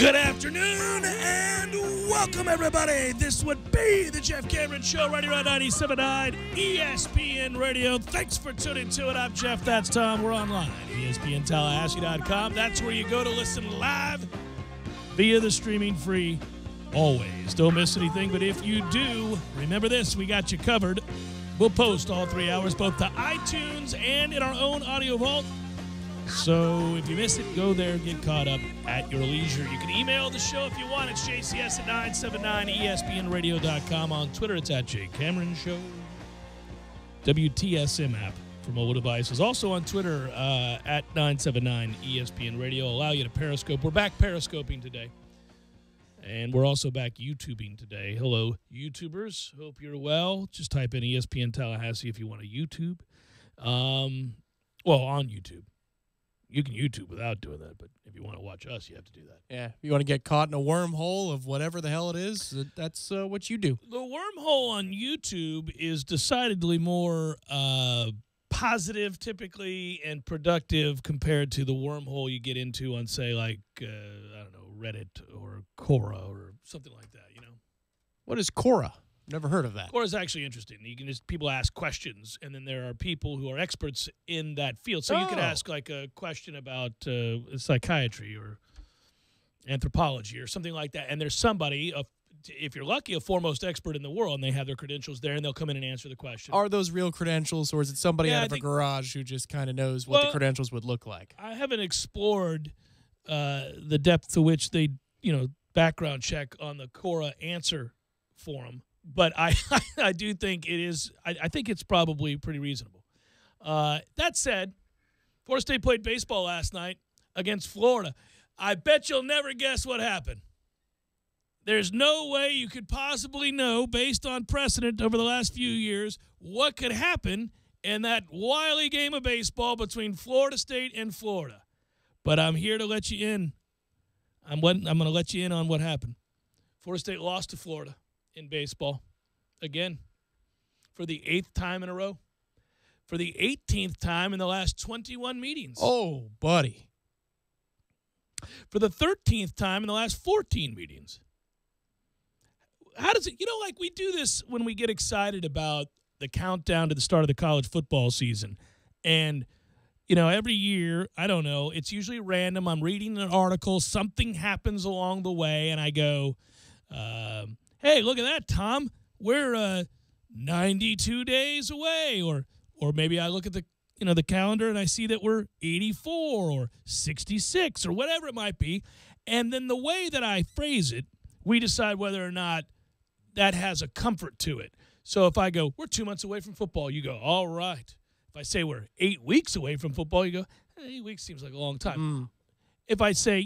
Good afternoon and welcome, everybody. This would be the Jeff Cameron Show right here on 97.9 ESPN Radio. Thanks for tuning to it. I'm Jeff. That's Tom. We're online at ESPNTallahassee.com. That's where you go to listen live via the streaming free. Always. Don't miss anything, but if you do, remember this, we got you covered. We'll post all 3 hours, both to iTunes and in our own audio vault. So if you miss it, go there, get caught up at your leisure. You can email the show if you want. It's JCS at 979ESPNradio.com. On Twitter, it's at JCameronShow. WTSM app for mobile devices. Also on Twitter, at 979ESPN Radio. Allow you to Periscope. We're back Periscoping today. And we're also back YouTubing today. Hello, YouTubers. Hope you're well. Just type in ESPN Tallahassee if you want to YouTube. On YouTube. You can YouTube without doing that, but if you want to watch us, you have to do that. Yeah, if you want to get caught in a wormhole of whatever the hell it is, that's what you do. The wormhole on YouTube is decidedly more positive, typically, and productive compared to the wormhole you get into on, say, like, Reddit or Quora or something like that, you know? What is Quora? Never heard of that. Quora is actually interesting. You can people ask questions, and then there are people who are experts in that field. So you could ask like a question about psychiatry or anthropology or something like that, and there's somebody, if you're lucky, a foremost expert in the world, and they have their credentials there, and they'll come in and answer the question. Are those real credentials, or is it somebody out of a garage who just kind of knows what the credentials would look like? I haven't explored the depth to which they, background check on the Quora answer forum. But I do think it is – I think it's probably pretty reasonable. That said, Florida State played baseball last night against Florida. I bet you'll never guess what happened. There's no way you could possibly know, based on precedent over the last few years, what could happen in that wily game of baseball between Florida State and Florida. But I'm here to let you in. I'm going to let you in on what happened. Florida State lost to Florida in baseball, again, for the 8th time in a row, for the 18th time in the last 21 meetings. Oh, buddy. For the 13th time in the last 14 meetings. How does it, like we do this when we get excited about the countdown to the start of the college football season. And, every year, I don't know, it's usually random. I'm reading an article, something happens along the way, and I go, hey, look at that, Tom. We're 92 days away. Or maybe I look at the calendar and I see that we're 84 or 66 or whatever it might be. And then the way that I phrase it, we decide whether or not that has a comfort to it. So if I go, we're 2 months away from football, you go, all right. If I say we're 8 weeks away from football, you go, 8 weeks seems like a long time. If I say,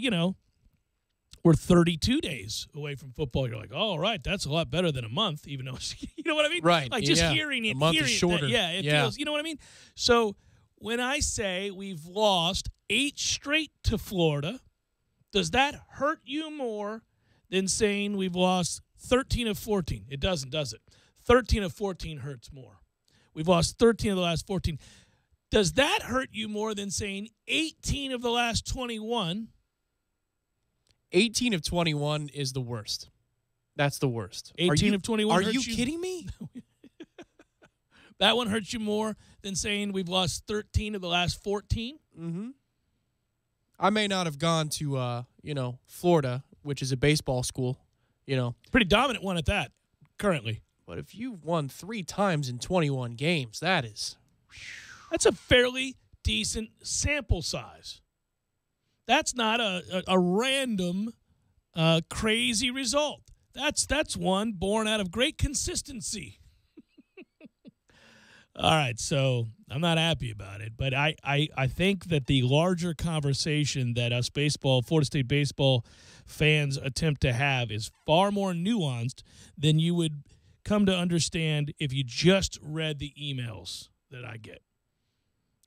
we're 32 days away from football, you're like, all right, that's a lot better than a month, even though, you know what I mean? Right. Like just hearing it. A month is shorter. It feels, you know what I mean? So when I say we've lost 8 straight to Florida, does that hurt you more than saying we've lost 13 of 14? It doesn't, does it? 13 of 14 hurts more. We've lost 13 of the last 14. Does that hurt you more than saying 18 of the last 21? 18 of 21 is the worst. That's the worst. 18 of 21 Are hurts you kidding me? That one hurts you more than saying we've lost 13 of the last 14? Mm-hmm. I may not have gone to, Florida, which is a baseball school, Pretty dominant one at that, currently. But if you've won 3 times in 21 games, that's a fairly decent sample size. That's not a random, crazy result. That's one born out of great consistency. All right, so I'm not happy about it, but I think that the larger conversation that us Florida State baseball fans attempt to have is far more nuanced than you would come to understand if you just read the emails that I get,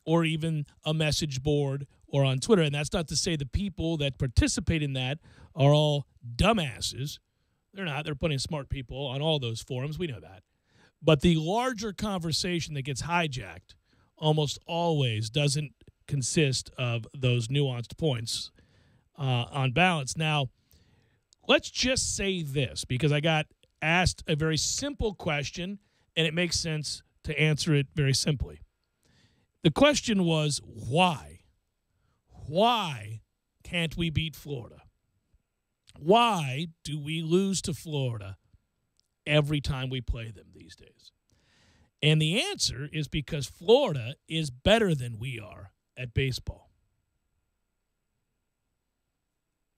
or even a message board or on Twitter. And that's not to say the people that participate in that are all dumbasses. They're not. They're plenty of smart people on all those forums. We know that. But the larger conversation that gets hijacked almost always doesn't consist of those nuanced points on balance. Now, let's just say this, because I got asked a very simple question, and it makes sense to answer it very simply. The question was, why? Why can't we beat Florida? Why do we lose to Florida every time we play them these days? And the answer is because Florida is better than we are at baseball.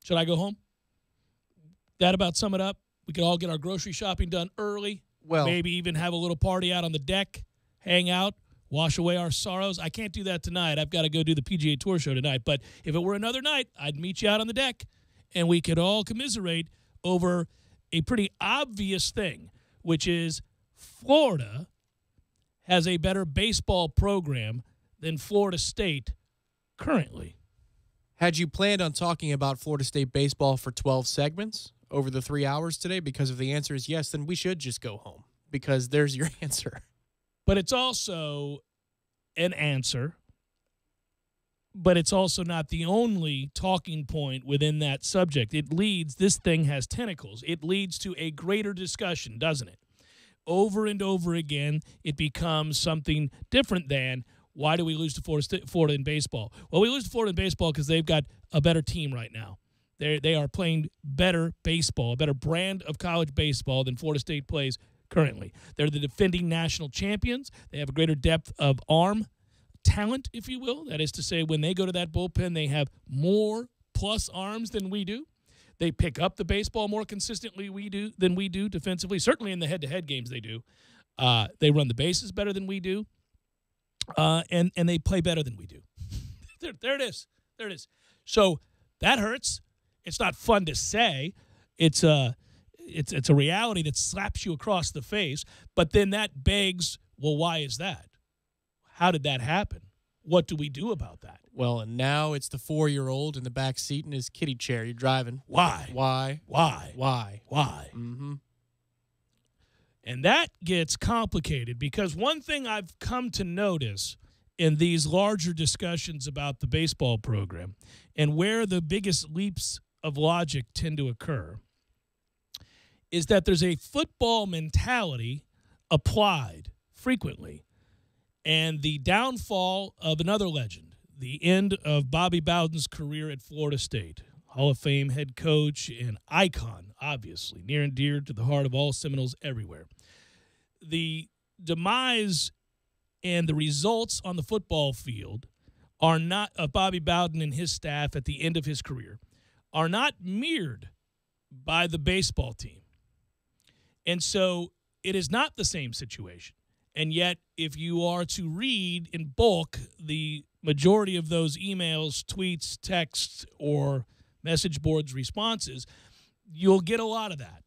Should I go home? That about sum it up? We could all get our grocery shopping done early. Well, maybe even have a little party out on the deck, hang out, wash away our sorrows. I can't do that tonight. I've got to go do the PGA Tour show tonight. But if it were another night, I'd meet you out on the deck, and we could all commiserate over a pretty obvious thing, which is Florida has a better baseball program than Florida State currently. had you planned on talking about Florida State baseball for 12 segments over the 3 hours today? Because if the answer is yes, then we should just go home, because there's your answer. But it's also an answer, but it's also not the only talking point within that subject. This thing has tentacles. It leads to a greater discussion, doesn't it? Over and over again, it becomes something different than, why do we lose to Florida in baseball? Well, we lose to Florida in baseball because they've got a better team right now. They are playing better baseball, a better brand of college baseball than Florida State plays currently. They're the defending national champions. They have a greater depth of arm talent, if you will. That is to say, when they go to that bullpen, they have more plus arms than we do. They pick up the baseball more consistently than we do defensively. Certainly in the head-to-head games they do. They run the bases better than we do. And they play better than we do. There it is. There it is. So that hurts. It's not fun to say. It's a reality that slaps you across the face. But then that begs, well, why is that? How did that happen? What do we do about that? Well, and now it's the 4-year-old in the back seat in his kiddie chair. You're driving. Why? Why? Why? Why? Why? Mm-hmm. And that gets complicated because one thing I've come to notice in these larger discussions about the baseball program and where the biggest leaps of logic tend to occur is that there's a football mentality applied frequently. And the downfall of another legend, the end of Bobby Bowden's career at Florida State, Hall of Fame head coach and icon, obviously, near and dear to the heart of all Seminoles everywhere. The demise and the results on the football field are not of Bobby Bowden and his staff at the end of his career are not mirrored by the baseball team. And so it is not the same situation. And yet, if you are to read in bulk the majority of those emails, tweets, texts, or message boards responses, you'll get a lot of that.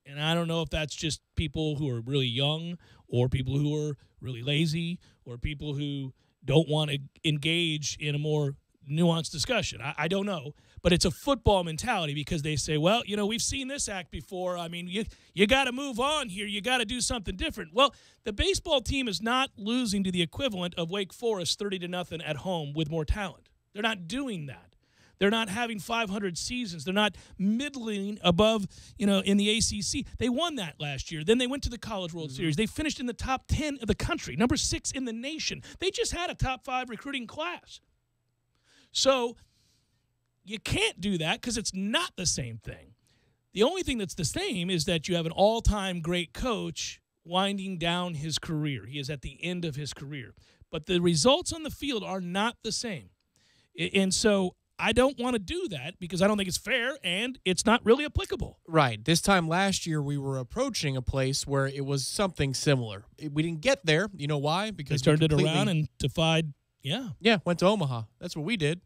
And I don't know if that's just people who are really young or people who are really lazy or people who don't want to engage in a more nuanced discussion. I don't know. But it's a football mentality because they say, well, you know, we've seen this act before. I mean, you got to move on here. You got to do something different. Well, the baseball team is not losing to the equivalent of Wake Forest 30-0 at home with more talent. They're not doing that. They're not having 500 seasons. They're not middling above, in the ACC. They won that last year. Then they went to the College World Series. They finished in the top 10 of the country, number 6 in the nation. They just had a top 5 recruiting class. So you can't do that because it's not the same thing. The only thing that's the same is that you have an all-time great coach winding down his career. He is at the end of his career. But the results on the field are not the same. And so I don't want to do that because I don't think it's fair and it's not really applicable. Right. This time last year, we were approaching a place where it was something similar. We didn't get there. You know why? Because they turned it around and defied, Yeah, went to Omaha. That's what we did.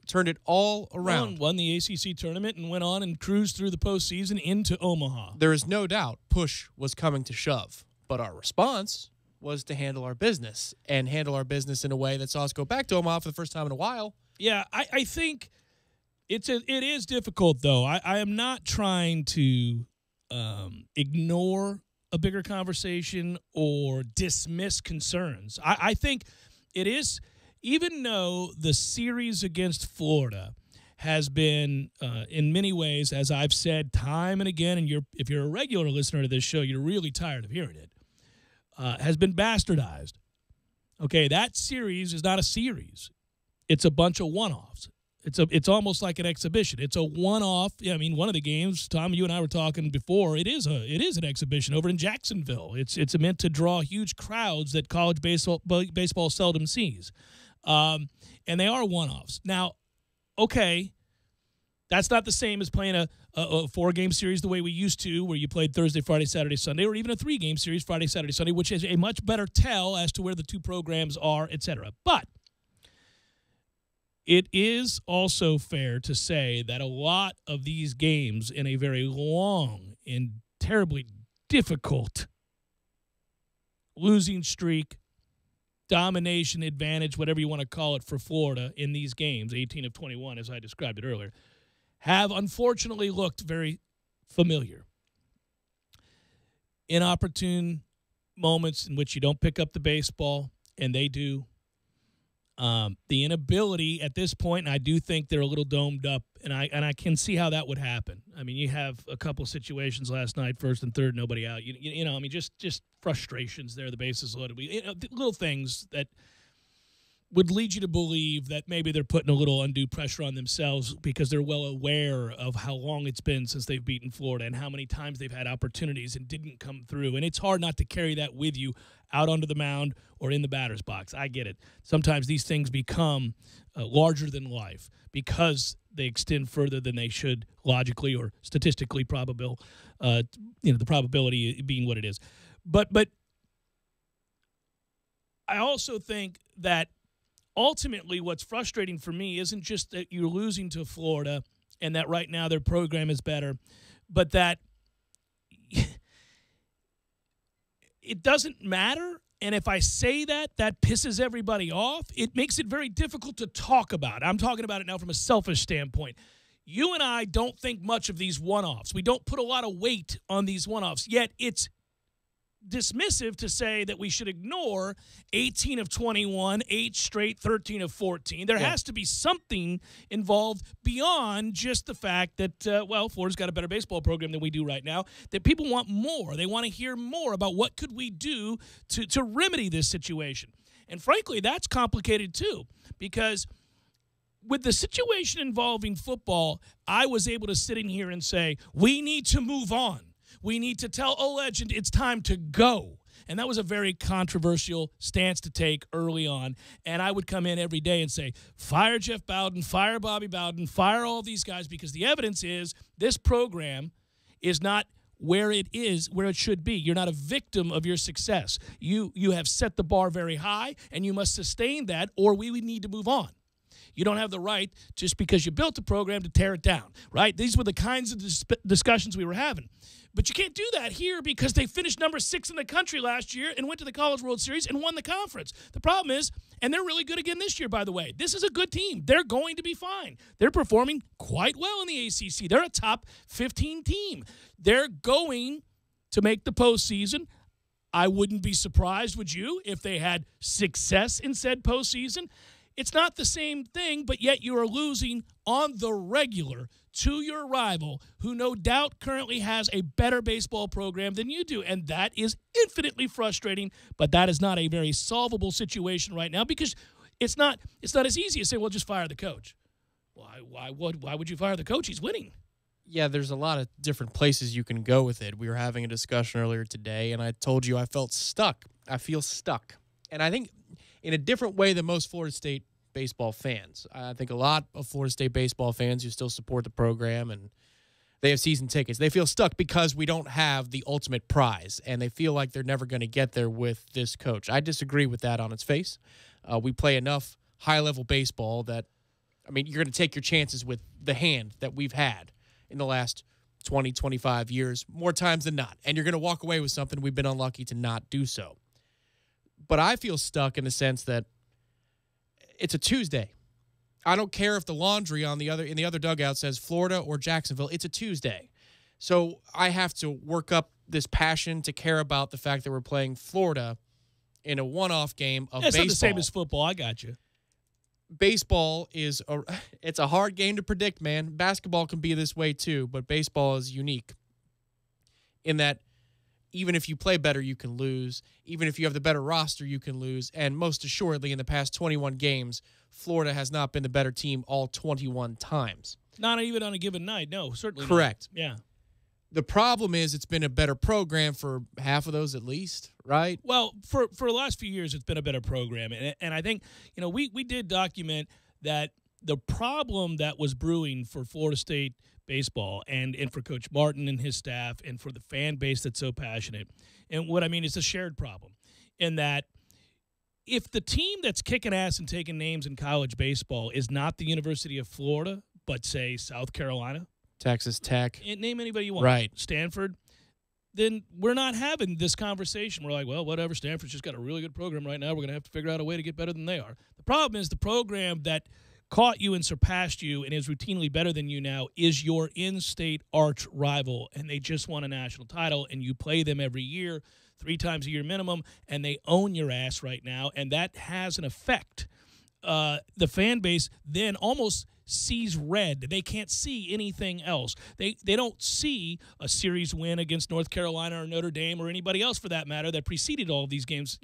Turned it all around. Won the ACC tournament and went on and cruised through the postseason into Omaha. There is no doubt push was coming to shove, but our response was to handle our business and handle our business in a way that saw us go back to Omaha for the first time in a while. Yeah, I think it is difficult, though. I am not trying to ignore a bigger conversation or dismiss concerns. I think it is, even though the series against Florida has been, in many ways, as I've said time and again, and if you're a regular listener to this show, you're really tired of hearing it, has been bastardized. Okay, that series is not a series. It's a bunch of one-offs. It's almost like an exhibition. It's a one-off. I mean, one of the games, Tom, you and I were talking before, it is an exhibition over in Jacksonville. It's meant to draw huge crowds that college baseball seldom sees. And they are one-offs. Now, okay, that's not the same as playing a 4-game series the way we used to, where you played Thursday, Friday, Saturday, Sunday, or even a 3-game series, Friday, Saturday, Sunday, which is a much better tell as to where the two programs are, etc. But it is also fair to say that a lot of these games in a very long and terribly difficult losing streak, domination advantage, whatever you want to call it, for Florida in these games, 18 of 21, as I described it earlier, have unfortunately looked very familiar. Inopportune moments in which you don't pick up the baseball, and they do. The inability at this point, and I do think they're a little domed up, and I can see how that would happen. I mean, you have a couple situations last night, first and third, nobody out. You know, I mean, just frustrations there. The bases loaded. Little things that would lead you to believe that maybe they're putting a little undue pressure on themselves because they're well aware of how long it's been since they've beaten Florida and how many times they've had opportunities and didn't come through. And it's hard not to carry that with you out onto the mound or in the batter's box. I get it. Sometimes these things become larger than life because they extend further than they should logically or statistically probable, the probability being what it is. But I also think that ultimately, what's frustrating for me isn't just that you're losing to Florida and that right now their program is better, but that it doesn't matter. And if I say that pisses everybody off. It makes it very difficult to talk about. I'm talking about it now from a selfish standpoint. You and I don't think much of these one-offs. We don't put a lot of weight on these one-offs, yet it's dismissive to say that we should ignore 18 of 21, 8 straight, 13 of 14. There has to be something involved beyond just the fact that, Florida's got a better baseball program than we do right now, that people want more. They want to hear more about what could we do to remedy this situation. And frankly, that's complicated too, because with the situation involving football, I was able to sit in here and say, we need to move on. We need to tell O-Legend it's time to go. And that was a very controversial stance to take early on. And I would come in every day and say, fire Jeff Bowden, fire Bobby Bowden, fire all these guys, because the evidence is this program is not where it is, where it should be. You're not a victim of your success. You have set the bar very high, and you must sustain that, or we would need to move on. You don't have the right, just because you built a program, to tear it down, right? These were the kinds of discussions we were having. But you can't do that here because they finished number 6 in the country last year and went to the College World Series and won the conference. The problem is, and they're really good again this year, by the way, this is a good team. They're going to be fine. They're performing quite well in the ACC. They're a top 15 team. They're going to make the postseason. I wouldn't be surprised, would you, if they had success in said postseason? It's not the same thing, but yet you are losing on the regular to your rival, who no doubt currently has a better baseball program than you do. And that is infinitely frustrating, but that is not a very solvable situation right now, because it's not as easy as saying, well, just fire the coach. Why would you fire the coach? He's winning. Yeah, there's a lot of different places you can go with it. We were having a discussion earlier today, and I told you I felt stuck. I feel stuck. And I think in a different way than most Florida State baseball fans. I think a lot of Florida State baseball fans who still support the program and they have season tickets, they feel stuck because we don't have the ultimate prize, and they feel like they're never going to get there with this coach. I disagree with that on its face. We play enough high-level baseball that, I mean, you're going to take your chances with the hand that we've had in the last 20, 25 years, more times than not, and you're going to walk away with something. We've been unlucky to not do so. But I feel stuck in the sense that it's a Tuesday. I don't care if the laundry in the other dugout says Florida or Jacksonville. It's a Tuesday. So I have to work up this passion to care about the fact that we're playing Florida in a one-off game of baseball. It's not the same as football. I got you. baseball it's a hard game to predict, man. Basketball can be this way too, but baseball is unique in that even if you play better, you can lose. Even if you have the better roster, you can lose. And most assuredly, in the past 21 games, Florida has not been the better team all 21 times. Not even on a given night. No, certainly Correct. not. Yeah. The problem is it's been a better program for half of those at least, right? Well, for the last few years, it's been a better program. And I think, we did document that the problem that was brewing for Florida State baseball and for Coach Martin and his staff and for the fan base that's so passionate. And what I mean is a shared problem in that if the team that's kicking ass and taking names in college baseball is not the University of Florida, but say South Carolina, Texas Tech, and name anybody you want, right? Stanford, then we're not having this conversation. We're like, well, whatever, Stanford's just got a really good program right now. We're going to have to figure out a way to get better than they are. The problem is the program that caught you and surpassed you and is routinely better than you now is your in-state arch rival, and they just won a national title, and you play them every year, 3 times a year minimum, and they own your ass right now, and that has an effect. The fan base then almost sees red. They can't see anything else. They don't see a series win against North Carolina or Notre Dame or anybody else for that matter that preceded all of these games.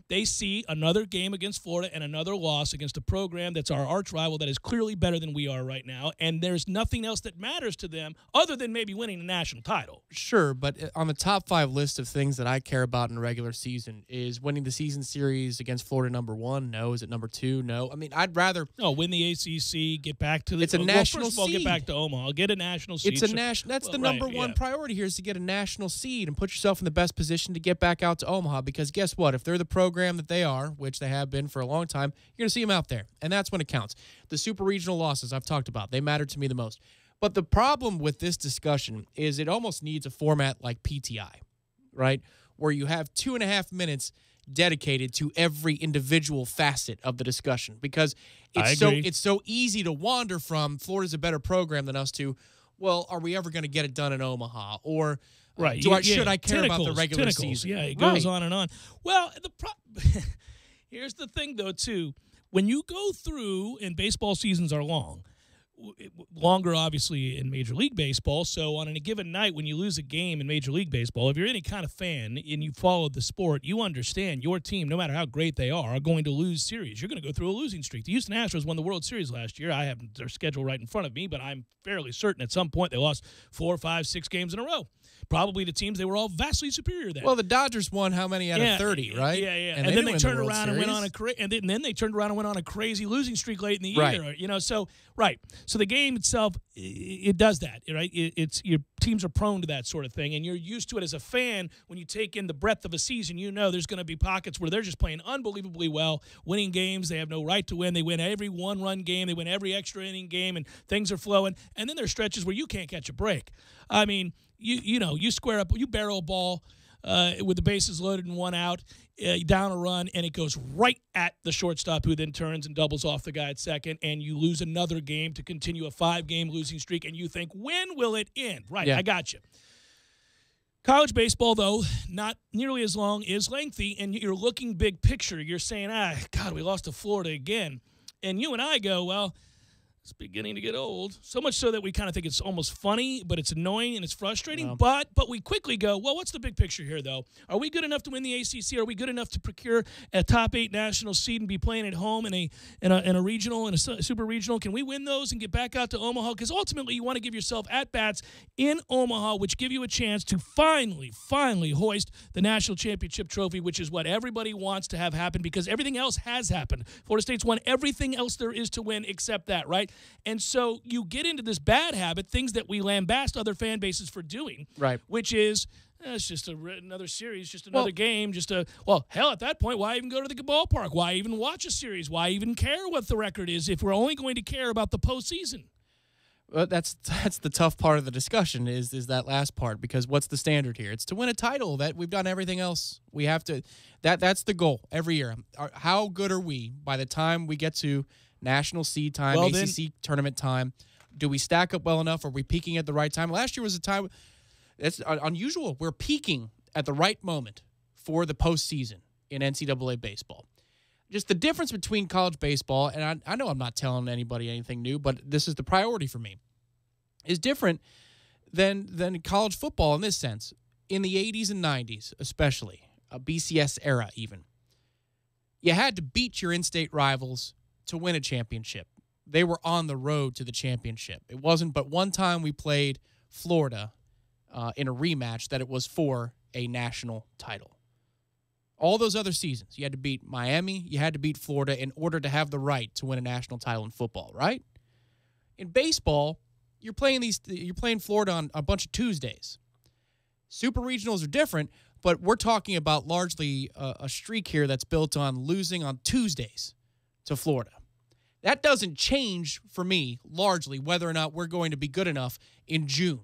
They see another game against Florida and another loss against a program that's our arch rival that is clearly better than we are right now, and there's nothing else that matters to them other than maybe winning a national title. Sure, but on the top 5 list of things that I care about in a regular season is winning the season series against Florida number 1. No. Is it number 2? No. I mean, I'd rather win the ACC, get back to the. It's a national first of all, seed. get back to Omaha, get a national seed. It's a national. That's the number one priority here is to get a national seed and put yourself in the best position to get back out to Omaha. Because guess what? If they're the program that they are, which they have been for a long time, you're going to see them out there, and that's when it counts. The super regional losses I've talked about, they matter to me the most. But the problem with this discussion is it almost needs a format like PTI, right, where you have 2.5 minutes dedicated to every individual facet of the discussion, because it's so easy to wander from Florida's a better program than us to, well, are we ever going to get it done in Omaha? Or right. Should I care about the regular season? Yeah, it goes on and on. Well, here's the thing, though, too. When you go through, and baseball seasons are longer, obviously, in Major League Baseball. So on a given night, when you lose a game in Major League Baseball, if you're any kind of fan and you follow the sport, you understand your team, no matter how great they are going to lose series. You're going to go through a losing streak. The Houston Astros won the World Series last year. I have their schedule right in front of me, but I'm fairly certain at some point they lost 4, 5, 6 games in a row. Probably the teams, they were all vastly superior then. Well, the Dodgers won how many out of 30, right? Yeah. And then they turned around and went on a turned around and went on a crazy losing streak late in the year. Right. So the game itself, it does that, right? It's your teams are prone to that sort of thing, and you're used to it as a fan. When you take in the breadth of a season, there's going to be pockets where they're just playing unbelievably well, winning games they have no right to win. They win every one-run game, they win every extra inning game, and things are flowing. And then there's stretches where you can't catch a break. I mean, you square up, you barrel a ball with the bases loaded and 1 out, down a run, and it goes right at the shortstop, who then turns and doubles off the guy at second, and you lose another game to continue a 5-game losing streak, and you think, when will it end? Right, yeah. I got you. College baseball, though, not nearly as long, is lengthy, and you're looking big picture. You're saying, God, we lost to Florida again. And you and I go, well, it's beginning to get old, so much so that we kind of think it's almost funny, but it's annoying and it's frustrating. Yeah. But we quickly go, well, what's the big picture here, though? Are we good enough to win the ACC? Are we good enough to procure a top 8 national seed and be playing at home in a regional and a super regional? Can we win those and get back out to Omaha? Because ultimately, you want to give yourself at-bats in Omaha, which give you a chance to finally hoist the national championship trophy, which is what everybody wants to have happen, because everything else has happened. Florida State's won everything else there is to win except that, right? And so you get into this bad habit, things that we lambast other fan bases for doing, right? Which is, it's just another series, just another game, hell, at that point, why even go to the ballpark? Why even watch a series? Why even care what the record is if we're only going to care about the postseason? Well, that's the tough part of the discussion is that last part, because what's the standard here? It's to win a title. That we've done everything else. We have to. That's the goal every year. How good are we by the time we get to national seed time, ACC tournament time? Do we stack up well enough? Are we peaking at the right time? Last year was a time that's unusual. We're peaking at the right moment for the postseason in NCAA baseball. Just the difference between college baseball, and I know I'm not telling anybody anything new, but this is the priority for me, is different than college football in this sense. In the 80s and 90s, especially, a BCS era even, you had to beat your in-state rivals to win a championship. They were on the road to the championship. It wasn't but one time we played Florida in a rematch that it was for a national title. All those other seasons, you had to beat Miami, you had to beat Florida in order to have the right to win a national title in football, right? In baseball, you're playing Florida on a bunch of Tuesdays. Super regionals are different, but we're talking about largely a streak here that's built on losing on Tuesdays to Florida. That doesn't change for me largely whether or not we're going to be good enough in June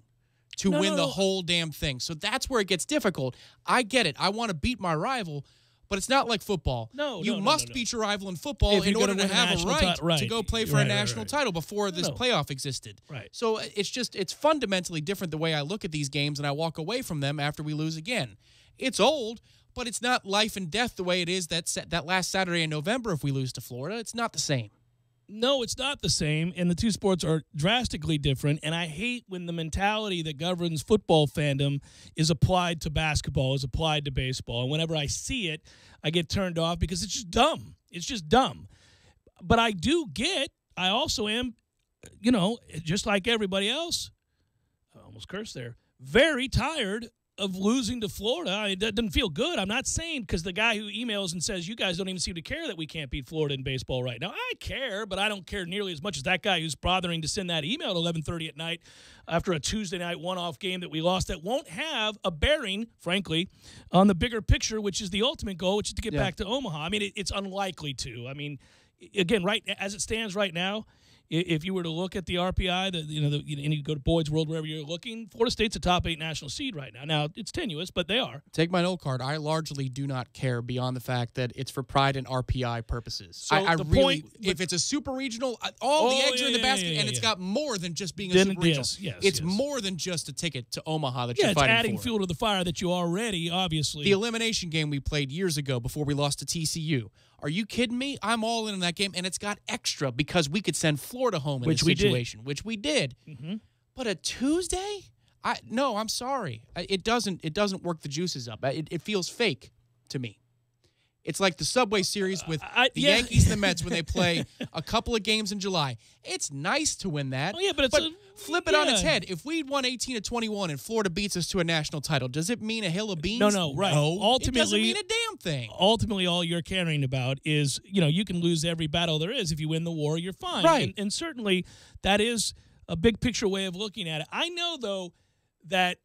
to win the whole damn thing. So that's where it gets difficult. I get it. I want to beat my rival, but it's not like football. You must beat your rival in football in order to have a right to go play for a national title before this playoff existed. Right. So it's fundamentally different the way I look at these games, and I walk away from them after we lose again. It's old, but it's not life and death the way it is that last Saturday in November if we lose to Florida. It's not the same. No, it's not the same, and the two sports are drastically different, and I hate when the mentality that governs football fandom is applied to basketball, is applied to baseball, and whenever I see it, I get turned off because it's just dumb. It's just dumb. But I also am, just like everybody else, I almost cursed there, very tired of losing to Florida. It doesn't feel good. I'm not saying because the guy who emails and says, you guys don't even seem to care that we can't beat Florida in baseball right now. I care, but I don't care nearly as much as that guy who's bothering to send that email at 11:30 at night after a Tuesday night one-off game that we lost that won't have a bearing, frankly, on the bigger picture, which is the ultimate goal, which is to get back to Omaha. I mean, it's unlikely to. I mean, again, right as it stands right now, if you were to look at the RPI, and you go to Boyd's World, wherever you're looking, Florida State's a top 8 national seed right now. Now, it's tenuous, but they are. Take my note card. I largely do not care beyond the fact that it's for pride and RPI purposes. So if it's a super regional, all the eggs are in the basket, and it's got more than just being a super regional. It's more than just a ticket to Omaha that you're fighting for. Yeah, it's adding fuel to the fire that you already, obviously. The elimination game we played years ago before we lost to TCU. Are you kidding me? I'm all in on that game, and it's got extra because we could send Florida home in this situation, which we did. Mm-hmm. But a Tuesday? No, I'm sorry. It doesn't work the juices up. It feels fake to me. It's like the Subway Series with the Yankees and the Mets when they play a couple of games in July. It's nice to win that. Oh, yeah, but flip it on its head. If we won 18-21 and Florida beats us to a national title, does it mean a hill of beans? No, right. No, ultimately, it doesn't mean a damn thing. Ultimately, all you're caring about is, you can lose every battle there is. If you win the war, you're fine. Right. And certainly that is a big picture way of looking at it. I know, though, that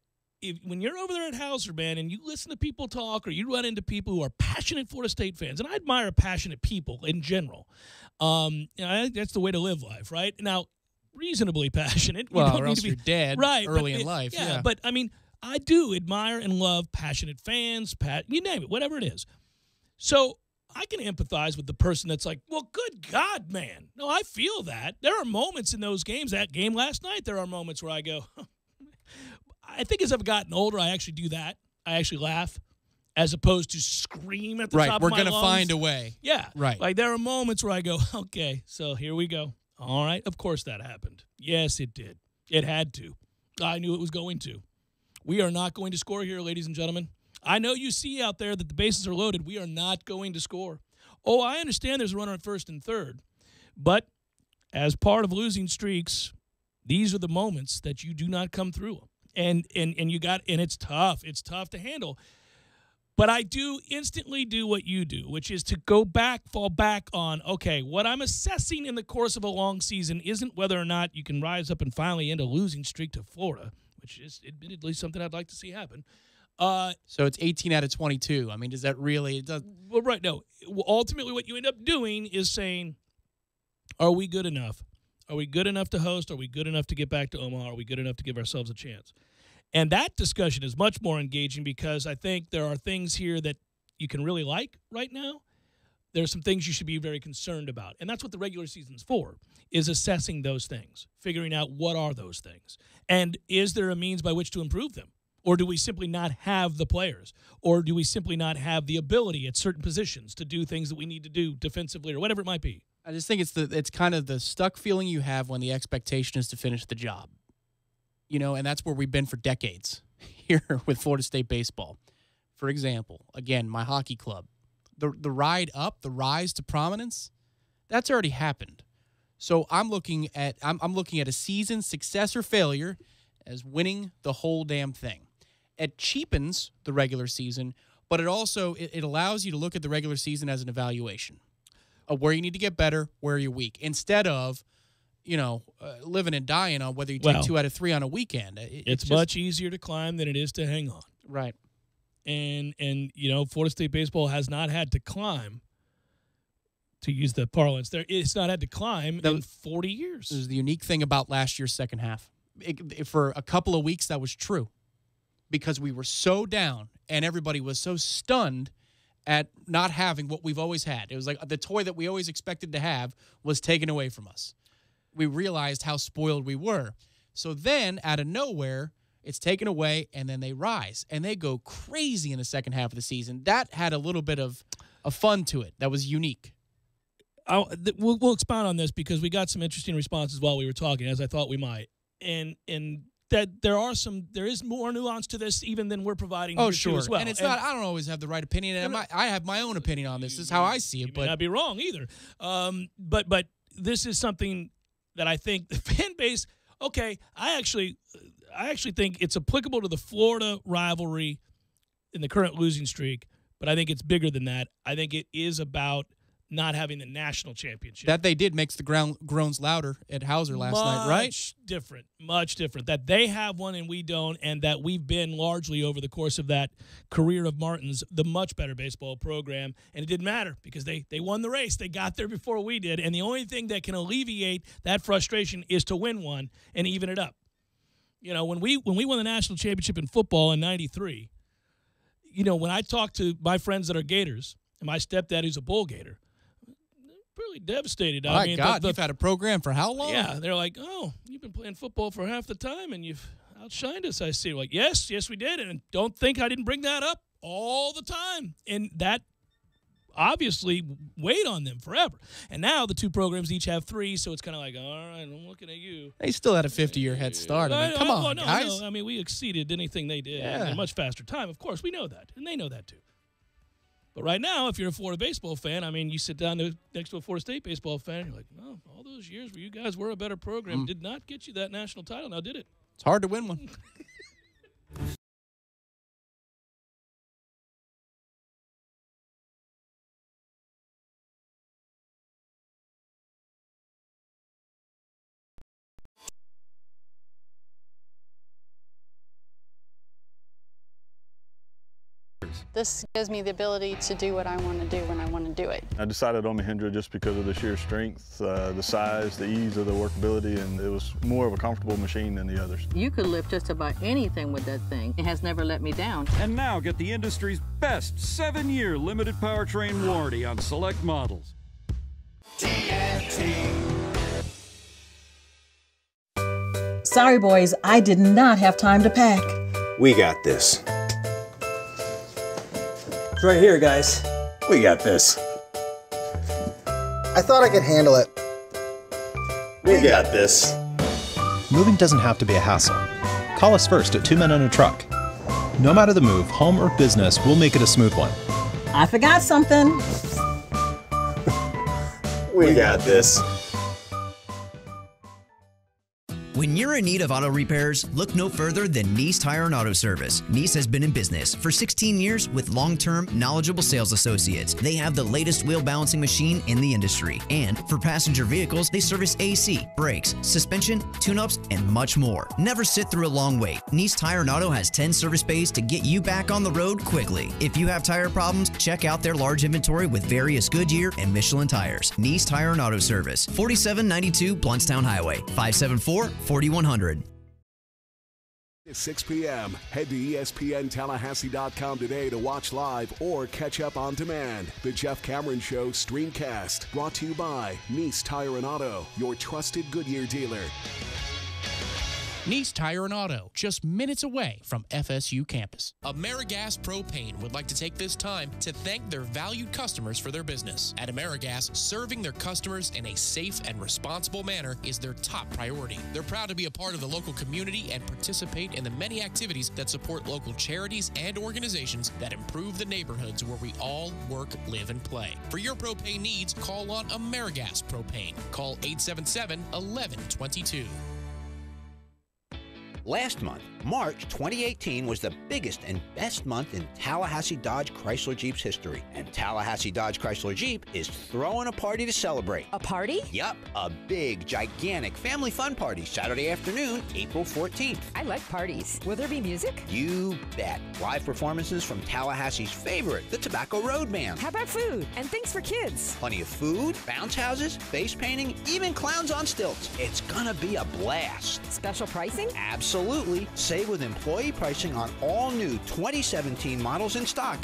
when you're over there at Hauser, man, and you listen to people talk or you run into people who are passionate Florida State fans, and I admire passionate people in general. I think that's the way to live life, right? Now, reasonably passionate. Well, or else you're dead early in life. Yeah, but, I mean, I do admire and love passionate fans, you name it, whatever it is. So I can empathize with the person that's like, well, good God, man. No, I feel that. There are moments in those games, that game last night, there are moments where I go, I think as I've gotten older, I actually do that. I actually laugh as opposed to scream at the top of my lungs. Right, we're going to find a way. Yeah. Right. Like there are moments where I go, okay, so here we go. All right, of course that happened. Yes, it did. It had to. I knew it was going to. We are not going to score here, ladies and gentlemen. I know you see out there that the bases are loaded. We are not going to score. Oh, I understand there's a runner at first and third. But as part of losing streaks, these are the moments that you do not come through. And it's tough. It's tough to handle. But I do instantly do what you do, which is to fall back on, okay, what I'm assessing in the course of a long season isn't whether or not you can rise up and finally end a losing streak to Florida, which is admittedly something I'd like to see happen. So it's 18 out of 22. I mean, does that really? Well, right. No. Ultimately, what you end up doing is saying, are we good enough? Are we good enough to host? Are we good enough to get back to Omaha? Are we good enough to give ourselves a chance? And that discussion is much more engaging because I think there are things here that you can really like right now. There are some things you should be very concerned about. And that's what the regular season's for, is assessing those things, figuring out what are those things. And is there a means by which to improve them? Or do we simply not have the players? Or do we simply not have the ability at certain positions to do things that we need to do defensively or whatever it might be? I just think it's kind of the stuck feeling you have when the expectation is to finish the job. And that's where we've been for decades here with Florida State baseball. For example, again, my hockey club, the ride up, the rise to prominence, that's already happened. So I'm looking at a season success or failure as winning the whole damn thing. It cheapens the regular season, but it also it allows you to look at the regular season as an evaluation of where you need to get better, where you're weak, instead of living and dying on whether you take 2 out of 3 on a weekend. It's just much easier to climb than it is to hang on. Right. And Florida State baseball has not had to climb, to use the parlance there. It's not had to climb in 40 years. This is the unique thing about last year's second half. For a couple of weeks, that was true because we were so down and everybody was so stunned at not having what we've always had. It was like the toy that we always expected to have was taken away from us. We realized how spoiled we were. So then, out of nowhere, it's taken away, and then they rise, and they go crazy in the second half of the season. That had a little bit of fun to it. That was unique. We'll expound on this because we got some interesting responses while we were talking, as I thought we might. And that there is more nuance to this even than we're providing. Oh, sure. As well. And it's not. I don't always have the right opinion, and I have my own opinion on this. This is how I see it. You may not be wrong either. But this is something that I think the fan base. Okay, I actually think it's applicable to the Florida rivalry in the current losing streak, but I think it's bigger than that. I think it is about not having the national championship. That they did makes the groans louder at Hauser last night, right? Much different. That they have one and we don't, and that we've been largely over the course of that career of Martin's the much better baseball program, and it didn't matter because they won the race. They got there before we did, and the only thing that can alleviate that frustration is to win one and even it up. When we won the national championship in football in '93, when I talk to my friends that are Gators, and my stepdad who's a Bull Gator, really devastated. My God, you've had a program for how long? Yeah, they're like, oh, you've been playing football for half the time, and you've outshined us, I see. Like, yes, we did, and don't think I didn't bring that up all the time. And that obviously weighed on them forever. And now the two programs each have 3, so it's kind of like, all right, I'm looking at you. They still had a 50-year head start. Come on, guys. No. I mean, we exceeded anything they did in a much faster time. Of course, we know that, and they know that too. But right now, if you're a Florida baseball fan, I mean, you sit down next to a Florida State baseball fan, you're like, oh, all those years where you guys were a better program did not get you that national title. Now, did it? It's hard to win one. This gives me the ability to do what I want to do when I want to do it. I decided on Mahindra just because of the sheer strength, the size, the ease of the workability, and it was more of a comfortable machine than the others. You could lift just about anything with that thing. It has never let me down. And now get the industry's best 7-year limited powertrain warranty on select models. TNT. Sorry, boys, I did not have time to pack. We got this. It's right here, guys. We got this. I thought I could handle it. We got this. Moving doesn't have to be a hassle. Call us first at 2 Men and a Truck. No matter the move, home or business, we'll make it a smooth one. I forgot something. We got this. When you're in need of auto repairs, look no further than Nice Tire and Auto Service. Nice has been in business for 16 years with long-term, knowledgeable sales associates. They have the latest wheel balancing machine in the industry. And for passenger vehicles, they service AC, brakes, suspension, tune-ups, and much more. Never sit through a long wait. Nice Tire and Auto has 10 service bays to get you back on the road quickly. If you have tire problems, check out their large inventory with various Goodyear and Michelin tires. Nice Tire and Auto Service, 4792 Bluntstown Highway, 574-4100. At 6 p.m., head to ESPNTallahassee.com today to watch live or catch up on demand. The Jeff Cameron Show Streamcast, brought to you by Nice Tire and Auto, your trusted Goodyear dealer. Nice Tire and Auto, just minutes away from FSU campus. AmeriGas Propane would like to take this time to thank their valued customers for their business. At AmeriGas, serving their customers in a safe and responsible manner is their top priority. They're proud to be a part of the local community and participate in the many activities that support local charities and organizations that improve the neighborhoods where we all work, live, and play. For your propane needs, call on AmeriGas Propane. Call 877-1122. Last month, March 2018, was the biggest and best month in Tallahassee Dodge Chrysler Jeep's history. And Tallahassee Dodge Chrysler Jeep is throwing a party to celebrate. A party? Yup, a big, gigantic family fun party Saturday afternoon, April 14th. I like parties. Will there be music? You bet. Live performances from Tallahassee's favorite, the Tobacco Road Band. How about food and things for kids? Plenty of food, bounce houses, face painting, even clowns on stilts. It's gonna be a blast. Special pricing? Absolutely. Save with employee pricing on all new 2017 models in stock.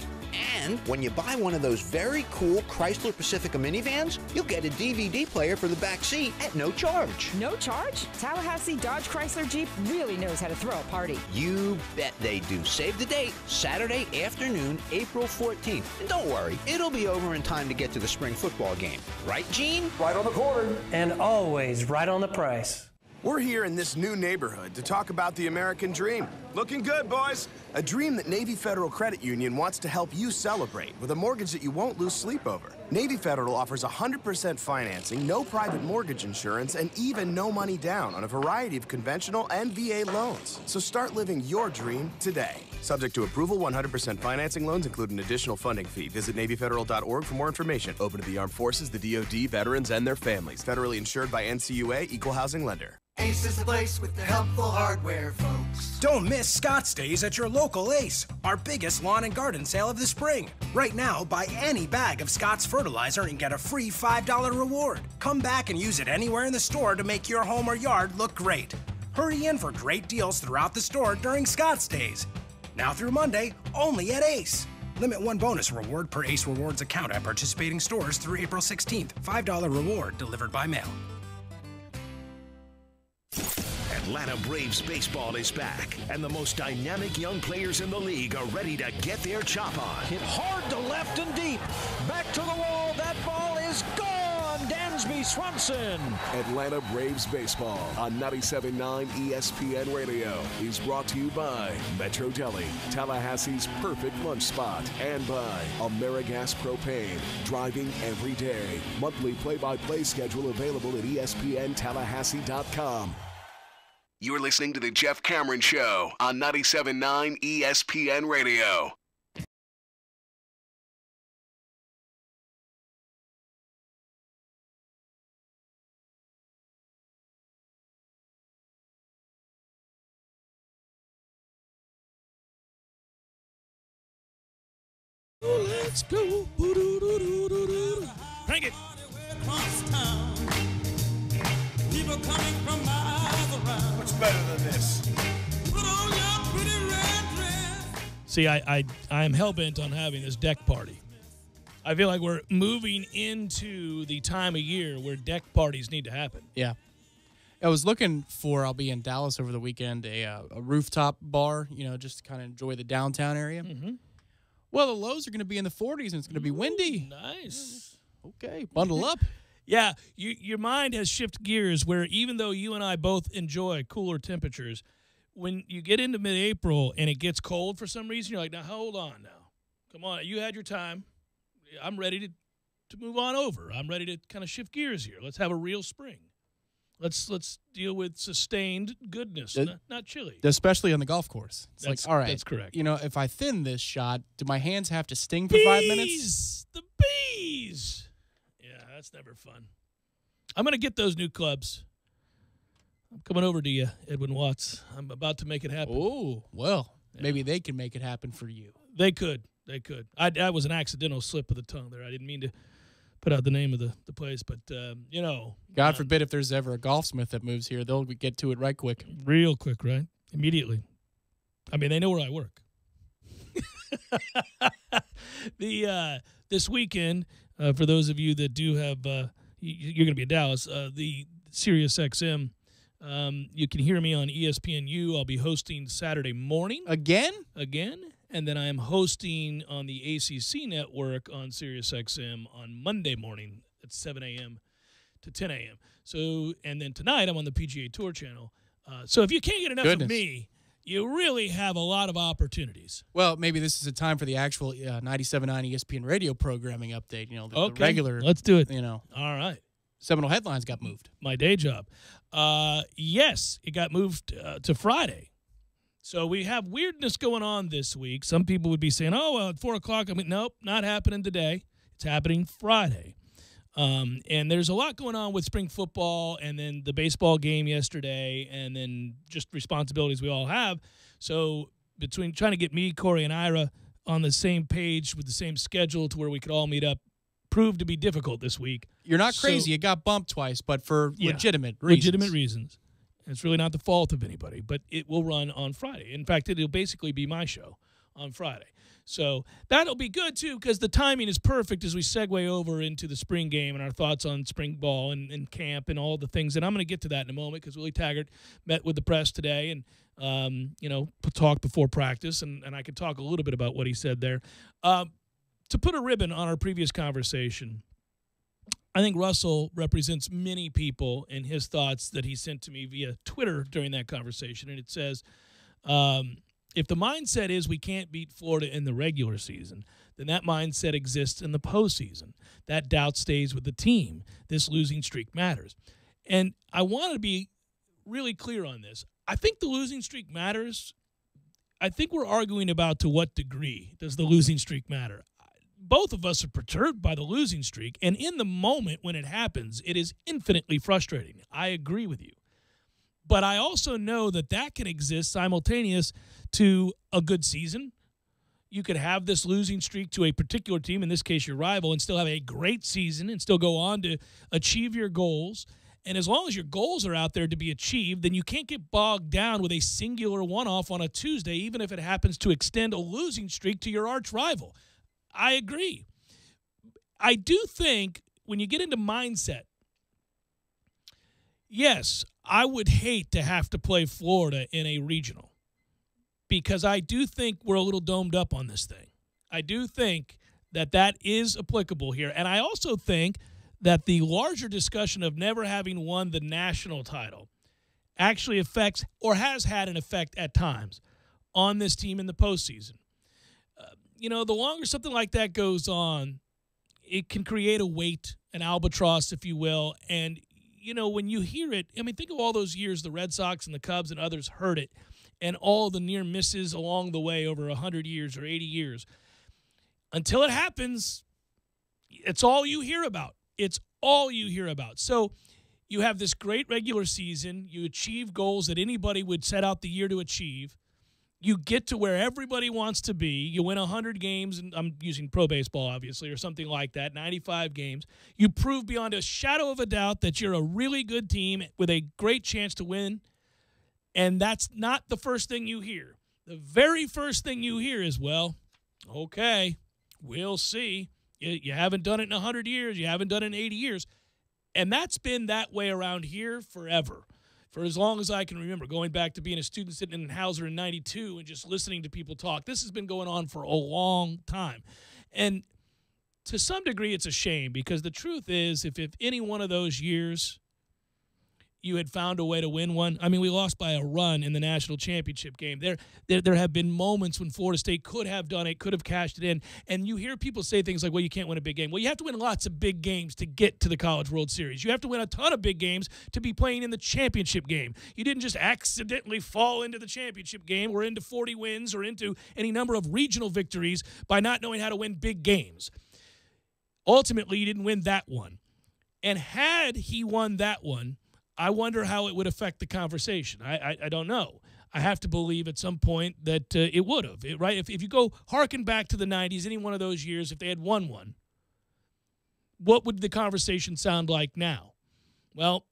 And when you buy one of those very cool Chrysler Pacifica minivans, you'll get a DVD player for the back seat at no charge. No charge? Tallahassee Dodge Chrysler Jeep really knows how to throw a party. You bet they do. Save the date, Saturday afternoon, April 14th. And don't worry, it'll be over in time to get to the spring football game. Right, Gene? Right on the corner. And always right on the price. We're here in this new neighborhood to talk about the American dream. Looking good, boys. A dream that Navy Federal Credit Union wants to help you celebrate with a mortgage that you won't lose sleep over. Navy Federal offers 100% financing, no private mortgage insurance, and even no money down on a variety of conventional and VA loans. So start living your dream today. Subject to approval, 100% financing loans include an additional funding fee. Visit NavyFederal.org for more information. Open to the armed forces, the DoD, veterans, and their families. Federally insured by NCUA, Equal Housing Lender. Ace is the place with the helpful hardware, folks. Don't miss Scott's Days at your local Ace, our biggest lawn and garden sale of the spring. Right now, buy any bag of Scott's fertilizer and get a free $5 reward. Come back and use it anywhere in the store to make your home or yard look great. Hurry in for great deals throughout the store during Scott's Days. Now through Monday, only at Ace. Limit one bonus reward per Ace Rewards account at participating stores through April 16th. $5 reward delivered by mail. Atlanta Braves baseball is back, and the most dynamic young players in the league are ready to get their chop on. Hit hard to left and deep. Back to the wall. That ball is gone. Dansby Swanson. Atlanta Braves baseball on 97.9 ESPN Radio is brought to you by Metro Deli, Tallahassee's perfect lunch spot, and by AmeriGas Propane, driving every day. Monthly play-by-play schedule available at ESPNTallahassee.com. You're listening to The Jeff Cameron Show on 97.9 ESPN Radio. Let's go. Crank it. People coming from miles around. What's better than this? Put on your pretty red dress. See, I'm hell-bent on having this deck party. I feel like we're moving into the time of year where deck parties need to happen. Yeah. I was looking for, I'll be in Dallas over the weekend, a rooftop bar, just to kind of enjoy the downtown area. Mm-hmm. Well, the lows are going to be in the 40s, and it's going to be windy. Nice. Okay, bundle up. Yeah, your mind has shifted gears where even though you and I both enjoy cooler temperatures, when you get into mid-April and it gets cold for some reason, you're like, now, hold on now. Come on, you had your time. I'm ready to move on over. I'm ready to kind of shift gears here. Let's have a real spring. Let's deal with sustained goodness, not chilly. Especially on the golf course. It's like, all right. That's correct. If I thin this shot, do my hands have to sting for 5 minutes? The bees! That's never fun. I'm going to get those new clubs. I'm coming over to you, Edwin Watts. I'm about to make it happen. Oh, well, maybe they can make it happen for you. They could. That was an accidental slip of the tongue there. I didn't mean to put out the name of the place, but, God forbid if there's ever a golfsmith that moves here, they'll get to it right quick. Real quick, right? Immediately. I mean, they know where I work. This weekend, for those of you that do have, you're going to be in Dallas, the SiriusXM You can hear me on ESPNU. I'll be hosting Saturday morning. Again? And then I am hosting on the ACC network on SiriusXM on Monday morning at 7 a.m. to 10 a.m. So, and then tonight I'm on the PGA Tour channel. So if you can't get enough of me, you really have a lot of opportunities. Well, maybe this is a time for the actual 97.9 ESPN radio programming update. You know, the regular. Let's do it. You know. All right. Seminole Headlines got moved. My day job. Yes, it got moved to Friday. So we have weirdness going on this week. Some people would be saying, oh, well, at 4 o'clock. I mean, nope, not happening today. It's happening Friday. And there's a lot going on with spring football and then the baseball game yesterday and then just responsibilities we all have. So between trying to get me, Corey, and Ira on the same page with the same schedule to where we could all meet up proved to be difficult this week. You're not crazy. It got bumped twice, but for legitimate reasons. It's really not the fault of anybody, but it will run on Friday. In fact, it'll basically be my show on Friday. So that'll be good, too, because the timing is perfect as we segue over into the spring game and our thoughts on spring ball and camp and all the things. And I'm going to get to that in a moment because Willie Taggart met with the press today and, talked before practice, and I could talk a little bit about what he said there. To put a ribbon on our previous conversation, I think Russell represents many people in his thoughts that he sent to me via Twitter during that conversation. And it says, if the mindset is we can't beat Florida in the regular season, then that mindset exists in the postseason. That doubt stays with the team. This losing streak matters. And I want to be really clear on this. I think the losing streak matters. I think we're arguing about to what degree does the losing streak matter. Both of us are perturbed by the losing streak, and in the moment when it happens, it is infinitely frustrating. I agree with you. But I also know that can exist simultaneous to a good season. You could have this losing streak to a particular team, in this case your rival, and still have a great season and still go on to achieve your goals. And as long as your goals are out there to be achieved, then you can't get bogged down with a singular one-off on a Tuesday, even if it happens to extend a losing streak to your arch rival. I agree. I do think when you get into mindset, yes, I would hate to have to play Florida in a regional because I do think we're a little domed up on this thing. I do think that is applicable here. And I also think that the larger discussion of never having won the national title actually affects or has had an effect at times on this team in the postseason. The longer something like that goes on, it can create a weight, an albatross, if you will. And, when you hear it, I mean, think of all those years the Red Sox and the Cubs and others heard it and all the near misses along the way over 100 years or 80 years. Until it happens, it's all you hear about. It's all you hear about. So you have this great regular season. You achieve goals that anybody would set out the year to achieve. You get to where everybody wants to be. You win 100 games, and I'm using pro baseball, obviously, or something like that, 95 games. You prove beyond a shadow of a doubt that you're a really good team with a great chance to win, and that's not the first thing you hear. The very first thing you hear is, well, okay, we'll see. You haven't done it in 100 years. You haven't done it in 80 years. And that's been that way around here forever. For as long as I can remember, going back to being a student sitting in Hauser in 92 and just listening to people talk. This has been going on for a long time. And to some degree, it's a shame because the truth is if any one of those years you had found a way to win one. I mean, we lost by a run in the national championship game. There have been moments when Florida State could have done it, could have cashed it in. And you hear people say things like, well, you can't win a big game. Well, you have to win lots of big games to get to the College World Series. You have to win a ton of big games to be playing in the championship game. You didn't just accidentally fall into the championship game or into 40 wins or into any number of regional victories by not knowing how to win big games. Ultimately, you didn't win that one. And had he won that one, I wonder how it would affect the conversation. I don't know. I have to believe at some point that it would have, right? If you go harken back to the 90s, any one of those years, if they had won one, what would the conversation sound like now? Well,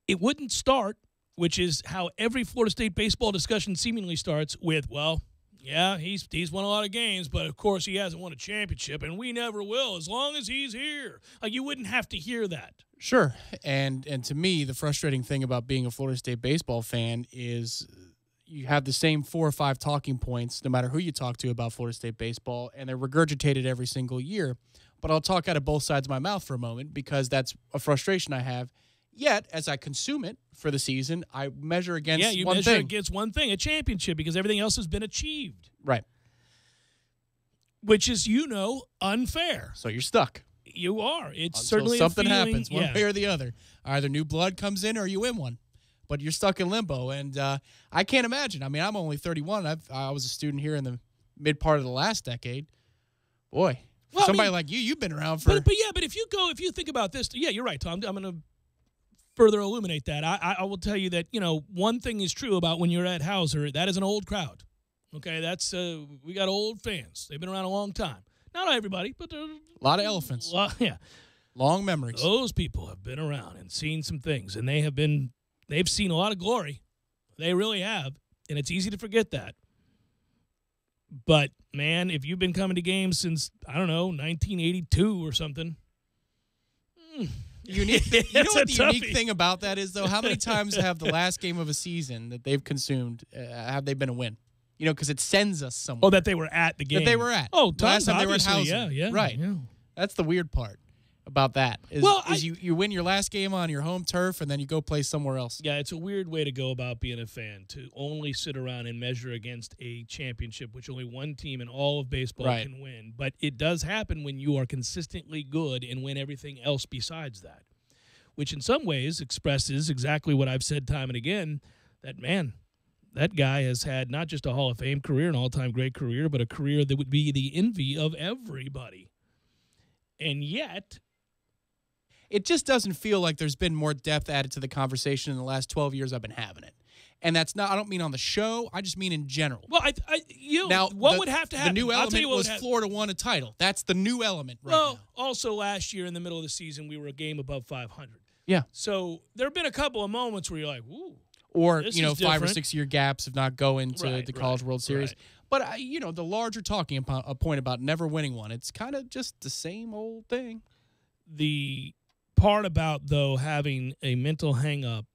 it wouldn't start, which is how every Florida State baseball discussion seemingly starts with, well, Yeah, he's won a lot of games, but of course he hasn't won a championship, and we never will as long as he's here. Like, you wouldn't have to hear that. Sure. And to me, the frustrating thing about being a Florida State baseball fan is you have the same 4 or 5 talking points no matter who you talk to about Florida State baseball, and they're regurgitated every single year. But I'll talk out of both sides of my mouth for a moment because that's a frustration I have. Yet, as I consume it for the season, I measure against one thing. Yeah, you measure against one thing, a championship, because everything else has been achieved. Right. Which is, unfair. So you're stuck. You are. It's Until certainly something a feeling, happens, one way or the other. Either new blood comes in or you win one. But you're stuck in limbo. And I can't imagine. I mean, I'm only 31. I was a student here in the mid part of the last decade. Boy, for somebody like you've been around for. But if you think about this, you're right, Tom. I'm going to further illuminate that. I will tell you that, one thing is true about when you're at Hauser, that is an old crowd. Okay, that's we got old fans. They've been around a long time. Not everybody, but a lot of elephants. Long memories. Those people have been around and seen some things, and they've seen a lot of glory. They really have, and it's easy to forget that. But, man, if you've been coming to games since, 1982 or something. You know what the unique thing about that is, though? How many times have the last game of a season that they've consumed, have they been a win? Because it sends us somewhere. Oh, that they were at the game. That they were at. Oh, last time they were at Hauser. Hauser. Yeah. Right. Yeah. That's the weird part about that. You win your last game on your home turf, and then you go play somewhere else. Yeah, it's a weird way to go about being a fan, to only sit around and measure against a championship, which only one team in all of baseball can win. But it does happen when you are consistently good and win everything else besides that, which in some ways expresses exactly what I've said time and again, that, man, that guy has had not just a Hall of Fame career, an all-time great career, but a career that would be the envy of everybody. And yet, it just doesn't feel like there's been more depth added to the conversation in the last 12 years I've been having it. And that's not, I don't mean on the show, I just mean in general. Well, what would have to happen? The new element was Florida won a title. That's the new element right now. Also last year in the middle of the season, we were a game above 500. Yeah. So there have been a couple of moments where you're like, ooh. Or, 5 or 6 year gaps of not going to the College World Series. Right. But, the larger talking point about never winning one, it's kind of just the same old thing. The part about, though, having a mental hang-up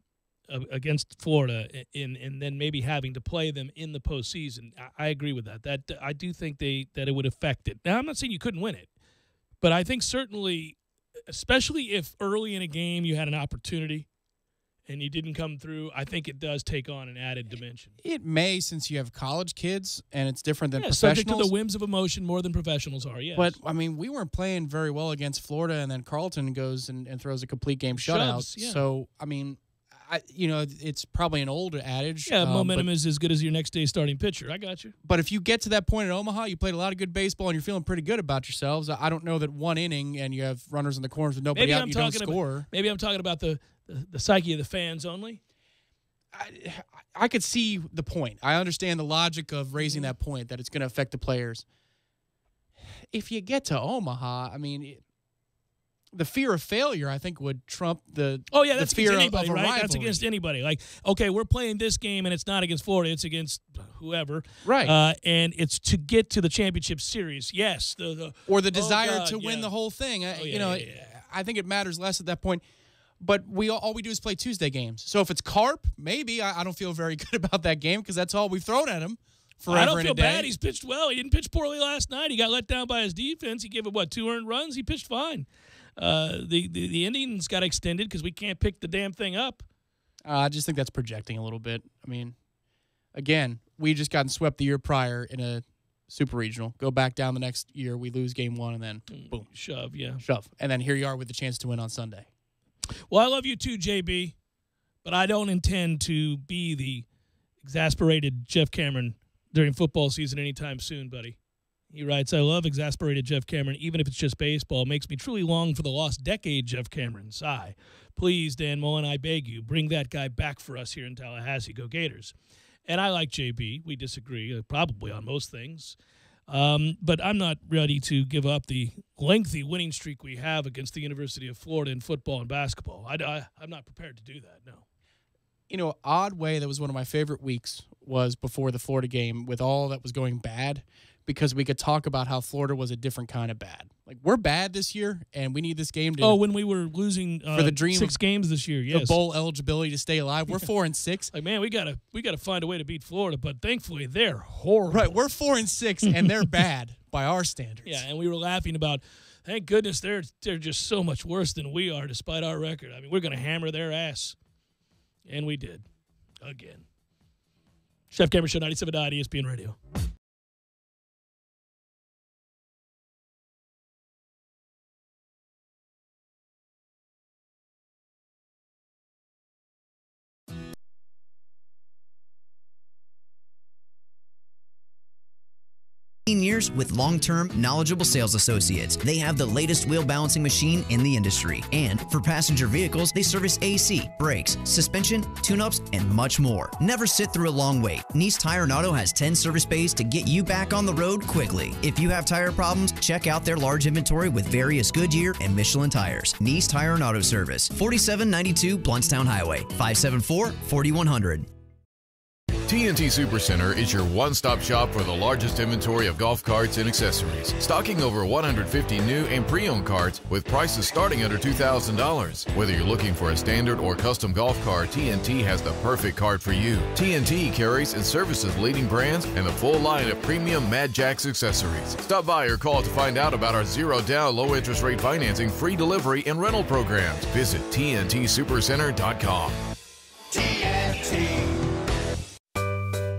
against Florida and then maybe having to play them in the postseason, I agree with that. I do think that it would affect it. Now, I'm not saying you couldn't win it, but I think certainly, especially if early in a game you had an opportunity and you didn't come through, I think it does take on an added dimension. It may, since you have college kids and it's different than professionals. Subject to the whims of emotion more than professionals are, yes. But, we weren't playing very well against Florida, and then Carlton goes and throws a complete game shutout. Yeah. So, it's probably an older adage. Yeah, momentum is as good as your next day's starting pitcher. I got you. But if you get to that point at Omaha, you played a lot of good baseball, and you're feeling pretty good about yourselves. I don't know that one inning and you have runners in the corners with nobody out and you don't score. Maybe I'm talking about the psyche of the fans only. I could see the point. I understand the logic of raising that point, that it's going to affect the players. If you get to Omaha, the fear of failure, I think, would trump the that's fear against anybody, of a right? rivalry. That's against anybody. Like, okay, we're playing this game, and it's not against Florida; it's against whoever, right? And it's to get to the championship series. Yes, or the desire to win the whole thing. I think it matters less at that point. But all we do is play Tuesday games. So if it's Carp, maybe I don't feel very good about that game because that's all we've thrown at him forever I don't and feel a day. bad. He's pitched well. He didn't pitch poorly last night. He got let down by his defense. He gave up, 2 earned runs? He pitched fine. The Indians got extended because we can't pick the damn thing up. I just think that's projecting a little bit. Again, we just gotten swept the year prior in a super regional. Go back down the next year, we lose game 1, and then boom. Shove. And then here you are with the chance to win on Sunday. Well, I love you too, JB, but I don't intend to be the exasperated Jeff Cameron during football season anytime soon, buddy. He writes, I love exasperated Jeff Cameron, even if it's just baseball. It makes me truly long for the lost decade, Jeff Cameron. Sigh. Please, Dan Mullen, I beg you, bring that guy back for us here in Tallahassee. Go Gators. And I like JB. We disagree probably on most things. But I'm not ready to give up the lengthy winning streak we have against the University of Florida in football and basketball. I'm not prepared to do that, no. Odd way, that was one of my favorite weeks was before the Florida game with all that was going bad, because we could talk about how Florida was a different kind of bad. Like, we're bad this year, and we need this game to... Oh, when we were losing for the dream 6 games this year, yes. The bowl eligibility to stay alive. We're 4-6. Like, man, we gotta find a way to beat Florida, but thankfully they're horrible. Right, we're 4-6, and they're bad by our standards. Yeah, and we were laughing about, thank goodness they're just so much worse than we are despite our record. I mean, we're going to hammer their ass. And we did. Again. Chef Cameron Show, 97.9 ESPN Radio. Years with long-term, knowledgeable sales associates. They have the latest wheel balancing machine in the industry. And for passenger vehicles, they service AC, brakes, suspension, tune-ups, and much more. Never sit through a long wait. Nice Tire and Auto has 10 service bays to get you back on the road quickly. If you have tire problems, check out their large inventory with various Goodyear and Michelin tires. Nice Tire and Auto Service, 4792 Bluntstown Highway, 574-4100. TNT Supercenter is your one-stop shop for the largest inventory of golf carts and accessories, stocking over 150 new and pre-owned carts with prices starting under $2,000. Whether you're looking for a standard or custom golf cart, TNT has the perfect cart for you. TNT carries and services leading brands and the full line of premium Mad Jacks accessories. Stop by or call to find out about our zero-down, low-interest rate financing, free delivery, and rental programs. Visit TNTSupercenter.com. TNT.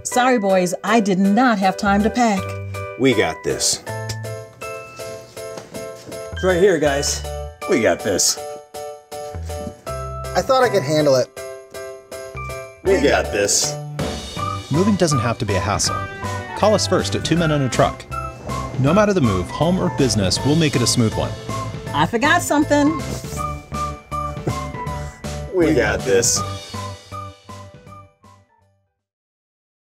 Sorry, boys, I did not have time to pack. We got this. It's right here, guys. We got this. I thought I could handle it. We got this. Moving doesn't have to be a hassle. Call us first at 2 Men and a Truck. No matter the move, home or business, we'll make it a smooth one. I forgot something. We got this.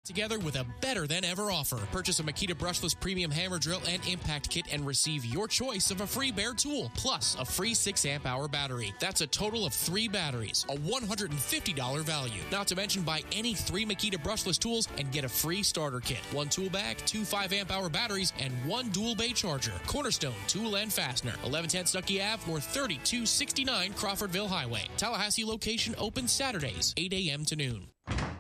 Together with a better-than-ever offer. Purchase a Makita brushless premium hammer drill and impact kit and receive your choice of a free bare tool, plus a free 6-amp-hour battery. That's a total of 3 batteries, a $150 value. Not to mention, buy any 3 Makita brushless tools and get a free starter kit. 1 tool bag, 2 5-amp-hour batteries, and 1 dual bay charger. Cornerstone Tool and Fastener, 1110 Stuckey Ave or 3269 Crawfordville Highway. Tallahassee location open Saturdays, 8 a.m. to noon.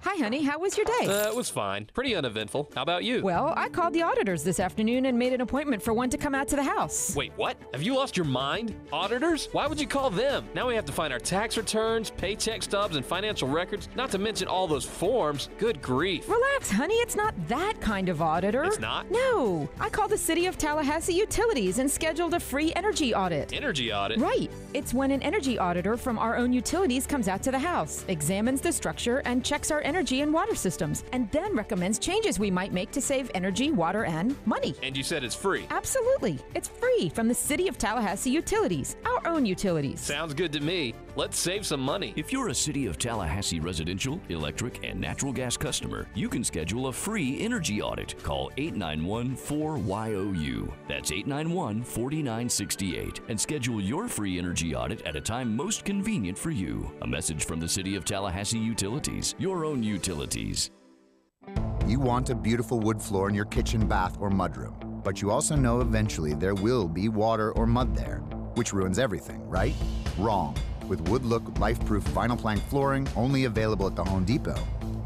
Hi, honey. How was your day? It was fine. Pretty uneventful. How about you? Well, I called the auditors this afternoon and made an appointment for one to come out to the house. Wait, what? Have you lost your mind? Auditors? Why would you call them? Now we have to find our tax returns, paycheck stubs, and financial records, not to mention all those forms. Good grief. Relax, honey. It's not that kind of auditor. It's not? No. I called the City of Tallahassee Utilities and scheduled a free energy audit. Energy audit? Right. It's when an energy auditor from our own utilities comes out to the house, examines the structure, and checks our energy and water systems, and then recommends changes we might make to save energy, water, and money. And you said it's free? Absolutely. It's free from the City of Tallahassee Utilities, our own utilities. Sounds good to me. Let's save some money. If you're a City of Tallahassee residential, electric, and natural gas customer, you can schedule a free energy audit. Call 891-4YOU. That's 891-4968. And schedule your free energy audit at a time most convenient for you. A message from the City of Tallahassee Utilities, your own utilities. You want a beautiful wood floor in your kitchen, bath, or mudroom, but you also know eventually there will be water or mud there, which ruins everything, right? Wrong. With Woodlook Life-Proof Vinyl Plank Flooring, only available at the Home Depot,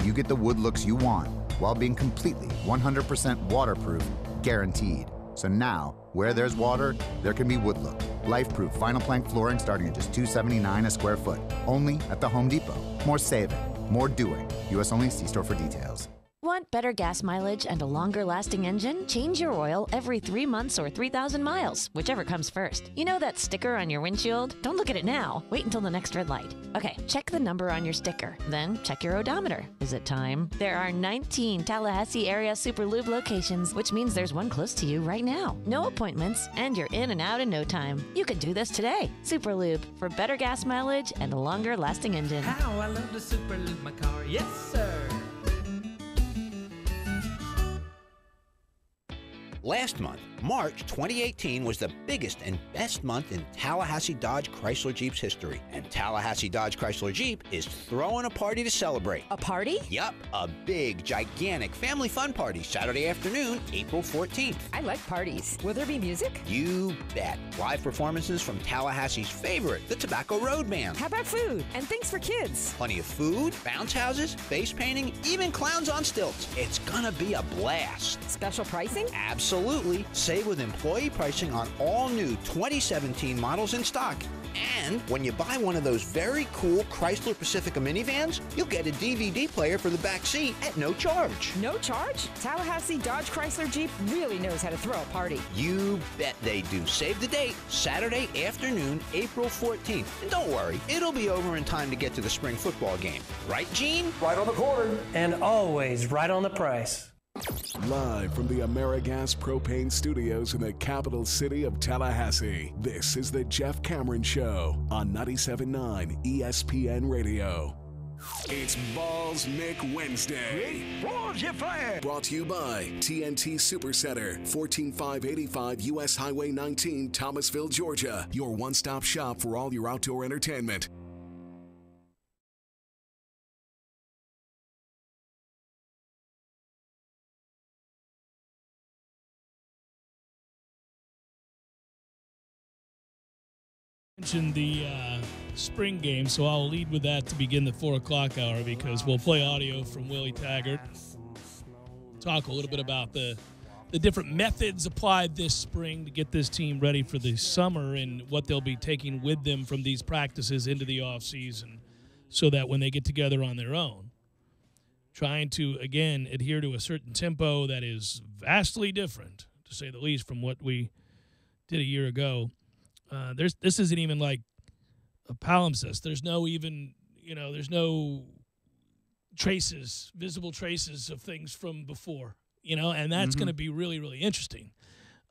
you get the wood looks you want while being completely 100% waterproof, guaranteed. So now, where there's water, there can be Woodlook Life-Proof Vinyl Plank Flooring starting at just $279 a square foot, only at the Home Depot. More saving, more doing. U.S. only. See store for details. Want better gas mileage and a longer-lasting engine? Change your oil every 3 months or 3,000 miles, whichever comes first. You know that sticker on your windshield? Don't look at it now. Wait until the next red light. Okay, check the number on your sticker. Then check your odometer. Is it time? There are 19 Tallahassee area Super Lube locations, which means there's one close to you right now. No appointments, and you're in and out in no time. You could do this today. Super Lube, for better gas mileage and a longer-lasting engine. How I love to Super Lube my car. Yes, sir. Last month, March 2018, was the biggest and best month in Tallahassee Dodge Chrysler Jeep's history. And Tallahassee Dodge Chrysler Jeep is throwing a party to celebrate. A party? Yup, a big, gigantic family fun party Saturday afternoon, April 14th. I like parties. Will there be music? You bet. Live performances from Tallahassee's favorite, the Tobacco Road Band. How about food and things for kids? Plenty of food, bounce houses, face painting, even clowns on stilts. It's gonna be a blast. Special pricing? Absolutely. Save with employee pricing on all new 2017 models in stock. And when you buy one of those very cool Chrysler Pacifica minivans, you'll get a DVD player for the back seat at no charge. No charge? Tallahassee Dodge Chrysler Jeep really knows how to throw a party. You bet they do. Save the date, Saturday afternoon, April 14th. And don't worry, it'll be over in time to get to the spring football game. Right, Gene? Right on the corner. And always right on the price. Live from the AmeriGas Propane Studios in the capital city of Tallahassee, this is the Jeff Cameron Show on 97.9 ESPN Radio. It's Balls Mick Wednesday. Balls you fire. Brought to you by TNT Supercenter, 14585 U.S. Highway 19, Thomasville, Georgia. Your one-stop shop for all your outdoor entertainment. Mentioned the spring game, so I'll lead with that to begin the 4 o'clock hour because we'll play audio from Willie Taggart. Talk a little bit about the different methods applied this spring to get this team ready for the summer and what they'll be taking with them from these practices into the offseason so that when they get together on their own, trying to, again, adhere to a certain tempo that is vastly different, to say the least, from what we did a year ago. This isn't even like a palimpsest. There's no even, there's no visible traces of things from before, and that's going to be really, really interesting.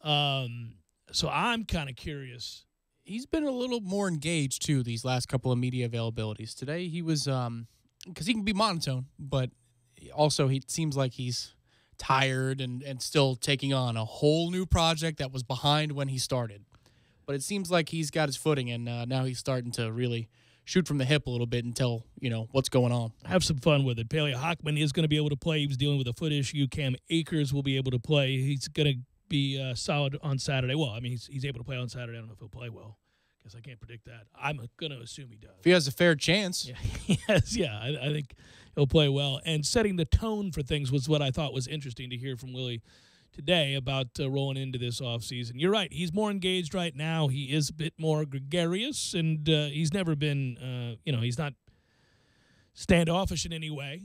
So I'm kind of curious. He's been a little more engaged, too, these last couple of media availabilities. Today he was, because he can be monotone, but also he seems like he's tired and still taking on a whole new project that was behind when he started. But it seems like he's got his footing, and now he's starting to really shoot from the hip a little bit and tell, what's going on. Have some fun with it. Paley Hockman is going to be able to play. He was dealing with a foot issue. Cam Akers will be able to play. He's going to be solid on Saturday. Well, I mean, he's able to play on Saturday. I don't know if he'll play well. Guess I can't predict that. I'm going to assume he does. If he has a fair chance. Yeah, I think he'll play well. And setting the tone for things was what I thought was interesting to hear from Willie today about rolling into this offseason. You're right. He's more engaged right now. He is a bit more gregarious, and he's never been, he's not standoffish in any way,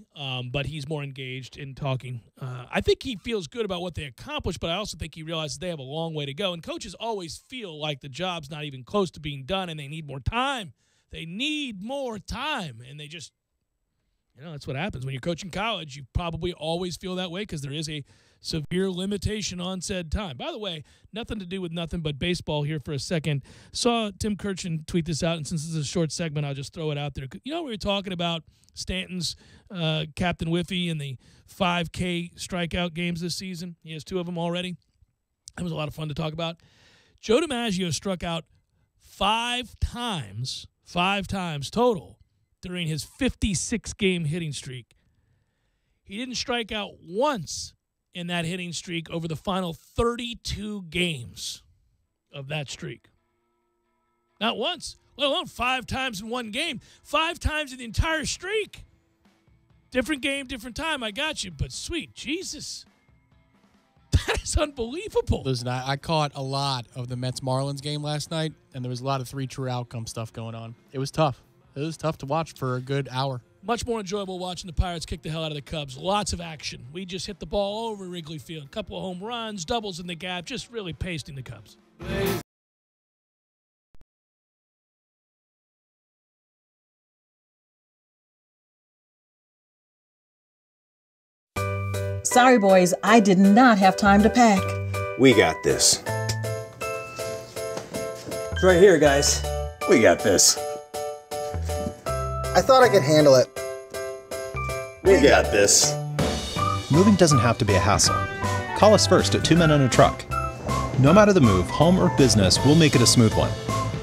but he's more engaged in talking. I think he feels good about what they accomplished, but I also think he realizes they have a long way to go. And coaches always feel like the job's not even close to being done, and they need more time. They need more time, and they just, that's what happens. When you're coaching college, you probably always feel that way because there is a severe limitation on said time. By the way, nothing to do with nothing but baseball here for a second. Saw Tim Kirchin tweet this out, and since this is a short segment, I'll just throw it out there. We were talking about Stanton's Captain Whiffy and the 5K strikeout games this season. He has 2 of them already. That was a lot of fun to talk about. Joe DiMaggio struck out 5 times total during his 56-game hitting streak. He didn't strike out once in that hitting streak over the final 32 games of that streak. Not once, let alone 5 times in one game. 5 times in the entire streak. Different game, different time, I got you. But sweet Jesus, that is unbelievable. Listen, I caught a lot of the Mets-Marlins game last night, and there was a lot of 3 true outcome stuff going on. It was tough. It was tough to watch for a good hour. Much more enjoyable watching the Pirates kick the hell out of the Cubs. Lots of action. We just hit the ball all over Wrigley Field. A couple of home runs, doubles in the gap, just really pasting the Cubs. Sorry, boys, I did not have time to pack. We got this. It's right here, guys. We got this. I thought I could handle it. We got this. Moving doesn't have to be a hassle. Call us first at 2 Men and a Truck. No matter the move, home or business, we'll make it a smooth one.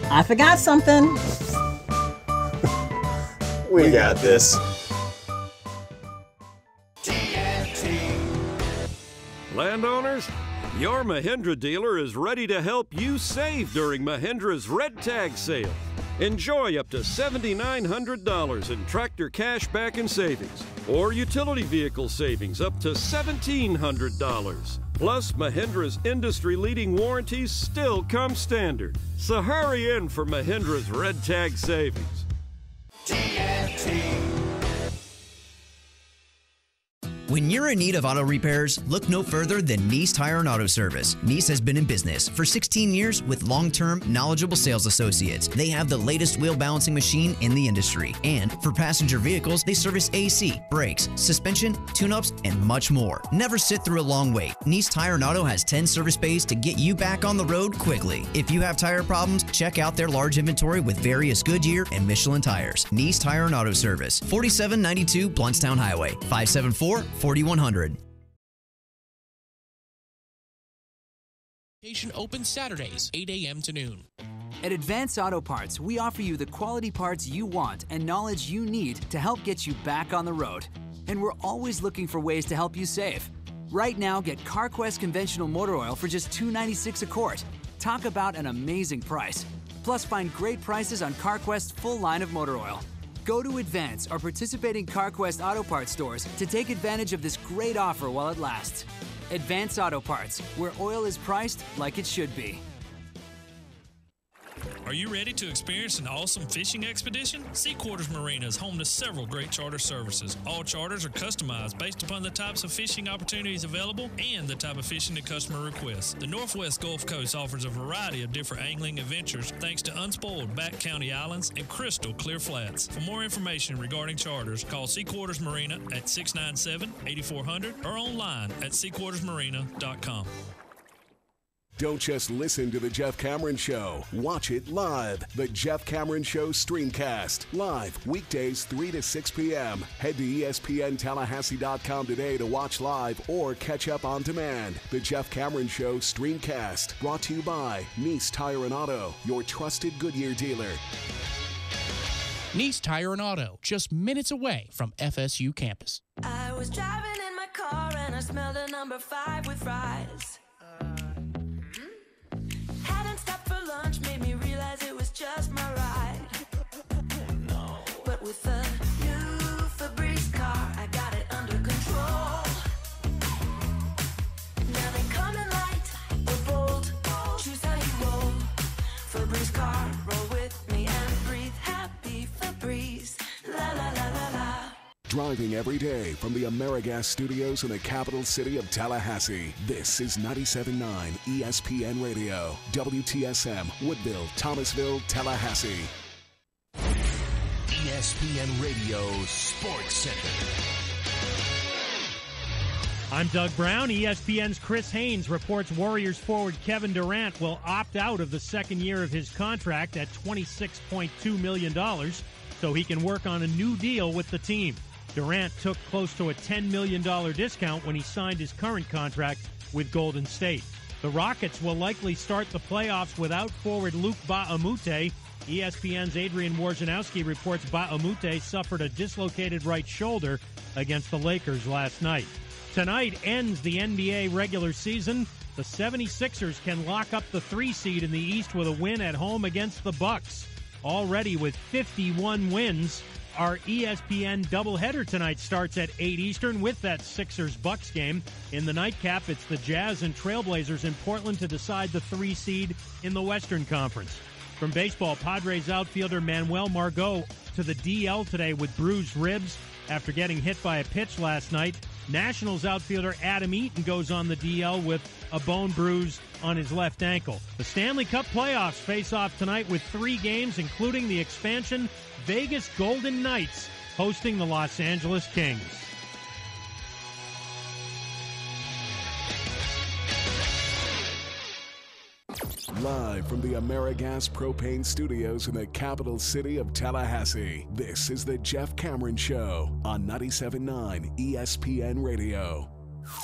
I forgot something. We got this. Landowners, your Mahindra dealer is ready to help you save during Mahindra's Red Tag sale. Enjoy up to $7,900 in tractor cash back and savings, or utility vehicle savings up to $1,700. Plus, Mahindra's industry-leading warranties still come standard. So hurry in for Mahindra's Red Tag savings. When you're in need of auto repairs, look no further than Nice Tire and Auto Service. Nice has been in business for 16 years with long-term, knowledgeable sales associates. They have the latest wheel balancing machine in the industry. And for passenger vehicles, they service AC, brakes, suspension, tune-ups, and much more. Never sit through a long wait. Nice Tire and Auto has 10 service bays to get you back on the road quickly. If you have tire problems, check out their large inventory with various Goodyear and Michelin tires. Nice Tire and Auto Service, 4792 Bluntstown Highway, 574-4100. Station open Saturdays, 8 a.m. to noon. At Advance Auto Parts, we offer you the quality parts you want and knowledge you need to help get you back on the road. And we're always looking for ways to help you save. Right now, get CarQuest conventional motor oil for just $2.96 a quart. Talk about an amazing price. Plus, find great prices on CarQuest's full line of motor oil. Go to Advance or participating CarQuest Auto Parts stores to take advantage of this great offer while it lasts. Advance Auto Parts, where oil is priced like it should be. Are you ready to experience an awesome fishing expedition? Sea Quarters Marina is home to several great charter services. All charters are customized based upon the types of fishing opportunities available and the type of fishing the customer requests. The Northwest Gulf Coast offers a variety of different angling adventures thanks to unspoiled back county islands and crystal clear flats. For more information regarding charters, call Sea Quarters Marina at 697-8400 or online at seaquartersmarina.com. Don't just listen to The Jeff Cameron Show. Watch it live. The Jeff Cameron Show Streamcast. Live weekdays 3 to 6 p.m. Head to ESPNTallahassee.com today to watch live or catch up on demand. The Jeff Cameron Show Streamcast. Brought to you by Nice Tire and Auto, your trusted Goodyear dealer. Nice Tire and Auto, just minutes away from FSU campus. I was driving in my car and I smelled a number 5 with fries. Hadn't stopped for lunch, made me realize it was just my ride. Oh no. But with the new Febreze car, I got it under control. Now they come in light or bold, choose how you roll. Febreze car, roll with me and breathe happy Febreze. La la la la la. Driving every day from the AmeriGas studios in the capital city of Tallahassee. This is 97.9 ESPN Radio, WTSM, Woodville, Thomasville, Tallahassee. ESPN Radio Sports Center. I'm Doug Brown. ESPN's Chris Haynes reports Warriors forward Kevin Durant will opt out of the second year of his contract at $26.2 million so he can work on a new deal with the team. Durant took close to a $10 million discount when he signed his current contract with Golden State. The Rockets will likely start the playoffs without forward Luc Mbah a Moute. ESPN's Adrian Wojnarowski reports Mbah a Moute suffered a dislocated right shoulder against the Lakers last night. Tonight ends the NBA regular season. The 76ers can lock up the 3 seed in the East with a win at home against the Bucks. Already with 51 wins, our ESPN doubleheader tonight starts at 8 Eastern with that Sixers-Bucks game. In the nightcap, it's the Jazz and Trailblazers in Portland to decide the 3 seed in the Western Conference. From baseball, Padres outfielder Manuel Margot to the DL today with bruised ribs after getting hit by a pitch last night. Nationals outfielder Adam Eaton goes on the DL with a bone bruise on his left ankle. The Stanley Cup playoffs face off tonight with 3 games, including the expansion Vegas Golden Knights hosting the Los Angeles Kings. Live from the AmeriGas Propane Studios in the capital city of Tallahassee, this is the Jeff Cameron Show on 97.9 ESPN Radio.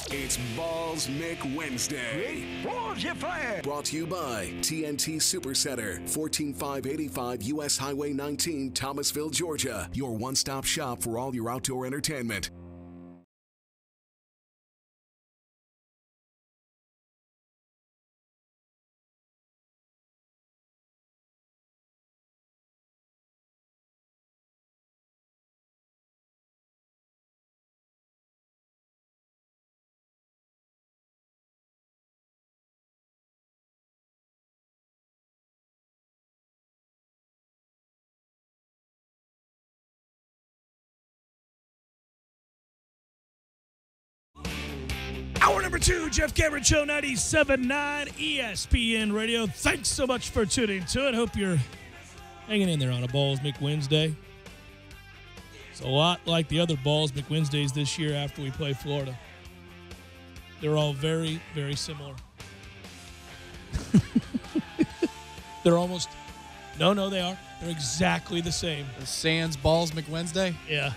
It's Balls Mick Wednesday. Balls you fire. Brought to you by TNT Supercenter, 14585 US Highway 19, Thomasville, Georgia. Your one-stop shop for all your outdoor entertainment. Hour number 2, Jeff Cameron Show, 97.9 ESPN Radio. Thanks so much for tuning to it. Hope you're hanging in there on a Balls Mick Wednesday. It's a lot like the other Balls Mick Wednesdays this year after we play Florida. They're all very, very similar. They're almost... No, they are. They're exactly the same. The Sans Balls McWednesday? Yeah.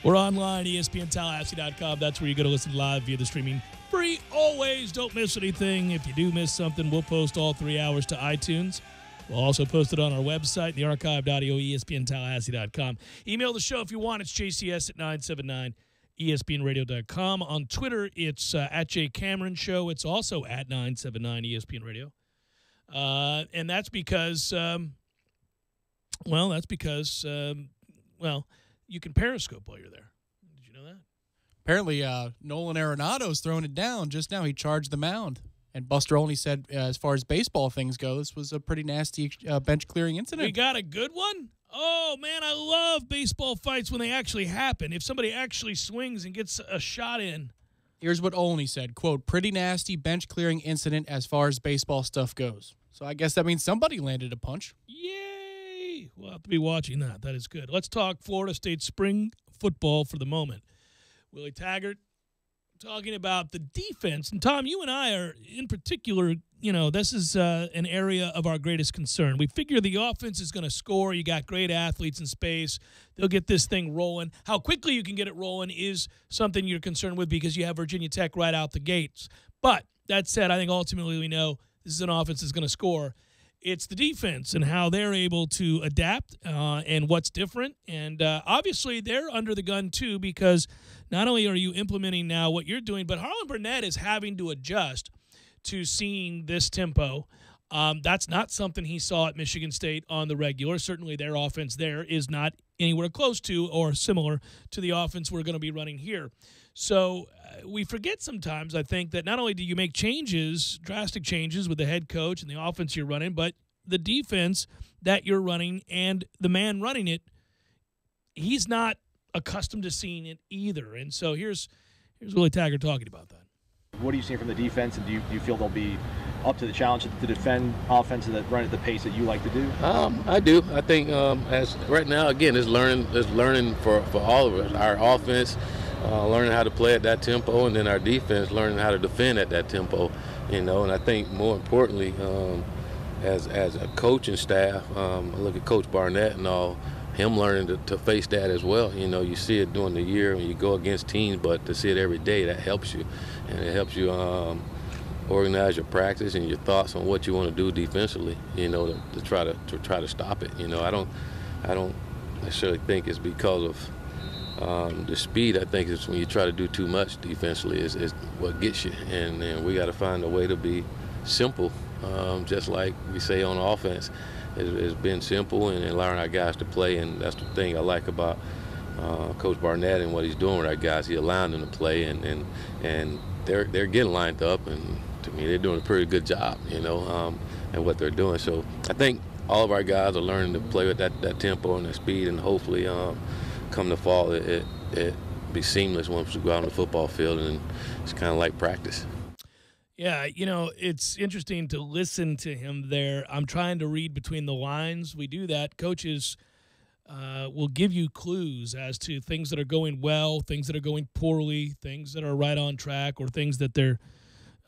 We're online, ESPNTallahassee.com. That's where you go to listen live via the streaming. Free always. Don't miss anything. If you do miss something, we'll post all 3 hours to iTunes. We'll also post it on our website, the archived audio, ESPNTallahassee.com. Email the show if you want. It's JCS at 979ESPNradio.com. On Twitter, it's at JCameron Show. It's also at 979 ESPN Radio. And that's because, you can Periscope while you're there. Did you know that? Apparently, Nolan Arenado's throwing it down. Just now, he charged the mound. And Buster Olney said, as far as baseball things go, this was a pretty nasty bench-clearing incident. We got a good one? Oh, man, I love baseball fights when they actually happen. If somebody actually swings and gets a shot in. Here's what Olney said, quote, pretty nasty bench-clearing incident as far as baseball stuff goes. So I guess that means somebody landed a punch. Yay! We'll have to be watching that. That is good. Let's talk Florida State spring football for the moment. Willie Taggart talking about the defense. And, Tom, you and I are, in particular, this is an area of our greatest concern. We figure the offense is going to score. You got great athletes in space. They'll get this thing rolling. How quickly you can get it rolling is something you're concerned with because you have Virginia Tech right out the gates. But that said, I think ultimately we know this is an offense that's going to score. It's the defense and how they're able to adapt and what's different. And obviously they're under the gun too because not only are you implementing now what you're doing, but Harlan Burnett is having to adjust to seeing this tempo. That's not something he saw at Michigan State on the regular. Certainly their offense there is not anywhere close to or similar to the offense we're going to be running here. So we forget sometimes, I think, that not only do you make changes, drastic changes with the head coach and the offense you're running, but the defense that you're running and the man running it, he's not accustomed to seeing it either. And so here's Willie Taggart talking about that. What are you seeing from the defense, and do you feel they'll be up to the challenge to defend offenses that run at the pace that you like to do? I do. I think as right now, again, it's learning for all of us. Our offense, learning how to play at that tempo, and then our defense learning how to defend at that tempo. And I think more importantly, as a coaching staff, I look at Coach Barnett and all. Him learning to face that as well. You see it during the year when you go against teams, but to see it every day, that helps you. And it helps you organize your practice and your thoughts on what you want to do defensively, to try to stop it. I don't necessarily think it's because of the speed. I think it's when you try to do too much defensively is what gets you. And we got to find a way to be simple, just like we say on offense. It's been simple and allowing our guys to play, and that's the thing I like about Coach Barnett and what he's doing with our guys. He's allowing them to play, and they're getting lined up, and to me they're doing a pretty good job, and what they're doing. So I think all of our guys are learning to play with that tempo and that speed, and hopefully come the fall it be seamless once we go out on the football field, and it's kind of like practice. Yeah, it's interesting to listen to him there. I'm trying to read between the lines. We do that. Coaches will give you clues as to things that are going well, things that are going poorly, things that are right on track, or things that they're,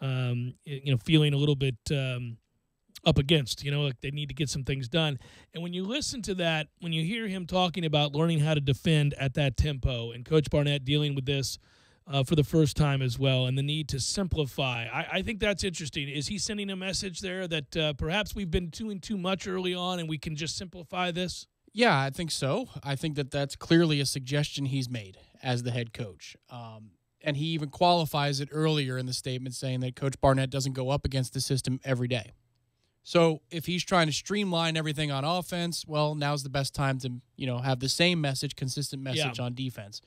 feeling a little bit up against. Like they need to get some things done. And when you listen to that, when you hear him talking about learning how to defend at that tempo, and Coach Barnett dealing with this for the first time as well, and the need to simplify, I think that's interesting. Is he sending a message there that perhaps we've been doing too much early on and we can just simplify this? Yeah, I think so. I think that that's clearly a suggestion he's made as the head coach. And he even qualifies it earlier in the statement, saying that Coach Barnett doesn't go up against the system every day. So if he's trying to streamline everything on offense, well, now's the best time to, have the same message, consistent message on defense.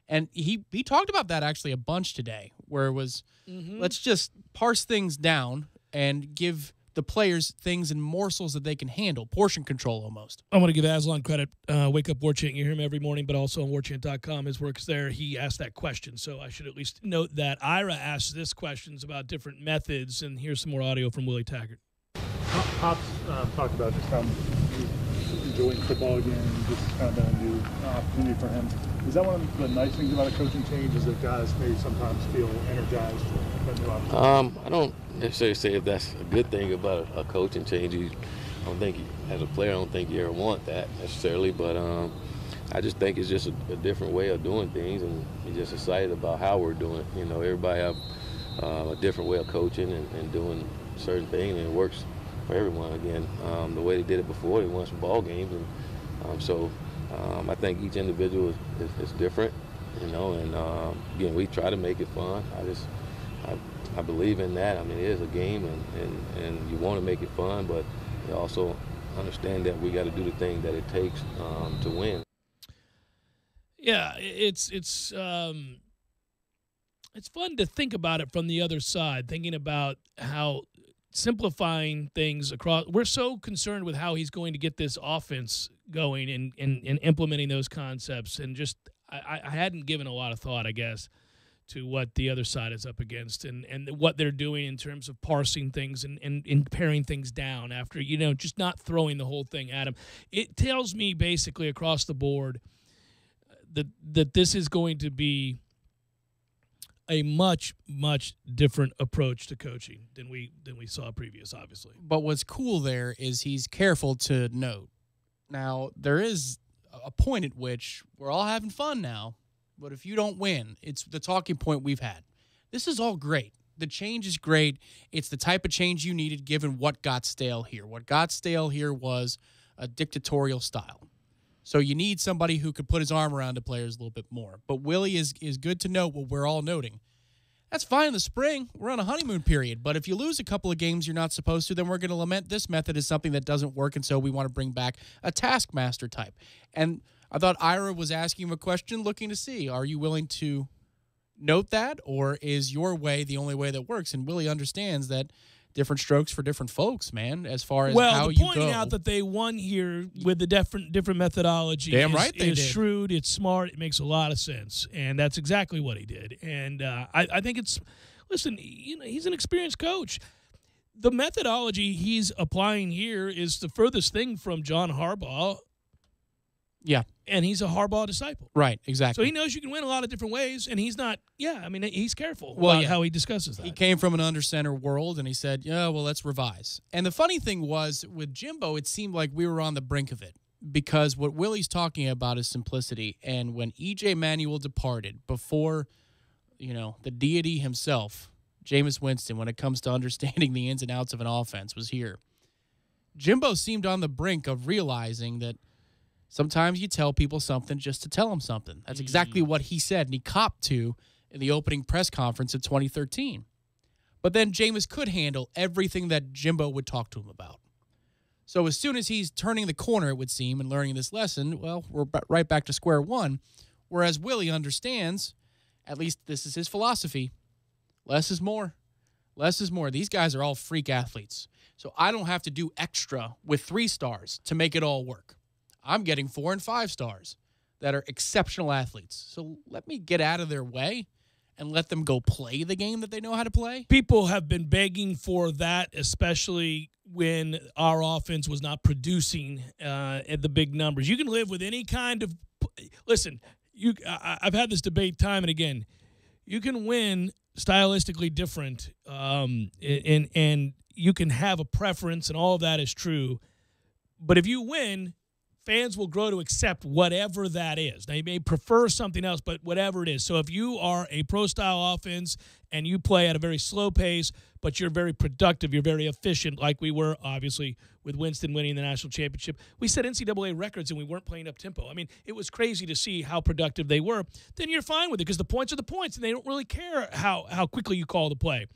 And he talked about that actually a bunch today, where it was, let's just parse things down and give the players things in morsels that they can handle, portion control almost. I want to give Aslan credit. Wake Up War Chant, you hear him every morning, but also on warchant.com. His work's there. He asked that question, so I should at least note that. Ira asked this questions about different methods, and here's some more audio from Willie Taggart. Pops talked about just how enjoying football again, just kind of been a new opportunity for him. Is that one of the nice things about a coaching change, is that guys may sometimes feel energized for a new opportunity? I don't necessarily say if that's a good thing about a coaching change. As a player, I don't think you ever want that necessarily, but I just think it's just a different way of doing things, and you're just excited about how we're doing it. Everybody have a different way of coaching and doing certain things, and it works for everyone. Again, the way they did it before, they won some ball games, and so I think each individual is different, and again, we try to make it fun. I believe in that. I mean, it is a game, and you want to make it fun, but you also understand that we got to do the thing that it takes to win. Yeah, it's fun to think about it from the other side, thinking about how simplifying things across. We're so concerned with how he's going to get this offense going and implementing those concepts, and just I hadn't given a lot of thought, I guess, to what the other side is up against and what they're doing in terms of parsing things and paring things down after, just not throwing the whole thing at him. It tells me basically across the board that this is going to be a much, much different approach to coaching than we saw previous, obviously. But what's cool there is he's careful to note. Now, there is a point at which we're all having fun now, but if you don't win, it's the talking point we've had. This is all great. The change is great. It's the type of change you needed given what got stale here. What got stale here was a dictatorial style. So you need somebody who could put his arm around the players a little bit more. But Willie is good to note what we're all noting. That's fine in the spring. We're on a honeymoon period. But if you lose a couple of games you're not supposed to, then we're going to lament this method as something that doesn't work, and so we want to bring back a taskmaster type. And I thought Ira was asking him a question looking to see, are you willing to note that, or is your way the only way that works? And Willie understands that different strokes for different folks, man, as far as how you go. Pointing out that they won here with the different methodology is shrewd, it's smart, it makes a lot of sense, and that's exactly what he did. And I think listen, he's an experienced coach. The methodology he's applying here is the furthest thing from John Harbaugh. Yeah. And he's a Harbaugh disciple. Right, exactly. So he knows you can win a lot of different ways, and he's not, he's careful about how he discusses that. He came from an under-center world, and he said, let's revise. And the funny thing was, with Jimbo, it seemed like we were on the brink of it, because what Willie's talking about is simplicity. And when E.J. Manuel departed, before, the deity himself, Jameis Winston, when it comes to understanding the ins and outs of an offense, was here, Jimbo seemed on the brink of realizing that sometimes you tell people something just to tell them something. That's exactly what he said, and he copped to in the opening press conference in 2013. But then Jameis could handle everything that Jimbo would talk to him about. So as soon as he's turning the corner, it would seem, and learning this lesson, well, we're right back to square one. Whereas Willie understands, at least this is his philosophy, less is more. Less is more. These guys are all freak athletes. So I don't have to do extra with 3 stars to make it all work. I'm getting 4 and 5 stars that are exceptional athletes. So let me get out of their way and let them go play the game that they know how to play. People have been begging for that, especially when our offense was not producing at the big numbers. You can live with any kind of – listen, I've had this debate time and again. You can win stylistically different, and you can have a preference, and all of that is true. But if you win, fans will grow to accept whatever that is. Now, you may prefer something else, but whatever it is. So if you are a pro-style offense and you play at a very slow pace, but you're very productive, you're very efficient, like we were, obviously, with Winston winning the national championship. We set NCAA records, and we weren't playing up-tempo. I mean, it was crazy to see how productive they were. Then you're fine with it because the points are the points, and they don't really care how quickly you call the play.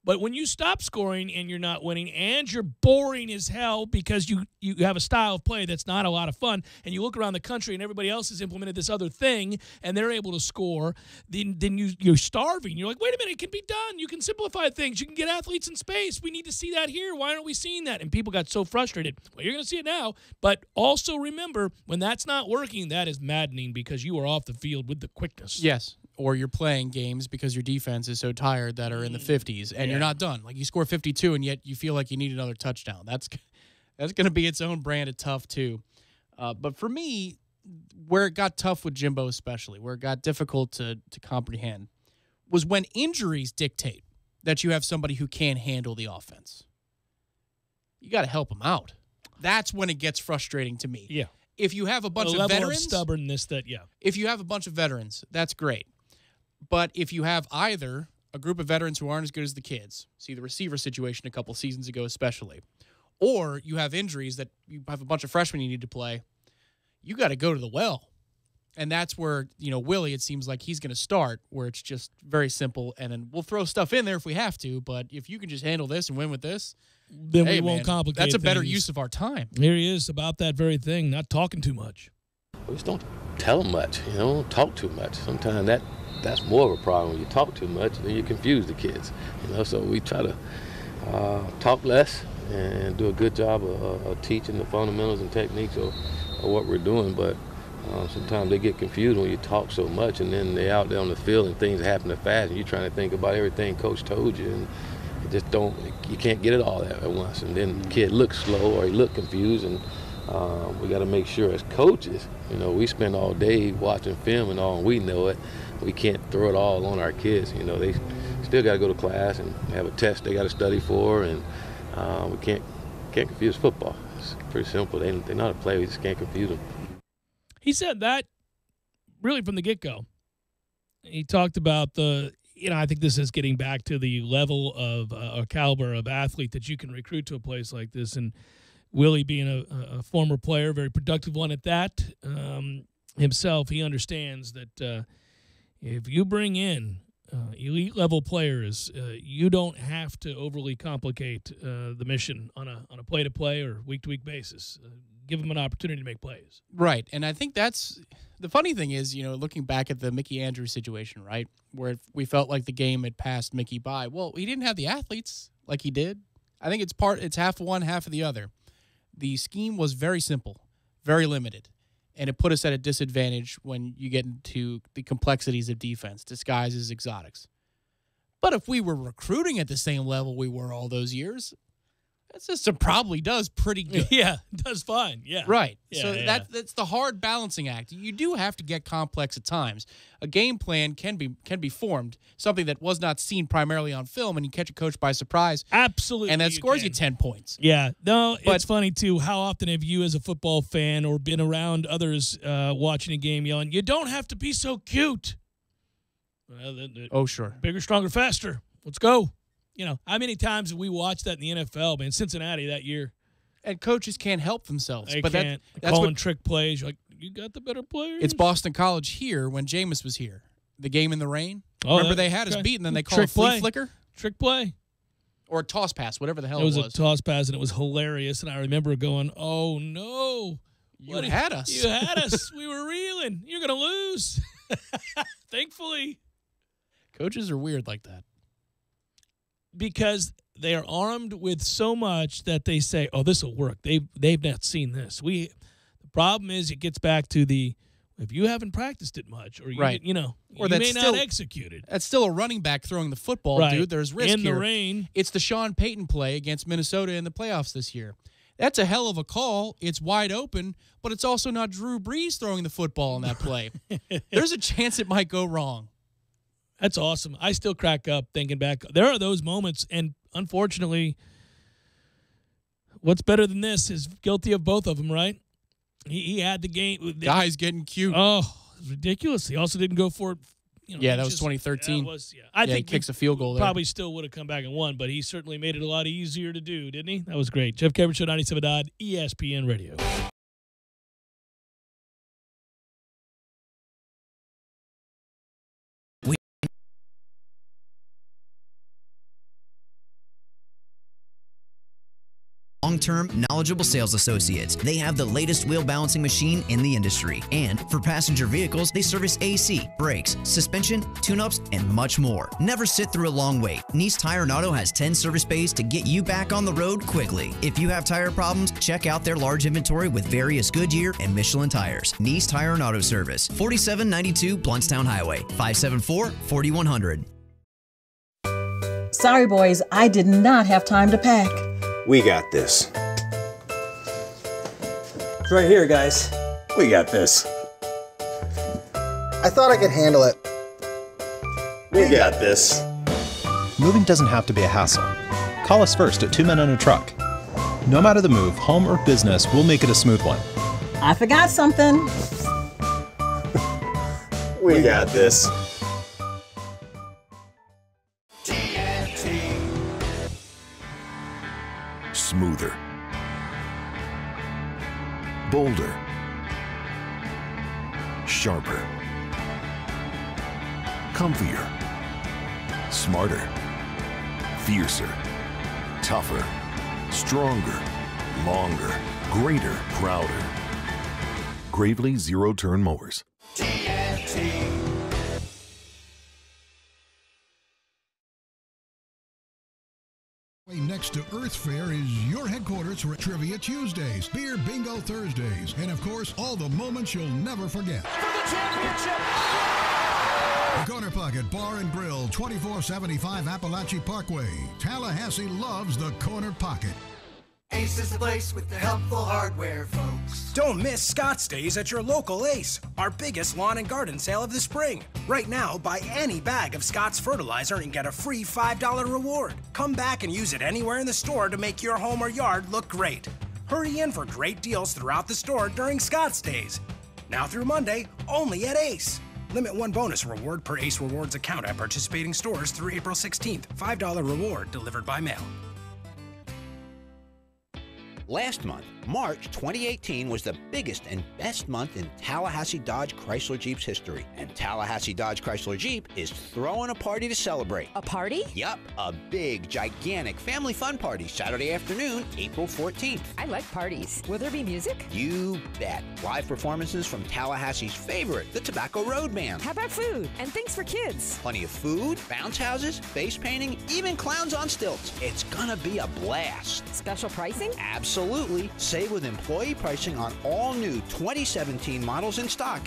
But when you stop scoring and you're not winning and you're boring as hell because you have a style of play that's not a lot of fun, and you look around the country and everybody else has implemented this other thing and they're able to score, then you're starving. You're like, wait a minute, it can be done. You can simplify things. You can get athletes in space. We need to see that here. Why aren't we seeing that? And people got so frustrated. Well, you're going to see it now. But also remember, when that's not working, that is maddening because you are off the field with the quickness. Yes. Or you're playing games because your defense is so tired that are in the 50s and you're not done. Like you score 52 and yet you feel like you need another touchdown. That's going to be its own brand of tough too. But for me, where it got tough with Jimbo especially, where it got difficult to comprehend, was when injuries dictate that you have somebody who can't handle the offense. You got to help them out. That's when it gets frustrating to me. Yeah. If you have a bunch of level veterans, of stubbornness if you have a bunch of veterans, that's great. But if you have either a group of veterans who aren't as good as the kids, see the receiver situation a couple seasons ago especially, or you have injuries that you have a bunch of freshmen you need to play, you got to go to the well. And that's where, Willie, it seems like he's going to start, where it's just very simple, and then we'll throw stuff in there if we have to, but if you can just handle this and win with this, then we won't complicate That's a better things. use of our time. Here he is about that very thing, not talking too much. We just don't tell them much, don't talk too much. Sometimes that's more of a problem. When you talk too much, then you confuse the kids. So we try to talk less and do a good job of teaching the fundamentals and techniques of what we're doing. But sometimes they get confused when you talk so much, and then they're out there on the field and things happen fast, and you're trying to think about everything Coach told you, and you can't get it all at once. And then the kid looks slow or he look confused, and we got to make sure as coaches, we spend all day watching film and all, and we know it. We can't throw it all on our kids. They still got to go to class and have a test they got to study for, and we can't confuse football. It's pretty simple. They know how to play. We just can't confuse them. He said that really from the get-go. He talked about I think this is getting back to the level of a caliber of athlete that you can recruit to a place like this, and Willie being a former player, very productive one at that, himself, he understands that if you bring in elite level players, you don't have to overly complicate the mission on a play-to-play or week-to-week basis. Give them an opportunity to make plays. Right, and I think that's the funny thing is, looking back at the Mickey Andrews situation, right, where we felt like the game had passed Mickey by. Well, he didn't have the athletes like he did. I think it's half of one, half of the other. The scheme was very simple, very limited, and it put us at a disadvantage when you get into the complexities of defense, disguises, exotics. But if we were recruiting at the same level we were all those years, that system probably does pretty good. Yeah, it does fine. Yeah. Right. Yeah, So yeah. that's the hard balancing act. You do have to get complex at times. A game plan can be formed, something that was not seen primarily on film, and you catch a coach by surprise. Absolutely. And that scores you 10 points. Yeah. No, it's funny, too. How often have you as a football fan or been around others watching a game yelling, you don't have to be so cute. Well, sure. Bigger, stronger, faster. Let's go. How many times have we watched that in the NFL, man? Cincinnati that year. And coaches can't help themselves. They but can't. That's calling what, trick plays. You're like, you got the better players. it's Boston College here when Jameis was here. The game in the rain. Oh, Remember they had us beat, and then they called a flea flicker? Trick play. Or a toss pass, whatever the hell It was a toss pass, and it was hilarious. And I remember going, oh, no. You had us. You had us. We were reeling. You're going to lose. Thankfully. Coaches are weird like that. Because they are armed with so much that they say, oh, this will work. They've not seen this. The problem is it gets back to if you haven't practiced it much, or or you that's may still, not execute it. That's still a running back throwing the football, Right. dude. There's risk in here. the rain. It's the Sean Payton play against Minnesota in the playoffs this year. That's a hell of a call. It's wide open, but it's also not Drew Brees throwing the football in that play. There's a chance it might go wrong. That's awesome. I still crack up thinking back. There are those moments, and unfortunately, what's better than this is guilty of both of them, right? He had the game. Guy's getting cute. Oh, ridiculous. He also didn't go for it. That was 2013. I think he kicks a field goal there. Probably still would have come back and won, but he certainly made it a lot easier to do, didn't he? That was great. Jeff Cameron Show, 97 Odd, ESPN Radio. Long-term, knowledgeable sales associates. They have the latest wheel balancing machine in the industry. And for passenger vehicles, they service AC, brakes, suspension, tune-ups, and much more. Never sit through a long wait. Nice Tire and Auto has 10 service bays to get you back on the road quickly. If you have tire problems, check out their large inventory with various Goodyear and Michelin tires. Nice Tire and Auto Service, 4792 Bluntstown Highway, 574-4100. Sorry, boys, I did not have time to pack. We got this. It's right here, guys. We got this. I thought I could handle it. We got this. Moving doesn't have to be a hassle. Call us first at 2 Men on a Truck. No matter the move, home or business, we'll make it a smooth one. I forgot something. We got this. Smoother, bolder, sharper, comfier, smarter, fiercer, tougher, stronger, longer, greater, prouder. Gravely zero-turn mowers. Next to Earth Fair is your headquarters for Trivia Tuesdays, Beer Bingo Thursdays, and of course, all the moments you'll never forget. For the championship! The Corner Pocket Bar and Grill, 2475 Appalachian Parkway. Tallahassee loves the Corner Pocket. Ace is the place with the helpful hardware, folks. Don't miss Scott's Days at your local Ace, our biggest lawn and garden sale of the spring. Right now, buy any bag of Scott's fertilizer and get a free $5 reward. Come back and use it anywhere in the store to make your home or yard look great. Hurry in for great deals throughout the store during Scott's Days. Now through Monday, only at Ace. Limit one bonus reward per Ace Rewards account at participating stores through April 16th. $5 reward delivered by mail. Last month, March 2018, was the biggest and best month in Tallahassee Dodge Chrysler Jeep's history. And Tallahassee Dodge Chrysler Jeep is throwing a party to celebrate. A party? Yup, a big, gigantic family fun party Saturday afternoon, April 14th. I like parties. Will there be music? You bet. Live performances from Tallahassee's favorite, the Tobacco Road Band. How about food? And things for kids. Plenty of food, bounce houses, face painting, even clowns on stilts. It's gonna be a blast. Special pricing? Absolutely. Save with employee pricing on all new 2017 models in stock.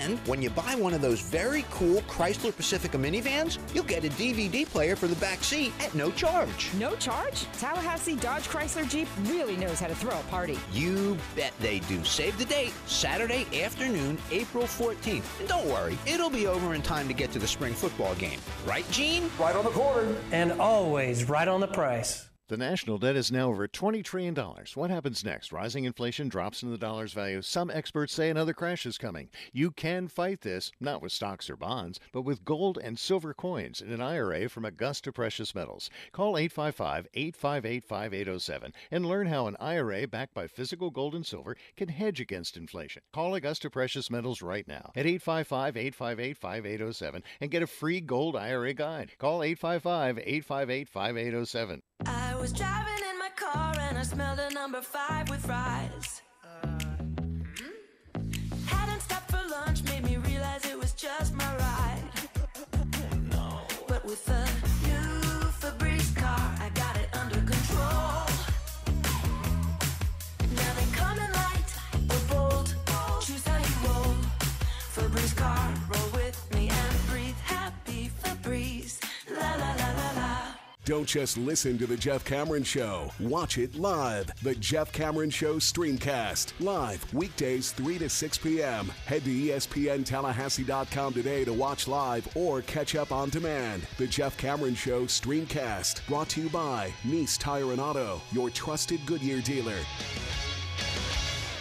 And when you buy one of those very cool Chrysler Pacifica minivans, you'll get a DVD player for the back seat at no charge. No charge? Tallahassee Dodge Chrysler Jeep really knows how to throw a party. You bet they do. Save the date, Saturday afternoon, April 14th. And don't worry, it'll be over in time to get to the spring football game. Right, Gene? Right on the corner. And always right on the price. The national debt is now over $20 trillion. What happens next? Rising inflation drops in the dollar's value. Some experts say another crash is coming. You can fight this, not with stocks or bonds, but with gold and silver coins in an IRA from Augusta Precious Metals. Call 855-858-5807 and learn how an IRA backed by physical gold and silver can hedge against inflation. Call Augusta Precious Metals right now at 855-858-5807 and get a free gold IRA guide. Call 855-858-5807. I was driving in my car and I smelled a number 5 with fries. Hadn't stopped for lunch, made me realize it was just my ride. But with the new Febreze car, I got it under control. Now they come in light or bold, choose how you roll. Febreze car, roll with me and breathe happy Febreze. La la la la la. Don't just listen to The Jeff Cameron Show. Watch it live. The Jeff Cameron Show Streamcast. Live weekdays 3 to 6 p.m. Head to ESPNTallahassee.com today to watch live or catch up on demand. The Jeff Cameron Show Streamcast. Brought to you by Nice Tire and Auto, your trusted Goodyear dealer.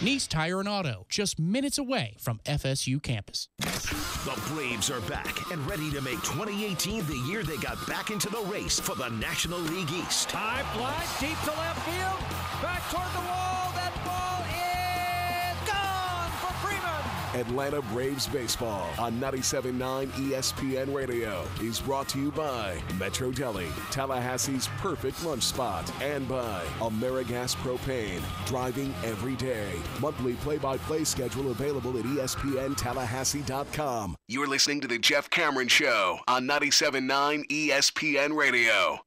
Nice Tire and Auto, just minutes away from FSU campus. The Braves are back and ready to make 2018 the year they got back into the race for the National League East. High fly, deep to left field, back toward the wall. That ball is gone for Freeman. Atlanta Braves Baseball on 97.9 ESPN Radio is brought to you by Metro Deli, Tallahassee's perfect lunch spot, and by AmeriGas Propane, driving every day. Monthly play-by-play schedule available at ESPNTallahassee.com. You're listening to The Jeff Cameron Show on 97.9 ESPN Radio.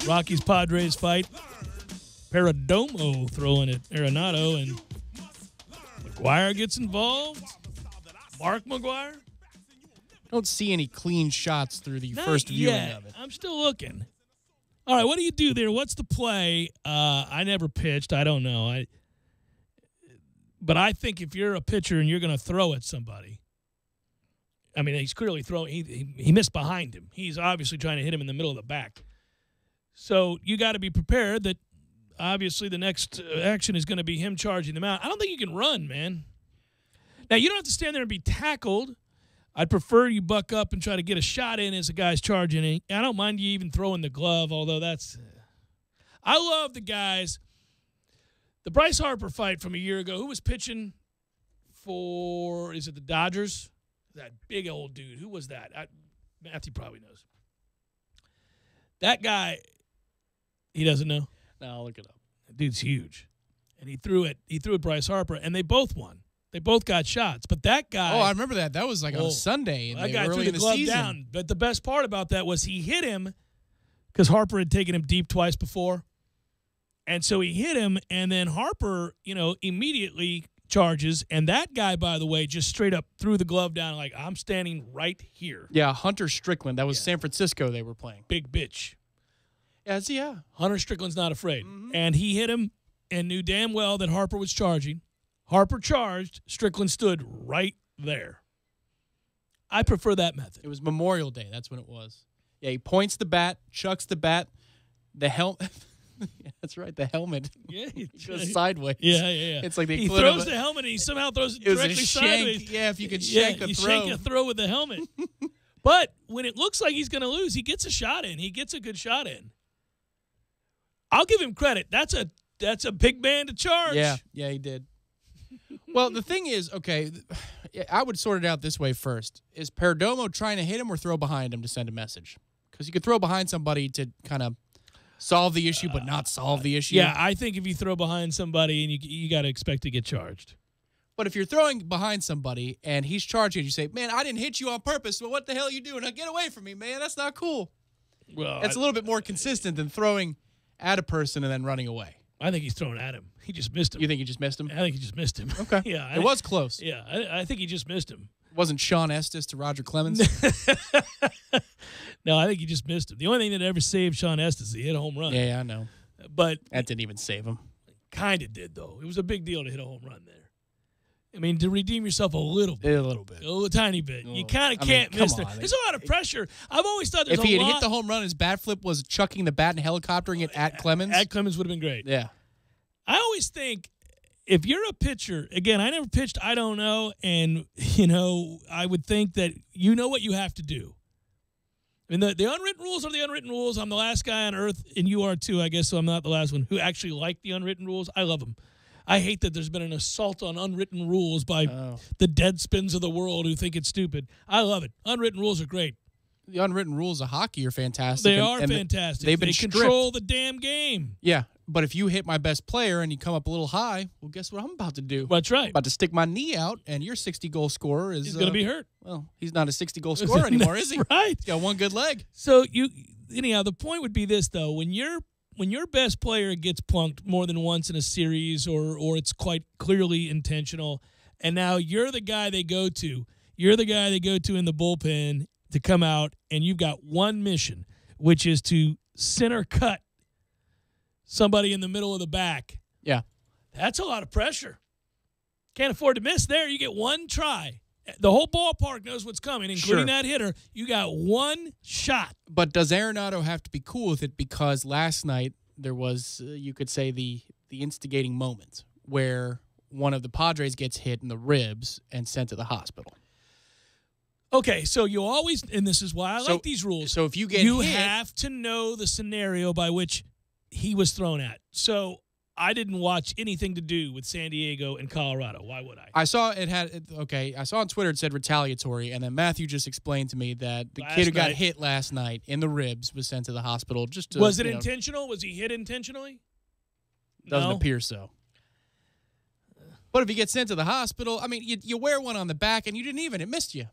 Rockies Padres fight. Perdomo throwing at Arenado, and McGuire gets involved. Mark McGuire. Don't see any clean shots through the Not first viewing yet. of it. I'm still looking. All right, what do you do there? What's the play? I never pitched. I don't know. But I think if you're a pitcher and you're going to throw at somebody, I mean, he's clearly throwing. He missed behind him. He's obviously trying to hit him in the middle of the back. So you got to be prepared that obviously the next action is going to be him charging them out. I don't think you can run, man. Now, you don't have to stand there and be tackled. I'd prefer you buck up and try to get a shot in as a guy's charging. I don't mind you even throwing the glove, although that's I love the guys. The Bryce Harper fight from a year ago, who was pitching for, is it the Dodgers? That big old dude. Who was that? Matthew probably knows. That guy, he doesn't know? No, I'll look it up. That dude's huge. And he threw at Bryce Harper, and they both won. They both got shots. But that guy. Oh, I remember that. That was like on a Sunday. That guy early threw in the the glove season. down. But the best part about that was he hit him because Harper had taken him deep twice before. And so he hit him, and then Harper, immediately charges. And that guy, by the way, just straight up threw the glove down like, I'm standing right here. Yeah, Hunter Strickland. That was San Francisco they were playing. Big bitch. Yeah. Hunter Strickland's not afraid. And he hit him and knew damn well that Harper was charging. Harper charged. Strickland stood right there. I prefer that method. It was Memorial Day. That's when it was. Yeah, he points the bat, chucks the bat, the helmet. Yeah, that's right, the helmet. Yeah, he goes sideways. Yeah. It's like he throws the helmet and he somehow throws it directly a shank. sideways. Yeah, if you could shank a you throw. shank a throw with the helmet. But when it looks like he's going to lose, he gets a shot in. He gets a good shot in. I'll give him credit. That's a big man to charge. Yeah, he did. Well, the thing is, okay, I would sort it out this way first. Is Perdomo trying to hit him or throw behind him to send a message? Because you could throw behind somebody to kind of solve the issue but not solve the issue. Yeah, I think if you throw behind somebody and you got to expect to get charged. But if you're throwing behind somebody and he's charging, you say, man, I didn't hit you on purpose. Well, what the hell are you doing? Now get away from me, man. That's not cool. Well, It's a little bit more consistent than throwing at a person and then running away. I think he's throwing at him. He just missed him. You think he just missed him? I think he just missed him. Okay. Yeah. It was close. Yeah, I think he just missed him. Wasn't Sean Estes to Roger Clemens? No, I think he just missed him. The only thing that ever saved Sean Estes is he hit a home run. Yeah, I know. But that didn't even save him. Kind of did, though. It was a big deal to hit a home run there. I mean, to redeem yourself a little bit. A tiny bit. You kind of can't miss it. There's a lot of pressure. I've always thought there's if he had hit the home run, his bat flip was chucking the bat and helicoptering it at Clemens. At Clemens would have been great. Yeah. I always think if you're a pitcher, again, I never pitched, I don't know, and, I would think that you know what you have to do. I mean, the unwritten rules are the unwritten rules. I'm the last guy on earth, and you are too, I guess, so I'm not the last one, who actually like the unwritten rules. I love them. I hate that there's been an assault on unwritten rules by the Deadspins of the world who think it's stupid. I love it. Unwritten rules are great. The unwritten rules of hockey are fantastic. They are fantastic. They've been control the damn game. Yeah, but if you hit my best player and you come up a little high, well, guess what I'm about to do? That's right. I'm about to stick my knee out, and your 60-goal scorer is He's going to be hurt. Well, he's not a 60-goal scorer anymore, is he? Right. He's got one good leg. So, anyhow, the point would be this, though. When you're when your best player gets plunked more than once in a series, or it's quite clearly intentional, and now you're the guy they go to. You're the guy they go to in the bullpen to come out, and you've got one mission, which is to center cut somebody in the middle of the back. Yeah. That's a lot of pressure. Can't afford to miss there. You get one try. The whole ballpark knows what's coming, including that hitter. You got one shot. But does Arenado have to be cool with it? Because last night there was, you could say, the instigating moment where one of the Padres gets hit in the ribs and sent to the hospital. Okay, so you always, and this is why I like these rules. So if you get you hit, have to know the scenario by which he was thrown at. So I didn't watch anything to do with San Diego and Colorado. Why would I? I saw it had, I saw on Twitter it said retaliatory, and then Matthew just explained to me that the kid who got hit last night in the ribs was sent to the hospital. Was it intentional? Was he hit intentionally? Doesn't appear so. But if he gets sent to the hospital, I mean, you wear one on the back, and you didn't even. It missed you.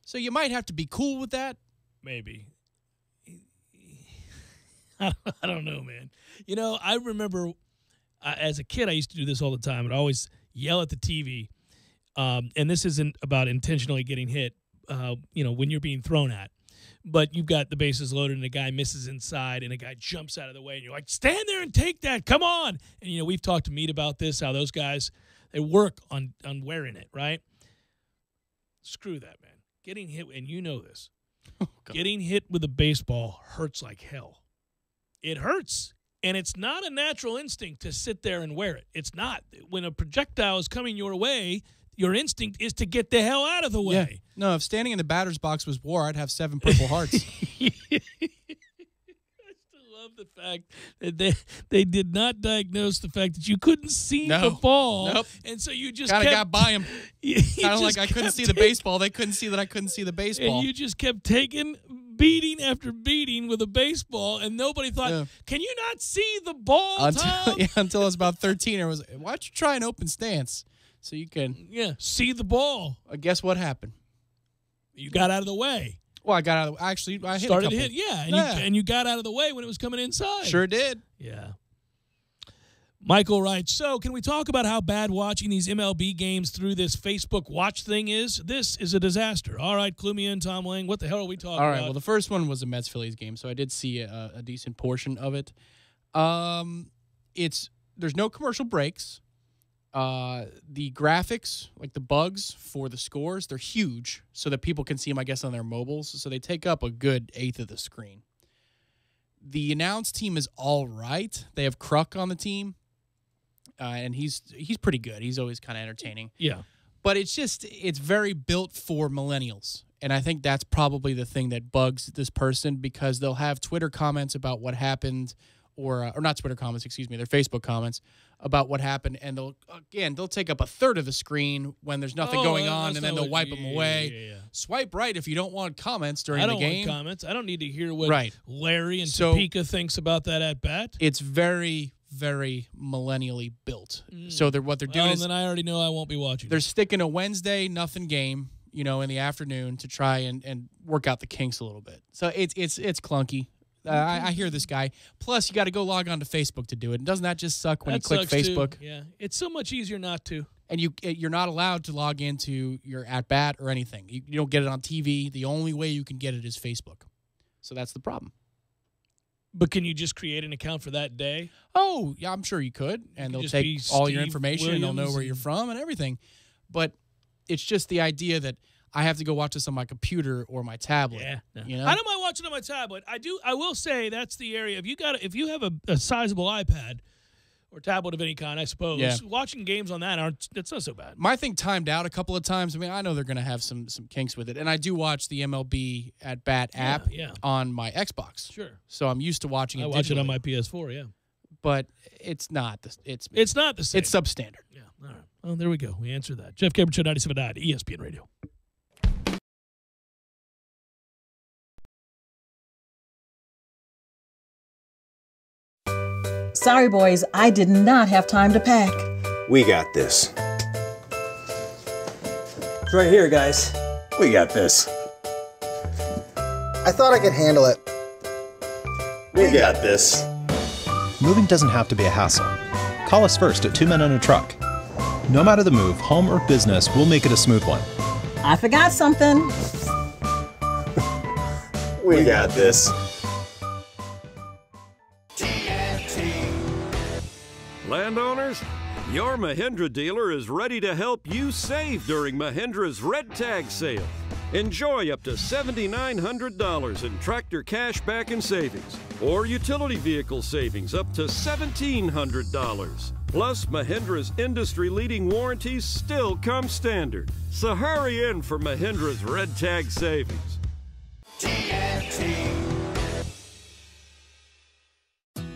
So you might have to be cool with that. Maybe. I don't know, man. You know, I remember as a kid, I used to do this all the time. I'd always yell at the TV. And this isn't about intentionally getting hit, when you're being thrown at. But you've got the bases loaded and a guy misses inside and a guy jumps out of the way. And you're like, stand there and take that. Come on. And, we've talked to Meade about this, how those guys, they work on wearing it, right? Screw that, man. Getting hit, and you know this, getting hit with a baseball hurts like hell. It hurts, and it's not a natural instinct to sit there and wear it. It's not. When a projectile is coming your way, your instinct is to get the hell out of the way. Yeah. No, if standing in the batter's box was war, I'd have 7 Purple Hearts. I love the fact that they did not diagnose the fact that you couldn't see the ball. Nope. And so you just kind of got by him. Kind of like I couldn't see the baseball. They couldn't see that I couldn't see the baseball. And you just kept taking beating after beating with a baseball, and nobody thought, can you not see the ball, Tom? Until I was about 13. I was, why don't you try an open stance so you can see the ball? Guess what happened? You got out of the way. Well, I got out of the way. Actually, I hit started a couple. to hit, and you got out of the way when it was coming inside. Sure did. Yeah. Michael writes, so can we talk about how bad watching these MLB games through this Facebook watch thing is? This is a disaster. All right, clue me in, Tom Lang. What the hell are we talking about? All right, well, the first one was a Mets-Phillies game, so I did see a decent portion of it. There's no commercial breaks. The graphics, like the bugs for the scores, they're huge so that people can see them, I guess, on their mobiles. So they take up a good 1/8 of the screen. The announce team is all right. They have Kruk on the team, and he's pretty good. He's always kind of entertaining. Yeah. But it's very built for millennials. And I think that's probably the thing that bugs this person, because they'll have Twitter comments about what happened, or not Twitter comments, excuse me, their Facebook comments about what happened, and they'll take up 1/3 of the screen when there's nothing going on, and then they'll wipe them away. Yeah. Swipe right if you don't want comments during the game. I don't want comments. I don't need to hear what Larry and Topeka thinks about that at bat. It's very, very millennially built. So what they're doing is, then I already know I won't be watching. They're sticking a Wednesday nothing game, in the afternoon to try and work out the kinks a little bit. So it's clunky. I hear this guy. Plus, you got to go log on to Facebook to do it. And doesn't that just suck when you click Facebook? Too. Yeah, it's so much easier not to. And you're not allowed to log into your at-bat or anything. You don't get it on TV. The only way you can get it is Facebook. So that's the problem. But can you just create an account for that day? Oh, yeah, I'm sure you could. And they'll take all your information, and they'll know where you're from and everything. But it's just the idea that I have to go watch this on my computer or my tablet. Yeah, no. I don't mind watching on my tablet. I will say that's the area. If you have a sizable iPad or tablet of any kind, I suppose, watching games on that it's not so bad. My thing timed out a couple of times. I mean, I know they're going to have some kinks with it, and I do watch the MLB at Bat app on my Xbox. Sure. So I'm used to watching it. I watch it on my PS4. Yeah. But it's not. It's not the same. It's substandard. Yeah. All right. Well, there we go. We answered that. Jeff Cameron Show 97.9 ESPN Radio. Sorry, boys, I did not have time to pack. We got this. It's right here, guys. We got this. I thought I could handle it. We got this. moving doesn't have to be a hassle. Call us first at 2 Men and a Truck. No matter the move, home or business, we'll make it a smooth one. I forgot something. We got this. Landowners, your Mahindra dealer is ready to help you save during Mahindra's Red Tag Sale. Enjoy up to $7,900 in tractor cash back and savings, or utility vehicle savings up to $1,700. Plus, Mahindra's industry-leading warranties still come standard. So hurry in for Mahindra's Red Tag Savings.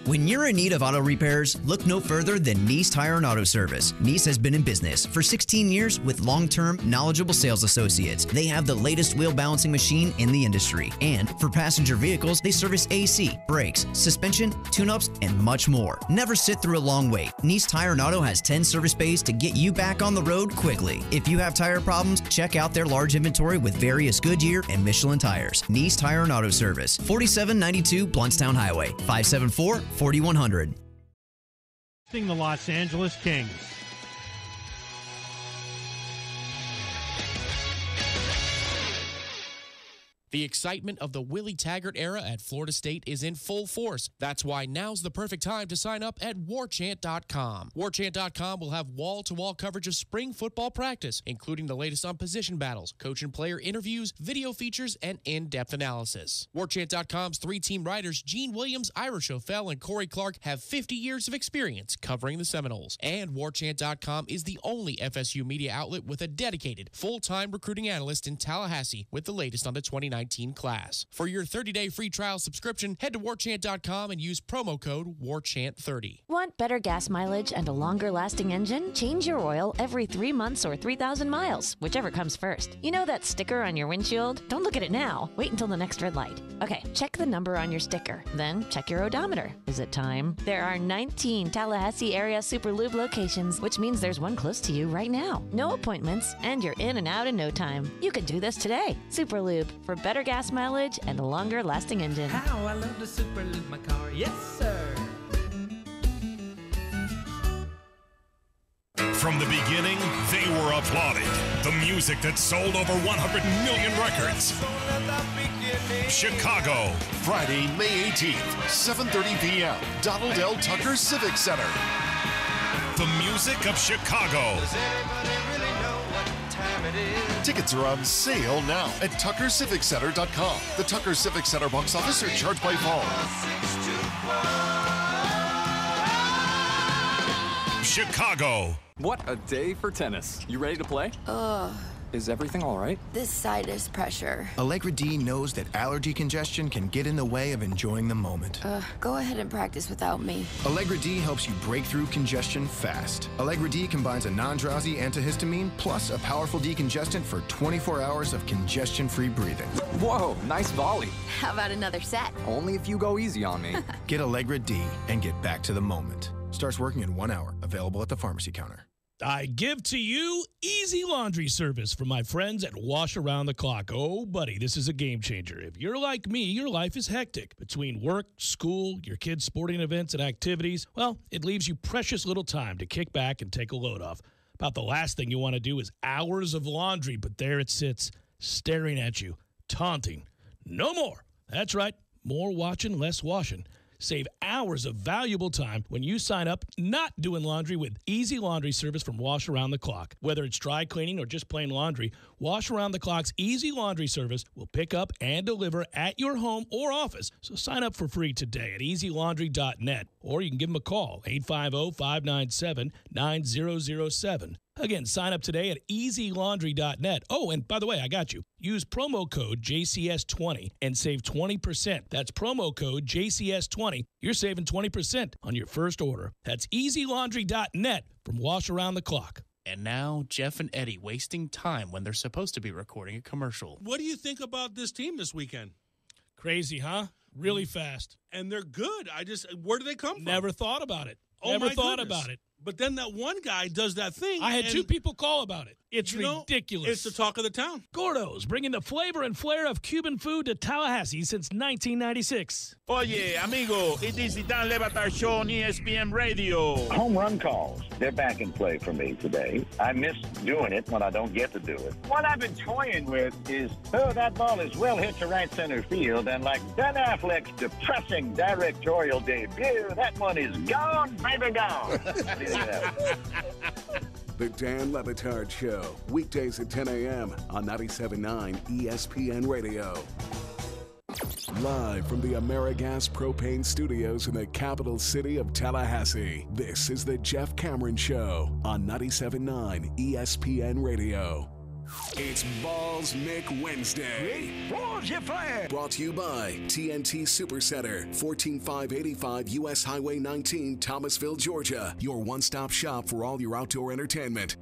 When you're in need of auto repairs, look no further than Nice Tire and Auto Service. Nice has been in business for 16 years with long-term, knowledgeable sales associates. They have the latest wheel balancing machine in the industry. And for passenger vehicles, they service AC, brakes, suspension, tune-ups, and much more. Never sit through a long wait. Nice Tire and Auto has 10 service bays to get you back on the road quickly. If you have tire problems, check out their large inventory with various Goodyear and Michelin tires. Nice Tire and Auto Service, 4792 Bluntstown Highway, 574-4100. The Los Angeles Kings. The excitement of the Willie Taggart era at Florida State is in full force. That's why now's the perfect time to sign up at warchant.com. Warchant.com will have wall-to-wall coverage of spring football practice, including the latest on position battles, coach and player interviews, video features, and in-depth analysis. Warchant.com's three-team writers Gene Williams, Ira Schofel, and Corey Clark have 50 years of experience covering the Seminoles. And Warchant.com is the only FSU media outlet with a dedicated, full-time recruiting analyst in Tallahassee with the latest on the 2019 class. For your 30-day free trial subscription, head to warchant.com and use promo code WARCHANT30. Want better gas mileage and a longer-lasting engine? Change your oil every 3 months or 3,000 miles, whichever comes first. You know that sticker on your windshield? Don't look at it now. Wait until the next red light. Okay, check the number on your sticker. Then check your odometer. Is it time? There are 19 Tallahassee area Super Lube locations, which means there's one close to you right now. No appointments, and you're in and out in no time. You can do this today. Super Lube, for better gas mileage and a longer lasting engine. How I love to super lube my car, yes sir. From the beginning, they were applauded. The music that sold over 100 million records. Chicago, Friday, May 18th, 7:30 p.m. Donald L. Tucker Civic Center. The music of Chicago. Tickets are on sale now at TuckerCivicCenter.com. The Tucker Civic Center box office are charged by phone. Chicago. What a day for tennis. You ready to play? Is everything all right? This sinus pressure. Allegra D knows that allergy congestion can get in the way of enjoying the moment. Go ahead and practice without me. Allegra D helps you break through congestion fast. Allegra D combines a non-drowsy antihistamine plus a powerful decongestant for 24 hours of congestion-free breathing. Whoa, nice volley. How about another set? Only if you go easy on me. Get Allegra D and get back to the moment. Starts working in 1 hour. Available at the pharmacy counter. I give to you easy laundry service from my friends at Wash Around the Clock. Oh, buddy, this is a game changer. If you're like me, your life is hectic. Between work, school, your kids' sporting events and activities, well, it leaves you precious little time to kick back and take a load off. About the last thing you want to do is hours of laundry, but there it sits, staring at you, taunting. No more. That's right. More watching, less washing. Save hours of valuable time when you sign up not doing laundry with easy laundry service from Wash Around the Clock. Whether it's dry cleaning or just plain laundry, Wash Around the Clock's easy laundry service will pick up and deliver at your home or office. So sign up for free today at easylaundry.net, or you can give them a call, 850-597-9007. Again, sign up today at easylaundry.net. Oh, and by the way, I got you. Use promo code JCS20 and save 20%. That's promo code JCS20. You're saving 20% on your first order. That's easylaundry.net from Wash Around the Clock. And now, Jeff and Eddie wasting time when they're supposed to be recording a commercial. What do you think about this team this weekend? Crazy, huh? Really fast. And they're good. Where do they come from? Never thought about it. Oh, Never my thought goodness. about it. But then that one guy does that thing. I had and, 2 people call about it. It's ridiculous. It's the talk of the town. Gordo's, bringing the flavor and flair of Cuban food to Tallahassee since 1996. Oye, amigo, it is the Dan Le Batard Show on ESPN Radio. Home run calls. They're back in play for me today. I miss doing it when I don't get to do it. What I've been toying with is, that ball is well hit to right center field, and like Ben Affleck's depressing directorial debut, that one is gone, baby, gone. The Dan Le Batard Show, weekdays at 10 a.m. on 97.9 ESPN Radio. Live from the AmeriGas Propane Studios in the capital city of Tallahassee, this is the Jeff Cameron Show on 97.9 ESPN Radio. It's Balls Mick Wednesday. Balls your flag. Brought to you by TNT Supercenter, 14585 U.S. Highway 19, Thomasville, Georgia. Your one-stop shop for all your outdoor entertainment.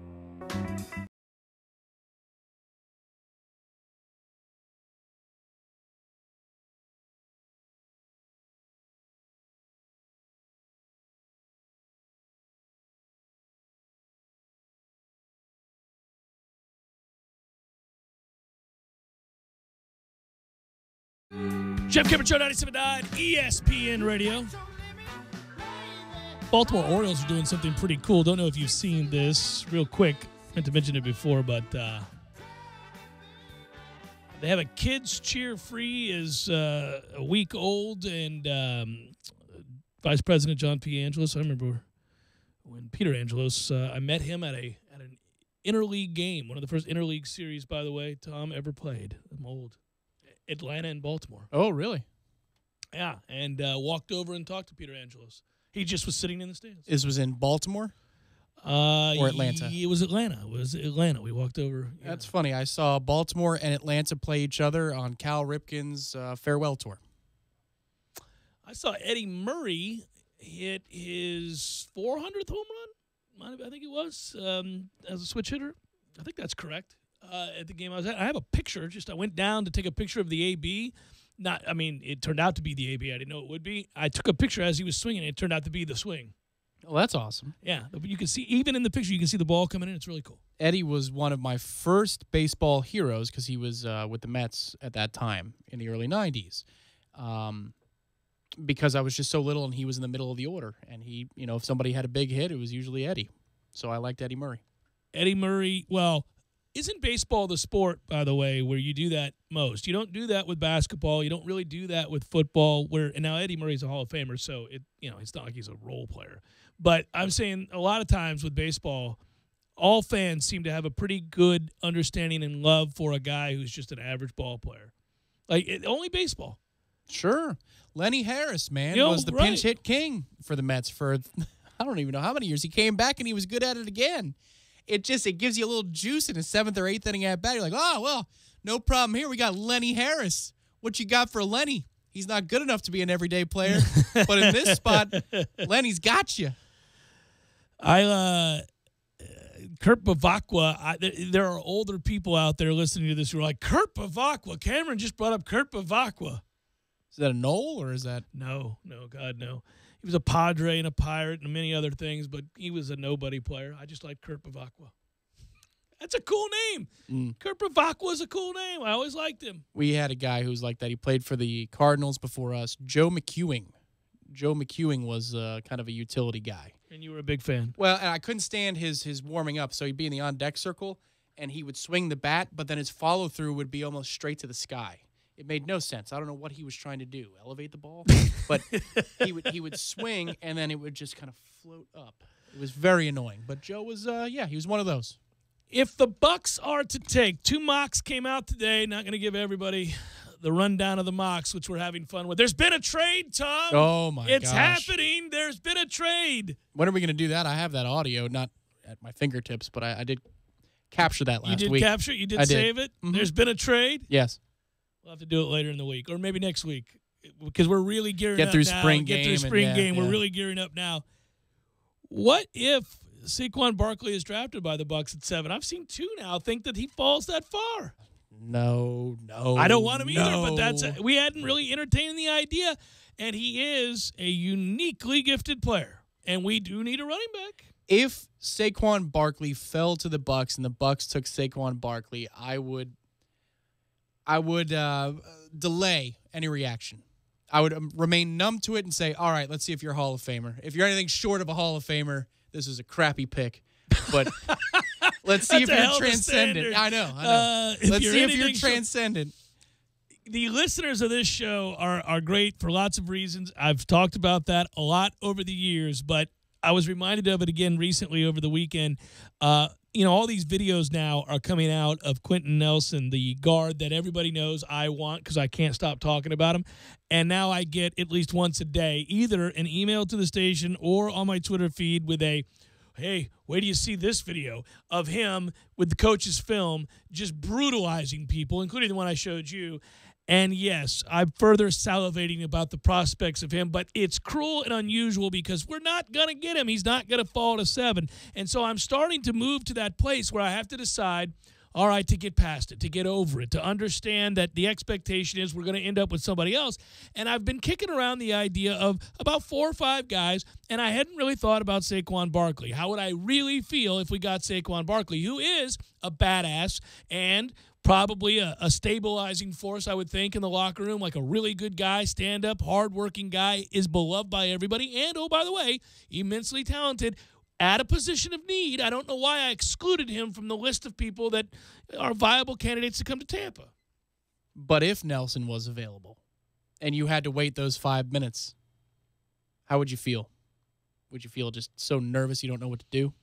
Jeff Cameron Show, 97.9 ESPN Radio. Baltimore Orioles are doing something pretty cool. Don't know if you've seen this. Real quick, meant to mention it before, but they have a kids cheer free is a week old, and Vice President John P. Angelos. I remember when Peter Angelos. I met him at an interleague game, one of the first interleague series, by the way, Tom ever played. I'm old. Atlanta and Baltimore. Oh, really? Yeah, and walked over and talked to Peter Angelos. He just was sitting in the stands. This was in Baltimore or Atlanta? It was Atlanta. We walked over. Yeah. That's funny. I saw Baltimore and Atlanta play each other on Cal Ripken's farewell tour. I saw Eddie Murray hit his 400th home run. I think it was as a switch hitter. I think that's correct. At the game I was at, I have a picture. I went down to take a picture of the AB. It turned out to be the AB. I didn't know it would be. I took a picture as he was swinging. It turned out to be the swing. Oh, that's awesome. Yeah, but you can see, even in the picture, you can see the ball coming in. It's really cool. Eddie was one of my first baseball heroes because he was with the Mets at that time in the early 90s. Because I was just so little and he was in the middle of the order. And he, if somebody had a big hit, it was usually Eddie. So I liked Eddie Murray. Eddie Murray, well, isn't baseball the sport, by the way, where you do that most? You don't do that with basketball. You don't really do that with football. And now Eddie Murray's a Hall of Famer, so it's not like he's a role player. But I'm saying a lot of times with baseball, all fans seem to have a pretty good understanding and love for a guy who's just an average ball player. Only baseball. Sure. Lenny Harris, man, was the pinch hit king for the Mets for I don't even know how many years. He came back and he was good at it again. It gives you a little juice in a 7th or 8th inning at bat. You're like, oh, well, no problem here. We got Lenny Harris. What you got for Lenny? He's not good enough to be an everyday player. But in this spot, Lenny's got you. Kurt Bavacqua, there are older people out there listening to this who are like, Kurt Bavacqua. Cameron just brought up Kurt Bavacqua. Is that a Knoll or is that? No, God, no. He was a Padre and a Pirate and many other things, but he was a nobody player. I just like Kurt Bavacqua. That's a cool name. Kurt Bavacqua is a cool name. I always liked him. We had a guy who was like that. He played for the Cardinals before us, Joe McEwing. Joe McEwing was kind of a utility guy. And you were a big fan. Well, and I couldn't stand his warming up, so he'd be in the on-deck circle, and he would swing the bat, but then his follow-through would be almost straight to the sky. It made no sense. I don't know what he was trying to do, elevate the ball, but he would swing and then it would just kind of float up. It was very annoying. But Joe was, he was one of those. If the Bucks are to take, 2 mocks came out today. Not going to give everybody the rundown of the mocks, which we're having fun with. There's been a trade, Tom. Oh my gosh. It's happening. There's been a trade. When are we going to do that? I have that audio, not at my fingertips, but I did capture that last week. You did capture it? You did save it? Mm-hmm. There's been a trade? Yes. We'll have to do it later in the week, or maybe next week, because we're really gearing up now. Get through spring game. We're really gearing up now. What if Saquon Barkley is drafted by the Bucks at 7? I've seen 2 now think that he falls that far. No. I don't want him either, but we hadn't really entertained the idea, and he is a uniquely gifted player, and we do need a running back. If Saquon Barkley fell to the Bucs and the Bucs took Saquon Barkley, I would delay any reaction. I would remain numb to it and say, all right, let's see if you're a Hall of Famer. If you're anything short of a Hall of Famer, this is a crappy pick. But let's see if you're transcendent. I know. Let's see if you're transcendent. The listeners of this show are great for lots of reasons. I've talked about that a lot over the years, but I was reminded of it again recently over the weekend. All these videos now are coming out of Quentin Nelson, the guard that everybody knows I want because I can't stop talking about him. And now I get at least once a day either an email to the station or on my Twitter feed with a, hey, wait till you see this video of him with the coach's film just brutalizing people, including the one I showed you. And yes, I'm further salivating about the prospects of him, but it's cruel and unusual because we're not going to get him. He's not going to fall to 7. And so I'm starting to move to that place where I have to decide, all right, to get past it, to get over it, to understand that the expectation is we're going to end up with somebody else. And I've been kicking around the idea of about 4 or 5 guys, and I hadn't really thought about Saquon Barkley. How would I really feel if we got Saquon Barkley, who is a badass and probably a stabilizing force, I would think, in the locker room, like a really good guy, stand-up, hard-working guy, is beloved by everybody, and, oh, by the way, immensely talented at a position of need. I don't know why I excluded him from the list of people that are viable candidates to come to Tampa. But if Nelson was available and you had to wait those 5 minutes, how would you feel? Would you feel just so nervous you don't know what to do?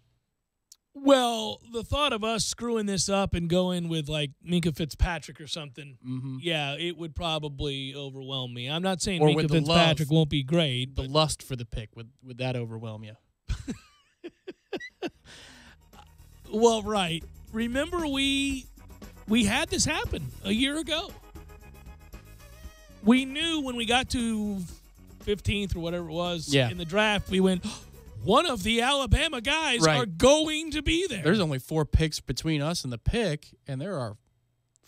Well, the thought of us screwing this up and going with, like, Minkah Fitzpatrick or something, yeah, it would probably overwhelm me. I'm not saying Minkah Fitzpatrick won't be great. The lust for the pick, would that overwhelm you? Well, right. Remember we had this happen a year ago. We knew when we got to 15th or whatever it was in the draft, we went, one of the Alabama guys are going to be there. There's only 4 picks between us and the pick, and there are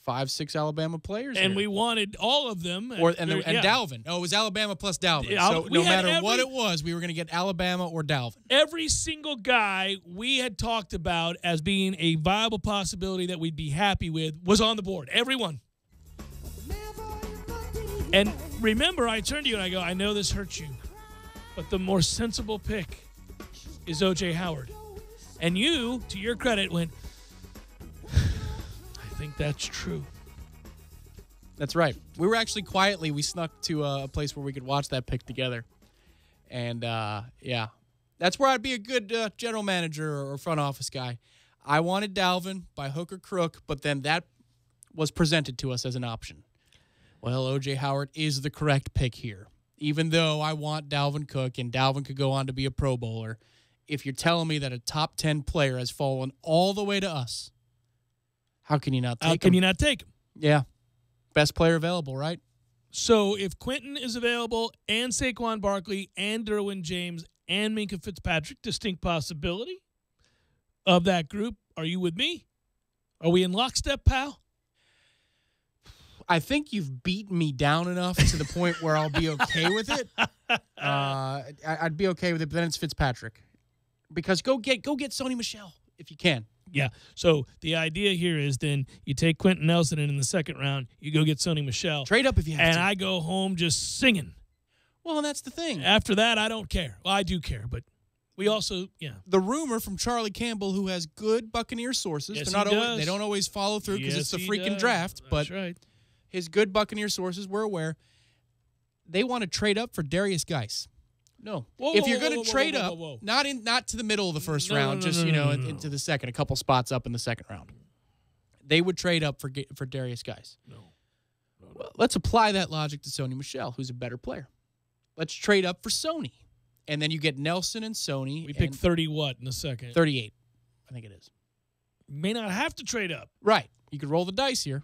5, 6 Alabama players and here. we wanted all of them. And Dalvin. Oh, it was Alabama plus Dalvin. So no matter what it was, we were going to get Alabama or Dalvin. Every single guy we had talked about as being a viable possibility that we'd be happy with was on the board. Everyone. And remember, I turned to you and I go, I know this hurts you, but the more sensible pick is O.J. Howard. And you, to your credit, went, I think that's true. That's right. We were actually we snuck to a place where we could watch that pick together. And, yeah, that's where I'd be a good general manager or front office guy. I wanted Dalvin by hook or crook, but then that was presented to us as an option. Well, O.J. Howard is the correct pick here. Even though I want Dalvin Cook and Dalvin could go on to be a Pro Bowler, if you're telling me that a top 10 player has fallen all the way to us, how can you not take him? How can you not take him? Yeah. Best player available, right? So if Quentin is available and Saquon Barkley and Derwin James and Minkah Fitzpatrick, distinct possibility of that group, are you with me? Are we in lockstep, pal? I think you've beaten me down enough to the point where I'll be okay with it. I'd be okay with it, but then it's Fitzpatrick. Because go get Sony Michel if you can. Yeah. So the idea here is then you take Quentin Nelson in the second round, you go get Sony Michel. Trade up if you have and to. And I go home just singing. Well, and that's the thing. After that, I don't care. Well, I do care, but we also, The rumor from Charlie Campbell, who has good Buccaneer sources. Yes, they don't always follow through because it's the freaking draft. That's but right. His good Buccaneer sources were aware they want to trade up for Darius Geis. No. If you're going to trade up, not to the middle of the first round, into the second, a couple spots up in the second round. They would trade up for Darius Geis. No. Well, let's apply that logic to Sony Michel, who's a better player. Let's trade up for Sony. And then you get Nelson and Sony. We pick 30 what in a second? 38, I think it is. May not have to trade up. Right. You could roll the dice here.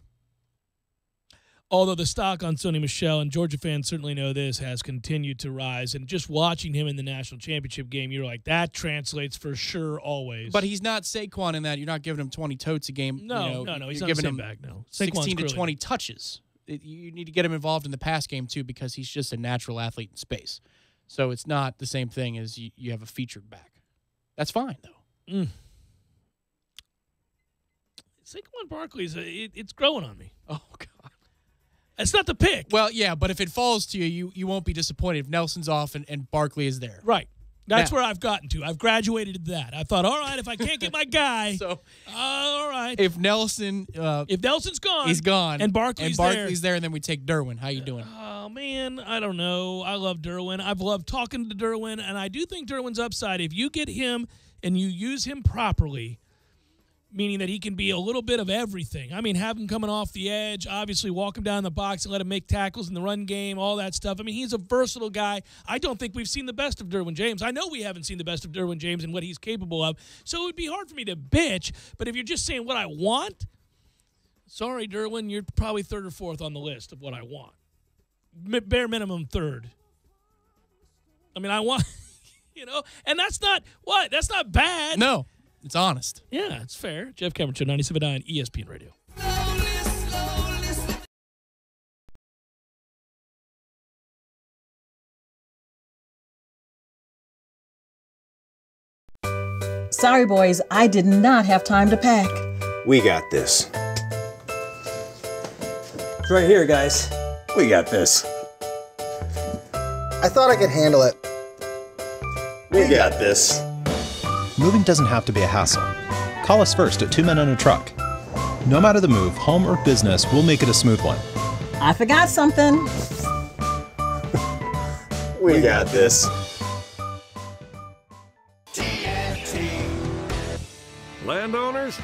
Although the stock on Sony Michel, and Georgia fans certainly know this, has continued to rise. And just watching him in the national championship game, you're like, that translates for sure always. But he's not Saquon in that. You're not giving him 20 totes a game. No, he's not giving him back. No, 16 to 20 touches. You need to get him involved in the pass game, too, because he's just a natural athlete in space. So it's not the same thing as you have a featured back. That's fine, though. Saquon Barkley's it's growing on me. Oh, God. It's not the pick. Well, yeah, but if it falls to you won't be disappointed if Nelson's off and Barkley is there. Right. That's where I've gotten to. I've graduated to that. I thought, all right, if I can't get my guy, all right. If Nelson's gone, he's gone, and Barkley's there, and then we take Derwin. How you doing? Oh, man, I don't know. I love Derwin. I've loved talking to Derwin, and I do think Derwin's upside, if you get him and you use him properly, meaning that he can be a little bit of everything. I mean, have him coming off the edge, obviously walk him down the box and let him make tackles in the run game, all that stuff. I mean, he's a versatile guy. I don't think we've seen the best of Derwin James. I know we haven't seen the best of Derwin James and what he's capable of, so it would be hard for me to bitch. But if you're just saying what I want, sorry, Derwin, you're probably third or fourth on the list of what I want. Bare minimum third. I mean, I want, and that's not bad. No. It's honest. Yeah, it's fair. Jeff Cameron Show, 97.9 ESPN Radio. Sorry, boys, I did not have time to pack. We got this. It's right here, guys. We got this. I thought I could handle it. We got this. Moving doesn't have to be a hassle. Call us first at 2 Men and a Truck. No matter the move, home or business, we'll make it a smooth one. I forgot something. We got this. Landowners,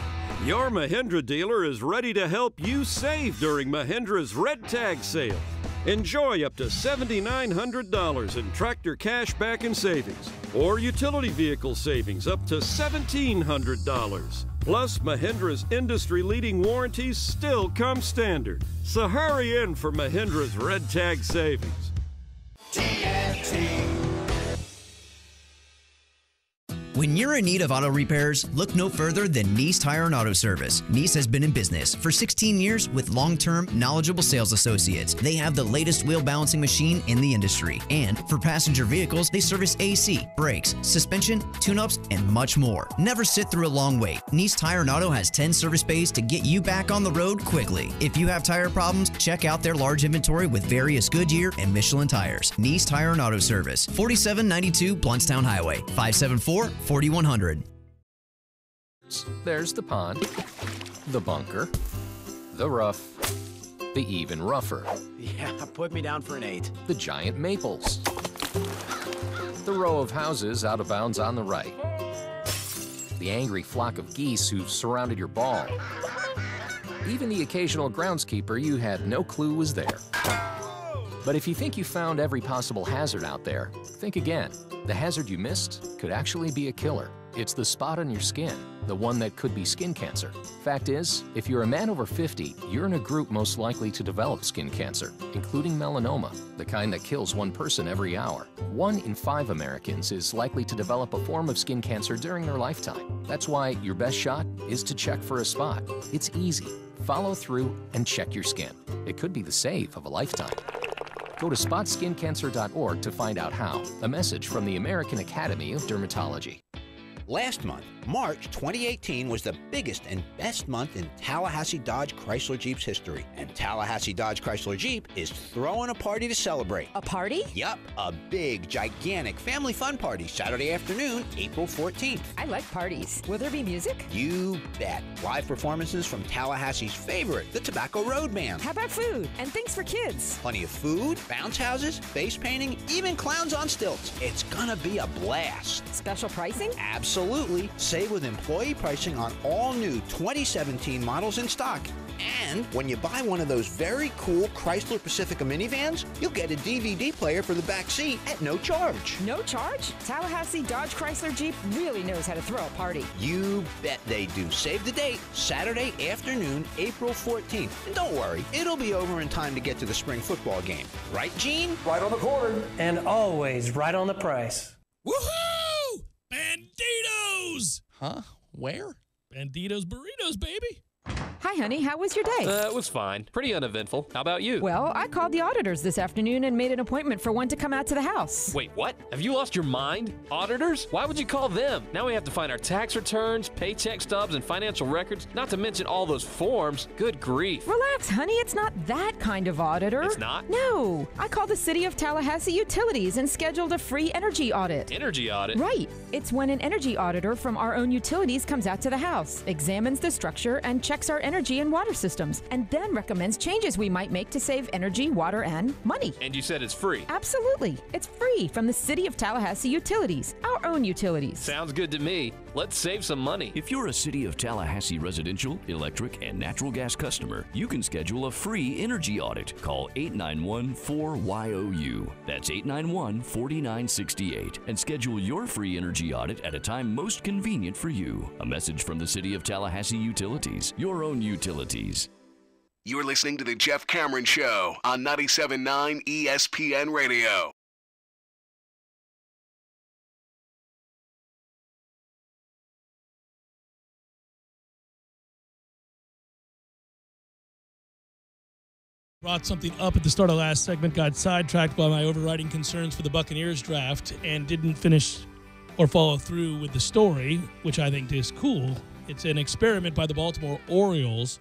your Mahindra dealer is ready to help you save during Mahindra's Red Tag sale. Enjoy up to $7,900 in tractor cash back and savings, or utility vehicle savings up to $1,700. Plus, Mahindra's industry-leading warranties still come standard. So hurry in for Mahindra's Red Tag savings. When you're in need of auto repairs, look no further than Nice Tire and Auto Service. Nice has been in business for 16 years with long-term, knowledgeable sales associates. They have the latest wheel balancing machine in the industry. And for passenger vehicles, they service AC, brakes, suspension, tune-ups, and much more. Never sit through a long wait. Nice Tire and Auto has 10 service bays to get you back on the road quickly. If you have tire problems, check out their large inventory with various Goodyear and Michelin tires. Nice Tire and Auto Service, 4792 Bluntstown Highway, 574-4100. There's the pond, the bunker, the rough, the even rougher. Yeah, put me down for an 8. The giant maples. The row of houses out of bounds on the right. The angry flock of geese who've surrounded your ball. Even the occasional groundskeeper you had no clue was there. But if you think you found every possible hazard out there, think again. The hazard you missed could actually be a killer. It's the spot on your skin, the one that could be skin cancer. Fact is, if you're a man over 50, you're in a group most likely to develop skin cancer, including melanoma, the kind that kills one person every hour. 1 in 5 Americans is likely to develop a form of skin cancer during their lifetime. That's why your best shot is to check for a spot. It's easy. Follow through and check your skin. It could be the save of a lifetime. Go to spotskincancer.org to find out how. A message from the American Academy of Dermatology. Last month, March 2018 was the biggest and best month in Tallahassee Dodge Chrysler Jeep's history. And Tallahassee Dodge Chrysler Jeep is throwing a party to celebrate. A party? Yup, a big, gigantic family fun party Saturday afternoon, April 14th. I like parties. Will there be music? You bet. Live performances from Tallahassee's favorite, the Tobacco Road Band. How about food and things for kids? Plenty of food, bounce houses, face painting, even clowns on stilts. It's gonna be a blast. Special pricing? Absolutely. Save with employee pricing on all new 2017 models in stock. And when you buy one of those very cool Chrysler Pacifica minivans, you'll get a DVD player for the back seat at no charge. No charge? Tallahassee Dodge Chrysler Jeep really knows how to throw a party. You bet they do. Save the date, Saturday afternoon, April 14th. And don't worry, it'll be over in time to get to the spring football game. Right, Gene? Right on the corner. And always right on the price. Woohoo! Banditos! Huh? Where? Banditos Burritos, baby. Hi, honey. How was your day? It was fine. Pretty uneventful. How about you? Well, I called the auditors this afternoon and made an appointment for one to come out to the house. Wait, what? Have you lost your mind? Auditors? Why would you call them? Now we have to find our tax returns, paycheck stubs, and financial records, not to mention all those forms. Good grief. Relax, honey. It's not that kind of auditor. It's not? No. I called the City of Tallahassee Utilities and scheduled a free energy audit. Energy audit? Right. It's when an energy auditor from our own utilities comes out to the house, examines the structure, and checks our energy and water systems, and then recommends changes we might make to save energy, water, and money. And you said it's free? Absolutely. It's free from the City of Tallahassee Utilities, our own utilities. Sounds good to me. Let's save some money. If you're a City of Tallahassee residential, electric, and natural gas customer, you can schedule a free energy audit. Call 891-4YOU. That's 891-4968. And schedule your free energy audit at a time most convenient for you. A message from the City of Tallahassee Utilities, your own utilities. You're listening to The Jeff Cameron Show on 97.9 ESPN Radio. Brought something up at the start of last segment, got sidetracked by my overriding concerns for the Buccaneers draft, and didn't finish or follow through with the story, which I think is cool. It's an experiment by the Baltimore Orioles,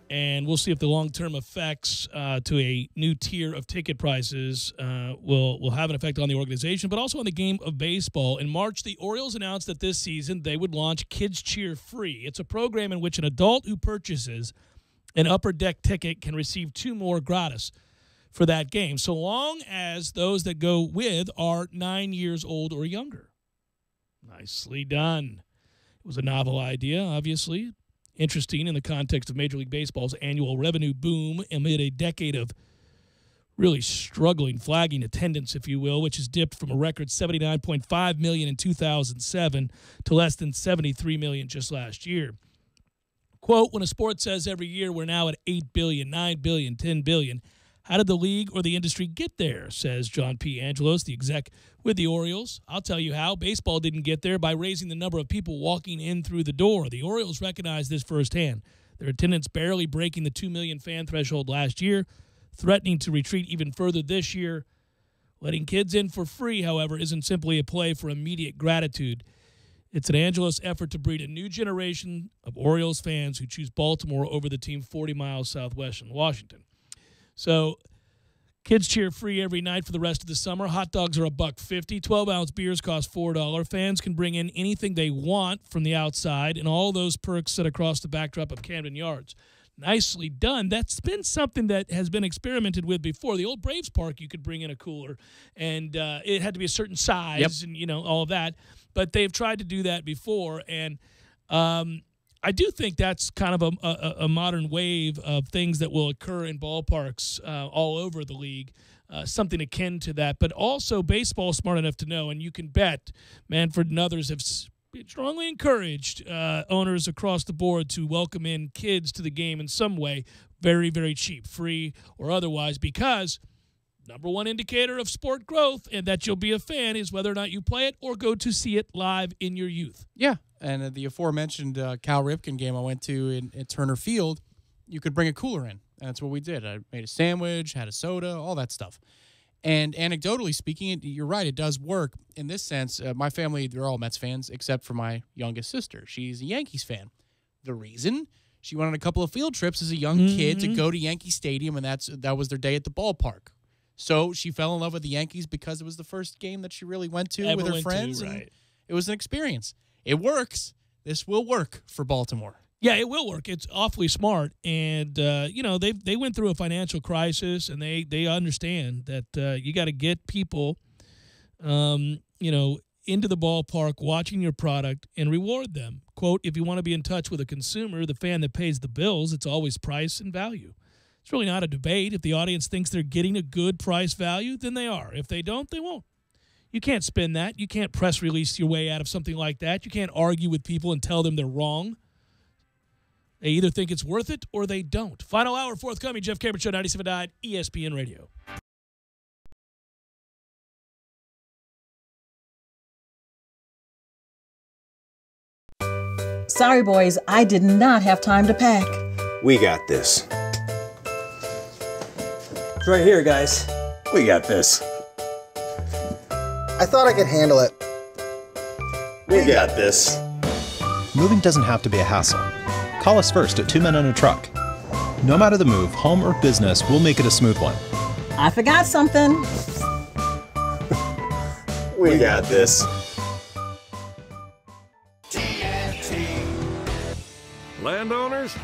and we'll see if the long-term effects to a new tier of ticket prices will have an effect on the organization, but also on the game of baseball. In March, the Orioles announced that this season they would launch Kids Cheer Free. It's a program in which an adult who purchases an Upper Deck ticket can receive 2 more gratis for that game, so long as those that go with are 9 years old or younger. Nicely done. It was a novel idea, obviously. Interesting in the context of Major League Baseball's annual revenue boom amid a decade of really struggling, flagging attendance, if you will, which has dipped from a record 79.5 million in 2007 to less than 73 million just last year. Quote, when a sport says every year we're now at 8 billion, 9 billion, 10 billion, how did the league or the industry get there, says John P. Angelos, the exec with the Orioles. I'll tell you how. Baseball didn't get there by raising the number of people walking in through the door. The Orioles recognized this firsthand. Their attendance barely breaking the 2 million fan threshold last year, threatening to retreat even further this year. Letting kids in for free, however, isn't simply a play for immediate gratitude. It's an Angelos effort to breed a new generation of Orioles fans who choose Baltimore over the team 40 miles southwest in Washington. So, kids cheer free every night for the rest of the summer. Hot dogs are $1.50. 12-ounce beers cost $4. Fans can bring in anything they want from the outside, and all those perks set across the backdrop of Camden Yards. Nicely done. That's been something that has been experimented with before. The old Braves Park, you could bring in a cooler, and it had to be a certain size, and all of that. But they've tried to do that before, and I do think that's kind of a modern wave of things that will occur in ballparks all over the league, something akin to that. But also baseball is smart enough to know, and you can bet Manfred and others have strongly encouraged owners across the board to welcome in kids to the game in some way, very, very cheap, free or otherwise, because number one indicator of sport growth and that you'll be a fan is whether or not you play it or go to see it live in your youth. Yeah, and the aforementioned Cal Ripken game I went to in Turner Field, you could bring a cooler in, and that's what we did. I made a sandwich, had a soda, all that stuff. And anecdotally speaking, you're right, it does work in this sense. My family, they're all Mets fans, except for my youngest sister. She's a Yankees fan. The reason? She went on a couple of field trips as a young kid to go to Yankee Stadium, and that was their day at the ballpark. So she fell in love with the Yankees because it was the first game that she really went to with her friends. Right. It was an experience. It works. This will work for Baltimore. Yeah, it will work. It's awfully smart, and they went through a financial crisis, and they understand that you got to get people, into the ballpark, watching your product, and reward them. Quote: if you want to be in touch with a consumer, the fan that pays the bills, it's always price and value. It's really not a debate. If the audience thinks they're getting a good price value, then they are. If they don't, they won't. You can't spin that. You can't press release your way out of something like that. You can't argue with people and tell them they're wrong. They either think it's worth it or they don't. Final hour forthcoming. Jeff Cameron Show, 97.9 ESPN Radio. Sorry, boys, I did not have time to pack. We got this. It's right here, guys. We got this. I thought I could handle it. We got this. Moving doesn't have to be a hassle. Call us first at 2 Men and a Truck. No matter the move, home or business, we'll make it a smooth one. I forgot something. We got this. Landowners,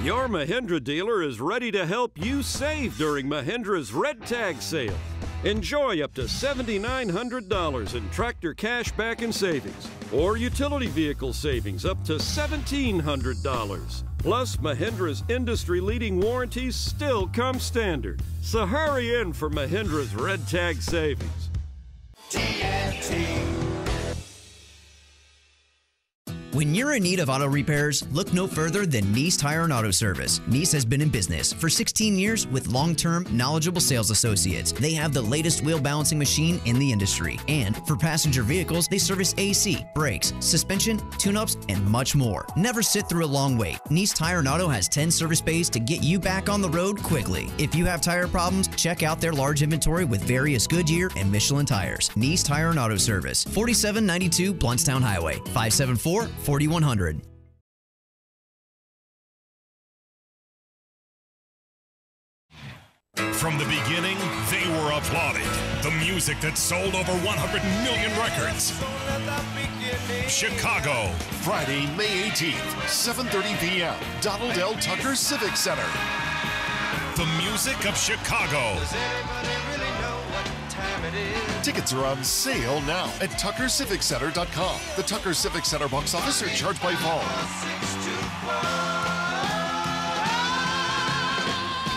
your Mahindra dealer is ready to help you save during Mahindra's Red Tag Sale. Enjoy up to $7,900 in tractor cash back and savings, or utility vehicle savings up to $1,700. Plus, Mahindra's industry-leading warranties still come standard. So hurry in for Mahindra's Red Tag Savings. When you're in need of auto repairs, look no further than Nice Tire and Auto Service. Nice has been in business for 16 years with long-term, knowledgeable sales associates. They have the latest wheel balancing machine in the industry. And for passenger vehicles, they service AC, brakes, suspension, tune-ups, and much more. Never sit through a long wait. Nice Tire and Auto has 10 service bays to get you back on the road quickly. If you have tire problems, check out their large inventory with various Goodyear and Michelin tires. Nice Tire and Auto Service, 4792 Bluntstown Highway, 574-4100. From the beginning, they were applauded. The music that sold over 100 million records. Chicago, Friday, May 18th, 7:30 p.m., Donald L. Tucker Civic Center. The music of Chicago. Tickets are on sale now at TuckerCivicCenter.com. The Tucker Civic Center box office are charged by phone.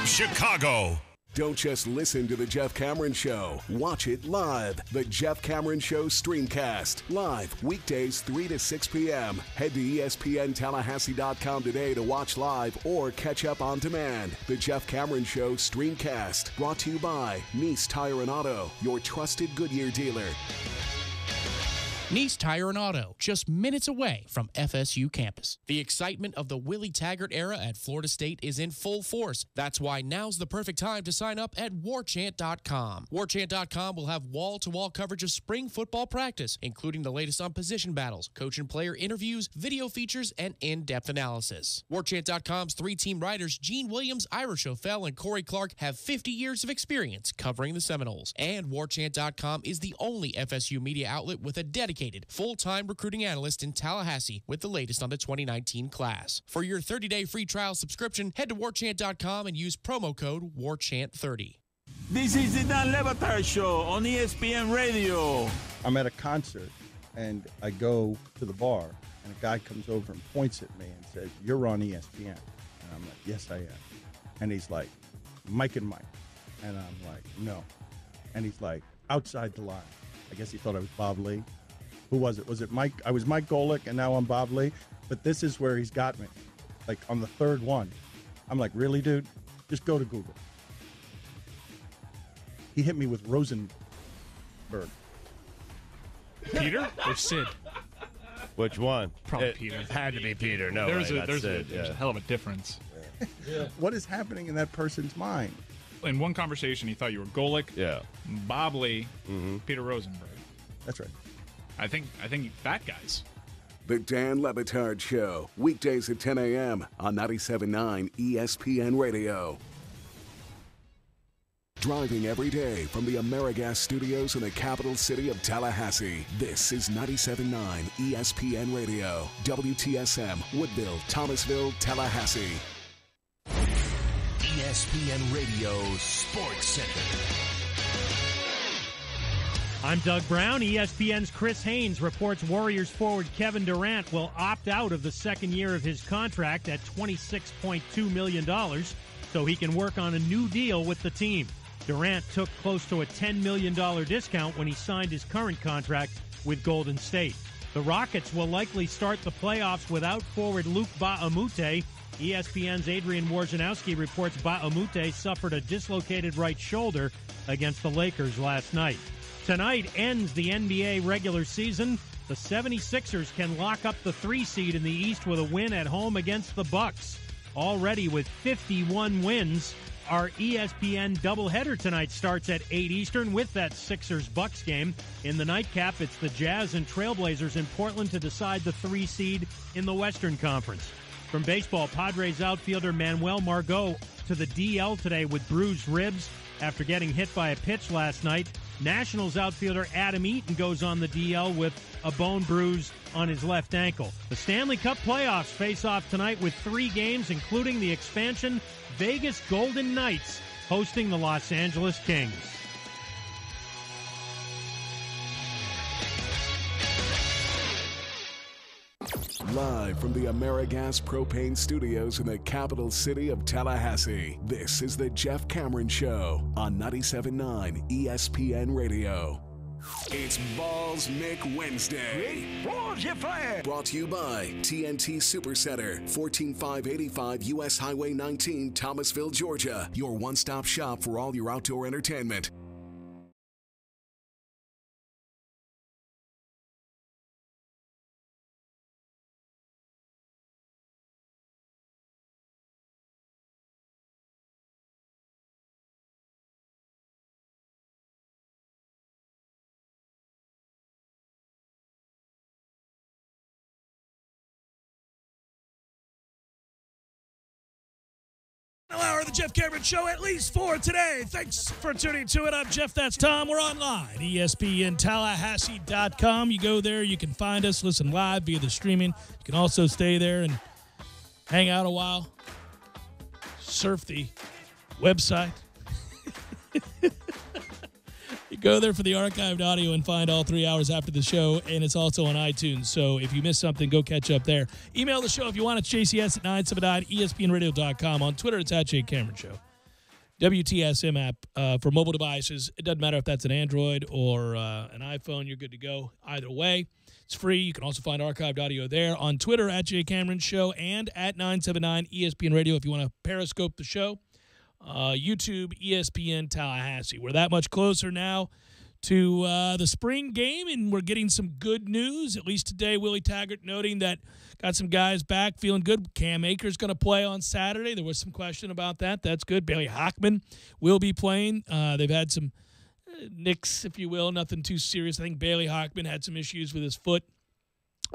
Chicago. Don't just listen to The Jeff Cameron Show. Watch it live. The Jeff Cameron Show Streamcast. Live weekdays 3 to 6 p.m. Head to ESPNTallahassee.com today to watch live or catch up on demand. The Jeff Cameron Show Streamcast. Brought to you by Nice Tire and Auto, your trusted Goodyear dealer. Nice Tire and Auto, just minutes away from FSU campus. The excitement of the Willie Taggart era at Florida State is in full force. That's why now's the perfect time to sign up at warchant.com. Warchant.com will have wall-to-wall coverage of spring football practice, including the latest on position battles, coach and player interviews, video features, and in-depth analysis. Warchant.com's three-team writers Gene Williams, Ira Schofel, and Corey Clark have 50 years of experience covering the Seminoles. And Warchant.com is the only FSU media outlet with a dedicated full-time recruiting analyst in Tallahassee with the latest on the 2019 class. For your 30-day free trial subscription, head to warchant.com and use promo code WARCHANT30. This is the Dan Le Batard Show on ESPN Radio. I'm at a concert, and I go to the bar, and a guy comes over and points at me and says, "You're on ESPN." And I'm like, "Yes, I am." And he's like, "Mike and Mike." And I'm like, "No." And he's like, "Outside the line." I guess he thought I was Bob Lee. Who was it? Was it Mike? I was Mike Golick, and now I'm Bob Lee. But this is where he's got me. Like, on the third one. I'm like, really, dude? Just go to Google. He hit me with Rosenberg. Peter or Sid? Which one? Probably Peter. It had to be Peter. No, there's Sid. a hell of a difference. Yeah. What is happening in that person's mind? In one conversation, he thought you were Golick, Bob Lee, Peter Rosenberg. That's right. I think fat guys. The Dan Le Batard Show, weekdays at 10 a.m. on 97.9 ESPN Radio. Driving every day from the AmeriGas studios in the capital city of Tallahassee, this is 97.9 ESPN Radio, WTSM, Woodville, Thomasville, Tallahassee. ESPN Radio Sports Center. I'm Doug Brown. ESPN's Chris Haynes reports Warriors forward Kevin Durant will opt out of the second year of his contract at $26.2 million so he can work on a new deal with the team. Durant took close to a $10 million discount when he signed his current contract with Golden State. The Rockets will likely start the playoffs without forward Luc Mbah a Moute. ESPN's Adrian Wojnarowski reports Mbah a Moute suffered a dislocated right shoulder against the Lakers last night. Tonight ends the NBA regular season. The 76ers can lock up the 3 seed in the East with a win at home against the Bucks. Already with 51 wins, our ESPN doubleheader tonight starts at 8 Eastern with that Sixers-Bucks game. In the nightcap, it's the Jazz and Trailblazers in Portland to decide the 3 seed in the Western Conference. From baseball, Padres outfielder Manuel Margot to the DL today with bruised ribs after getting hit by a pitch last night. Nationals outfielder Adam Eaton goes on the DL with a bone bruise on his left ankle. The Stanley Cup playoffs face off tonight with 3 games, including the expansion Vegas Golden Knights hosting the Los Angeles Kings. Live from the AmeriGas Propane Studios in the capital city of Tallahassee, this is the Jeff Cameron Show on 97.9 ESPN Radio. It's Balls Mick Wednesday. Brought to you by TNT Supercenter, 14585 U.S. Highway 19, Thomasville, Georgia. Your one-stop shop for all your outdoor entertainment. Hour of the Jeff Cameron Show, at least for today. Thanks for tuning to it. I'm Jeff, that's Tom. We're online, ESPNTallahassee.com. You go there, you can find us, listen live via the streaming. You can also stay there and hang out a while, surf the website. You go there for the archived audio and find all 3 hours after the show, and it's also on iTunes. So if you missed something, go catch up there. Email the show if you want. It's JCS at 979ESPNradio.com. On Twitter, it's at JCameron Show. WTSM app for mobile devices. It doesn't matter if that's an Android or an iPhone. You're good to go either way. It's free. You can also find archived audio there. On Twitter, at JCameron Show, and at 979 ESPN Radio if you want to periscope the show. YouTube, ESPN Tallahassee. We're that much closer now to the spring game, and we're getting some good news. At least today, Willie Taggart noting that got some guys back feeling good. Cam Akers going to play on Saturday. There was some question about that. That's good. Bailey Hockman will be playing. They've had some nicks, if you will, nothing too serious. I think Bailey Hockman had some issues with his foot,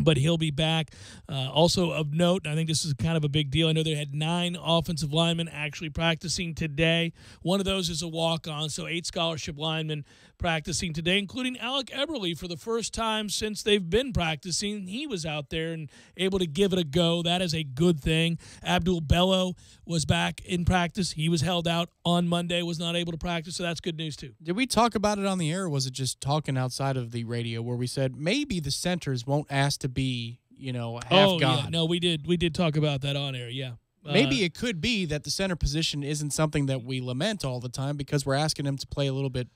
but he'll be back. Also of note, and I think this is kind of a big deal, I know they had 9 offensive linemen actually practicing today. One of those is a walk-on, so 8 scholarship linemen practicing today, including Alec Eberle for the first time since they've been practicing. He was out there and able to give it a go. That is a good thing. Abdul Bello was back in practice. He was held out on Monday, was not able to practice, so that's good news too. Did we talk about it on the air, or was it just talking outside of the radio where we said maybe the centers won't ask to be, half gone? Yeah. No, we did talk about that on air, yeah. Maybe it could be that the center position isn't something that we lament all the time because we're asking him to play a little bit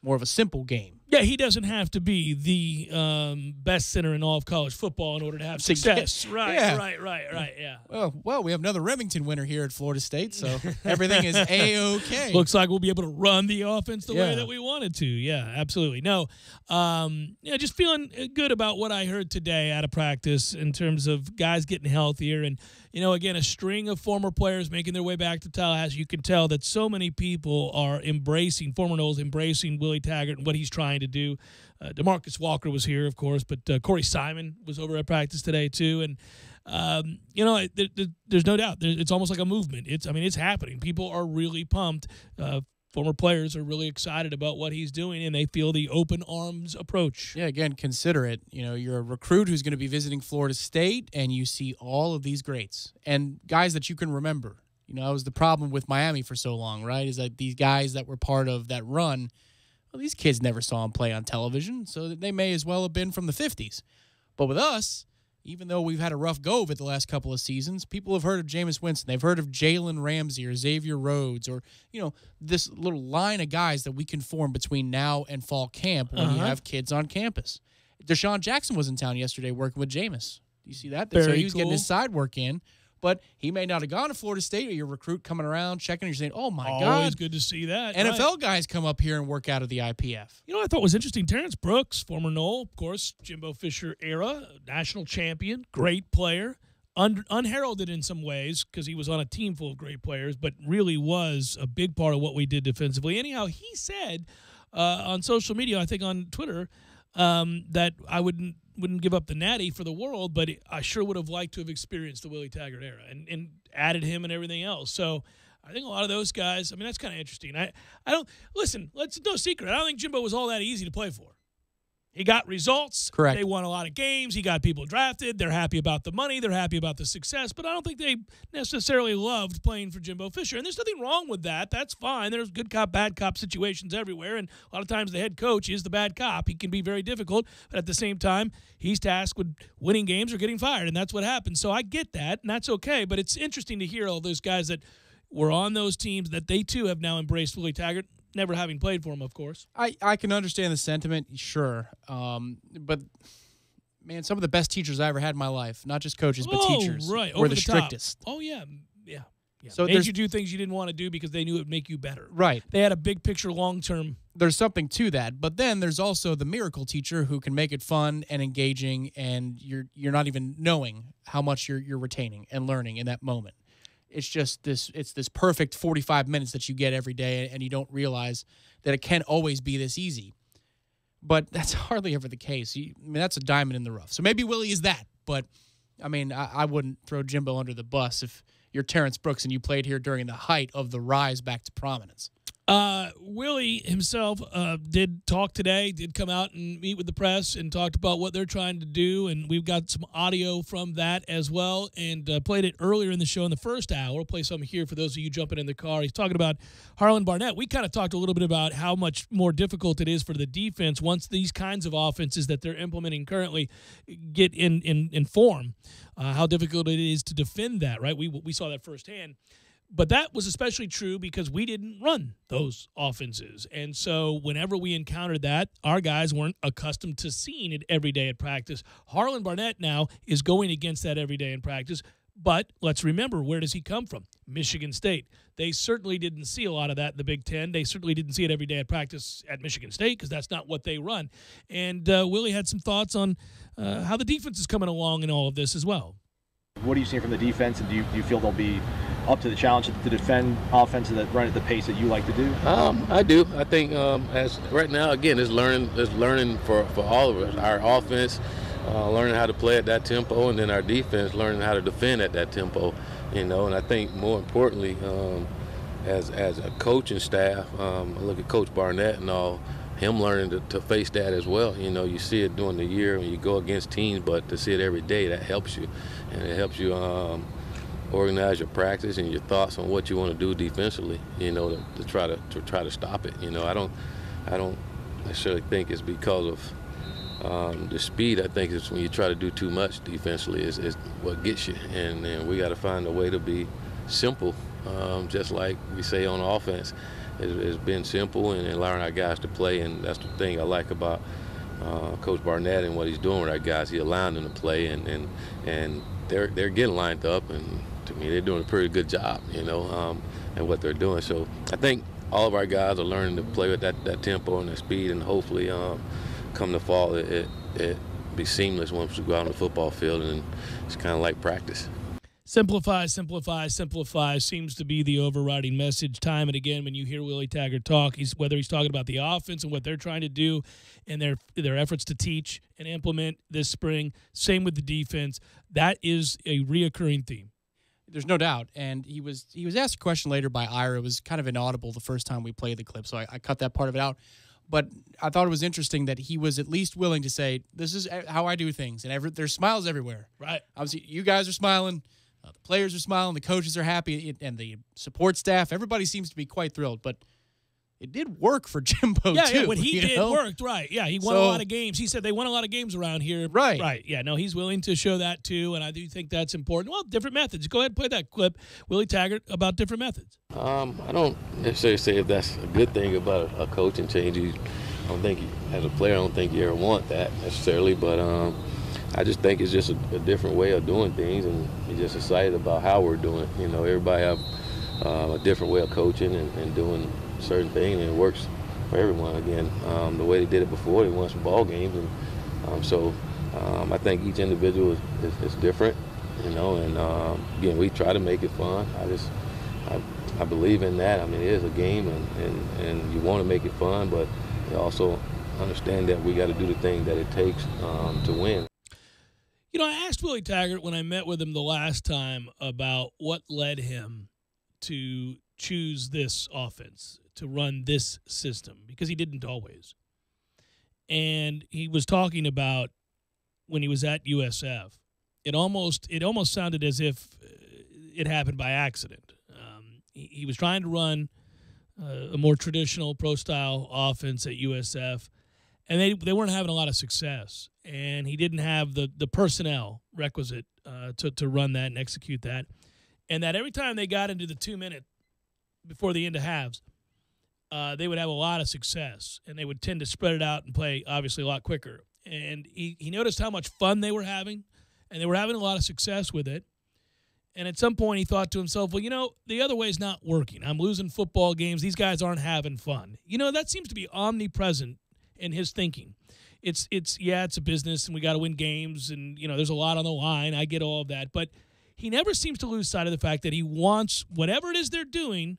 more of a simple game. Yeah, he doesn't have to be the best center in all of college football in order to have success. Right, yeah. Well, we have another Remington winner here at Florida State, so everything is A-OK. Looks like we'll be able to run the offense the way that we wanted to. Yeah, absolutely. No, just feeling good about what I heard today out of practice in terms of guys getting healthier. And, again, a string of former players making their way back to Tallahassee. You can tell that so many people are embracing, former Noles embracing Willie Taggart and what he's trying to do. DeMarcus Walker was here, of course, but Corey Simon was over at practice today too. And there's no doubt it's almost like a movement. It's happening. People are really pumped. Former players are really excited about what he's doing, and they feel the open arms approach. Yeah, again, consider it. You're a recruit who's going to be visiting Florida State, and you see all of these greats and guys that you can remember. That was the problem with Miami for so long, right? Is that these guys that were part of that run, well, these kids never saw him play on television, so they may as well have been from the 50s. But with us, even though we've had a rough go of it the last couple of seasons, people have heard of Jameis Winston. They've heard of Jalen Ramsey or Xavier Rhodes or, this little line of guys that we can form between now and fall camp when you have kids on campus. Deshaun Jackson was in town yesterday working with Jameis. Do you see that? So he was getting his side work in But he may not have gone to Florida State, or your recruit coming around, checking, and you're saying, oh, my God. Always good to see that. NFL guys come up here and work out of the IPF. You know what I thought was interesting? Terrence Brooks, former Knoll, of course, Jimbo Fisher era, national champion, great player, unheralded in some ways because he was on a team full of great players, but really was a big part of what we did defensively. Anyhow, he said on social media, I think on Twitter, that I wouldn't give up the Natty for the world, but I sure would have liked to have experienced the Willie Taggart era and added him and everything else. So I think a lot of those guys, I mean, that's kind of interesting. I don't, listen, it's no secret. I don't think Jimbo was all that easy to play for. He got results. Correct. They won a lot of games. He got people drafted. They're happy about the money. They're happy about the success. But I don't think they necessarily loved playing for Jimbo Fisher. And there's nothing wrong with that. That's fine. There's good cop, bad cop situations everywhere. And a lot of times the head coach is the bad cop. He can be very difficult. But at the same time, he's tasked with winning games or getting fired. And that's what happens. So I get that. And that's okay. But it's interesting to hear all those guys that were on those teams that they, too, have now embraced Willie Taggart. Never having played for him, of course. I can understand the sentiment, sure. But, man, some of the best teachers I ever had in my life, not just coaches, but teachers, right. were Over the strictest. Oh, yeah. So made you do things you didn't want to do because they knew it would make you better. Right. They had a big picture, long-term. There's something to that. But then there's also the miracle teacher who can make it fun and engaging, and you're not even knowing how much you're retaining and learning in that moment. It's just this perfect 45 minutes that you get every day, and you don't realize that it can't always be this easy. But that's hardly ever the case. I mean, that's a diamond in the rough. So maybe Willie is that. But, I mean, I wouldn't throw Jimbo under the bus if you're Terrence Brooks and you played here during the height of the rise back to prominence. Willie himself did talk today, did come out and meet with the press and talked about what they're trying to do, and we've got some audio from that as well, and played it earlier in the show in the first hour. We'll play some here for those of you jumping in the car. He's talking about Harlan Barnett. We kind of talked a little bit about how much more difficult it is for the defense once these kinds of offenses that they're implementing currently get in form, how difficult it is to defend that, right? We saw that firsthand. But that was especially true because we didn't run those offenses. And so whenever we encountered that, our guys weren't accustomed to seeing it every day at practice. Harlan Barnett now is going against that every day in practice. But let's remember, where does he come from? Michigan State. They certainly didn't see a lot of that in the Big Ten. They certainly didn't see it every day at practice at Michigan State because that's not what they run. And Willie had some thoughts on how the defense is coming along in all of this as well. What are you seeing from the defense, and do you feel they'll be up to the challenge to defend offenses that run at the pace that you like to do? I do. I think as right now, again, it's learning for all of us. Our offense, learning how to play at that tempo, and then our defense learning how to defend at that tempo. And I think more importantly, as a coaching staff, I look at Coach Barnett and all. Him learning to face that as well. You see it during the year when you go against teams, but to see it every day, that helps you. And it helps you organize your practice and your thoughts on what you want to do defensively, to try to stop it. I don't necessarily think it's because of the speed. I think it's when you try to do too much defensively is what gets you. And we got to find a way to be simple, just like we say on offense. It's been simple and allowing our guys to play, and that's the thing I like about Coach Barnett and what he's doing with our guys. He's allowing them to play, and they're getting lined up, and to me they're doing a pretty good job, and what they're doing. So I think all of our guys are learning to play with that tempo and that speed, and hopefully come the fall it be seamless once we go out on the football field, and it's kind of like practice. Simplify, simplify, simplify seems to be the overriding message time and again when you hear Willie Taggart talk. Whether he's talking about the offense and what they're trying to do and their efforts to teach and implement this spring. Same with the defense. That is a reoccurring theme. There's no doubt. And he was asked a question later by Ira. It was kind of inaudible the first time we played the clip, so I cut that part of it out. But I thought it was interesting that he was at least willing to say, this is how I do things. And there's smiles everywhere. Right. Obviously, you guys are smiling. The players are smiling, the coaches are happy, and the support staff, everybody seems to be quite thrilled. But it did work for Jimbo, too. Yeah, what he did worked, right. Yeah, he won a lot of games. He said they won a lot of games around here. Right. Right, yeah, no, he's willing to show that, too, and I do think that's important. Well, different methods. Go ahead and play that clip, Willie Taggart, about different methods. I don't necessarily say if that's a good thing about a coaching change. I don't think, as a player, I don't think you ever want that necessarily, but I just think it's just a different way of doing things, and we're just excited about how we're doing it. You know, everybody have a different way of coaching and doing certain things, and it works for everyone. Again, the way they did it before, they won some ball games, and so I think each individual is different. You know, and again, we try to make it fun. I believe in that. I mean, it is a game, and you want to make it fun, but you also understand that we got to do the thing that it takes to win. You know, I asked Willie Taggart when I met with him the last time about what led him to choose this offense, to run this system, because he didn't always. And he was talking about when he was at USF. It almost sounded as if it happened by accident. He was trying to run a more traditional pro-style offense at USF, and they weren't having a lot of success. And he didn't have the personnel requisite to run that and execute that. And that every time they got into the 2-minute before the end of halves, they would have a lot of success, and they would tend to spread it out and play, obviously, a lot quicker. And he noticed how much fun they were having, and they were having a lot of success with it. And at some point he thought to himself, well, you know, the other way is not working. I'm losing football games. These guys aren't having fun. You know, that seems to be omnipresent in his thinking. It's a business, and we got to win games, and, you know, there's a lot on the line. I get all of that. But he never seems to lose sight of the fact that he wants whatever it is they're doing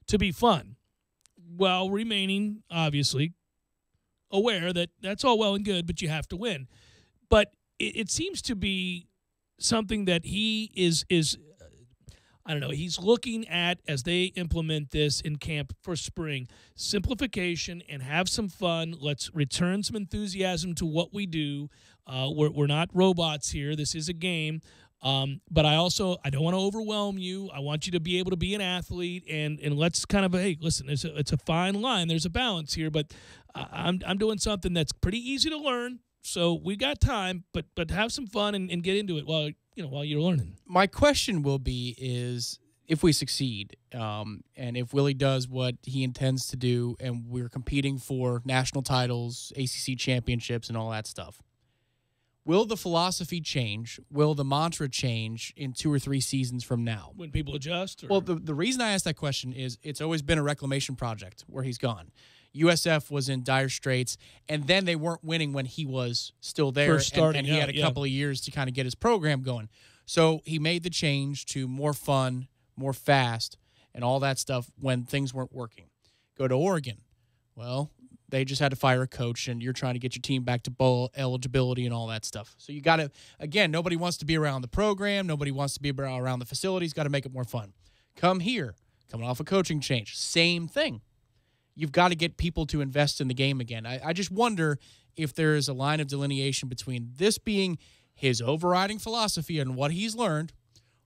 to be fun, while remaining, obviously, aware that that's all well and good, but you have to win. But it seems to be something that he is I don't know, he's looking at as they implement this in camp for spring. Simplification and have some fun. Let's return some enthusiasm to what we do. We're not robots here. This is a game. But I don't want to overwhelm you. I want you to be able to be an athlete, and let's kind of, hey, listen, it's a fine line. There's a balance here, but I'm doing something that's pretty easy to learn. So we got time, but have some fun and get into it while you're learning. My question will be is if we succeed, and if Willie does what he intends to do, and we're competing for national titles, ACC championships, and all that stuff, will the philosophy change? Will the mantra change in 2 or 3 seasons from now? When people adjust? Or? Well, the reason I asked that question is it's always been a reclamation project where he's gone. USF was in dire straits, and then they weren't winning when he was still there, and he had a couple of years to kind of get his program going. So he made the change to more fun, more fast, and all that stuff when things weren't working. Go to Oregon. Well, they just had to fire a coach, and you're trying to get your team back to bowl eligibility and all that stuff. So you got to, again, nobody wants to be around the program. Nobody wants to be around the facilities. Got to make it more fun. Come here, coming off a coaching change, same thing. You've got to get people to invest in the game again. I just wonder if there is a line of delineation between this being his overriding philosophy and what he's learned,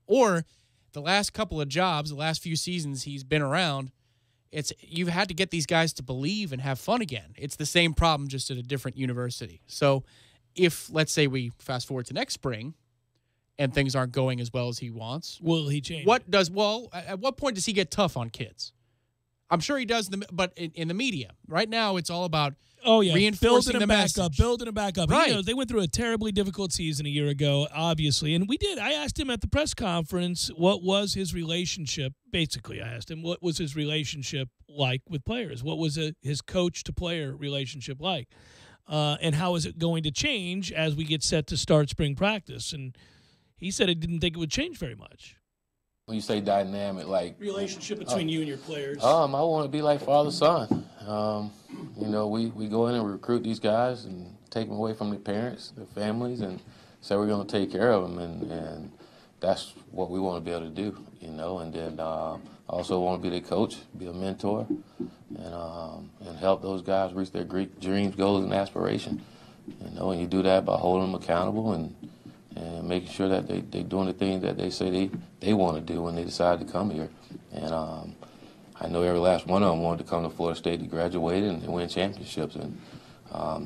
or the last couple of jobs, the last few seasons he's been around, you've had to get these guys to believe and have fun again. It's the same problem, just at a different university. So if, let's say, we fast forward to next spring and things aren't going as well as he wants, will he change? At what point does he get tough on kids? I'm sure he does, but in the media. Right now, it's all about reinforcing the message. Building them back up. Right. You know, they went through a terribly difficult season a year ago, obviously, and we did. I asked him at the press conference what was his relationship. Basically, I asked him what was his relationship like with players. What was his coach-to-player relationship like? And how is it going to change as we get set to start spring practice? And he said he didn't think it would change very much. When you say dynamic, like relationship between you and your players. I want to be like father son. You know, we go in and recruit these guys and take them away from their parents, their families, and say we're going to take care of them, and that's what we want to be able to do. You know, and then I also want to be their coach, be a mentor, and help those guys reach their great dreams, goals, and aspirations. You know, and you do that by holding them accountable and making sure that they're doing the things that they say they want to do when they decide to come here. And I know every last one of them wanted to come to Florida State to graduate and win championships. And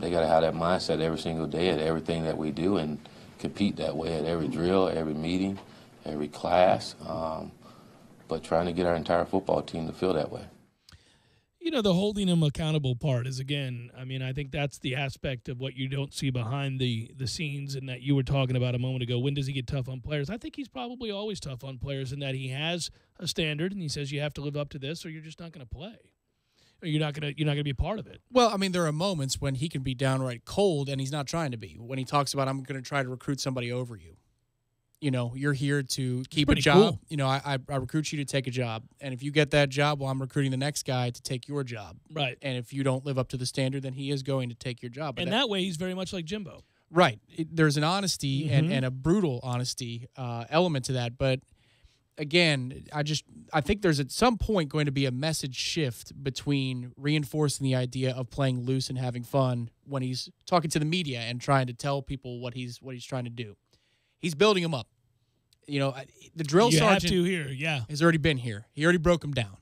they got to have that mindset every single day at everything that we do and compete that way at every drill, every meeting, every class, but trying to get our entire football team to feel that way. You know, the holding him accountable part is, again, I mean, I think that's the aspect of what you don't see behind the scenes, and that you were talking about a moment ago. When does he get tough on players? I think he's probably always tough on players, in that he has a standard, and he says you have to live up to this or you're just not going to play. Or you're not going to be a part of it. Well, I mean, there are moments when he can be downright cold, and he's not trying to be. When he talks about, I'm going to try to recruit somebody over you. You know, you're here to keep a job. Cool. You know, I recruit you to take a job. And if you get that job, well, I'm recruiting the next guy to take your job. Right. And if you don't live up to the standard, then he is going to take your job. And that way, he's very much like Jimbo. Right. There's an honesty and a brutal honesty element to that. But again, I think there's at some point going to be a message shift between reinforcing the idea of playing loose and having fun when he's talking to the media and trying to tell people what he's trying to do. He's building them up. You know, the drill sergeant has already been here. He already broke them down.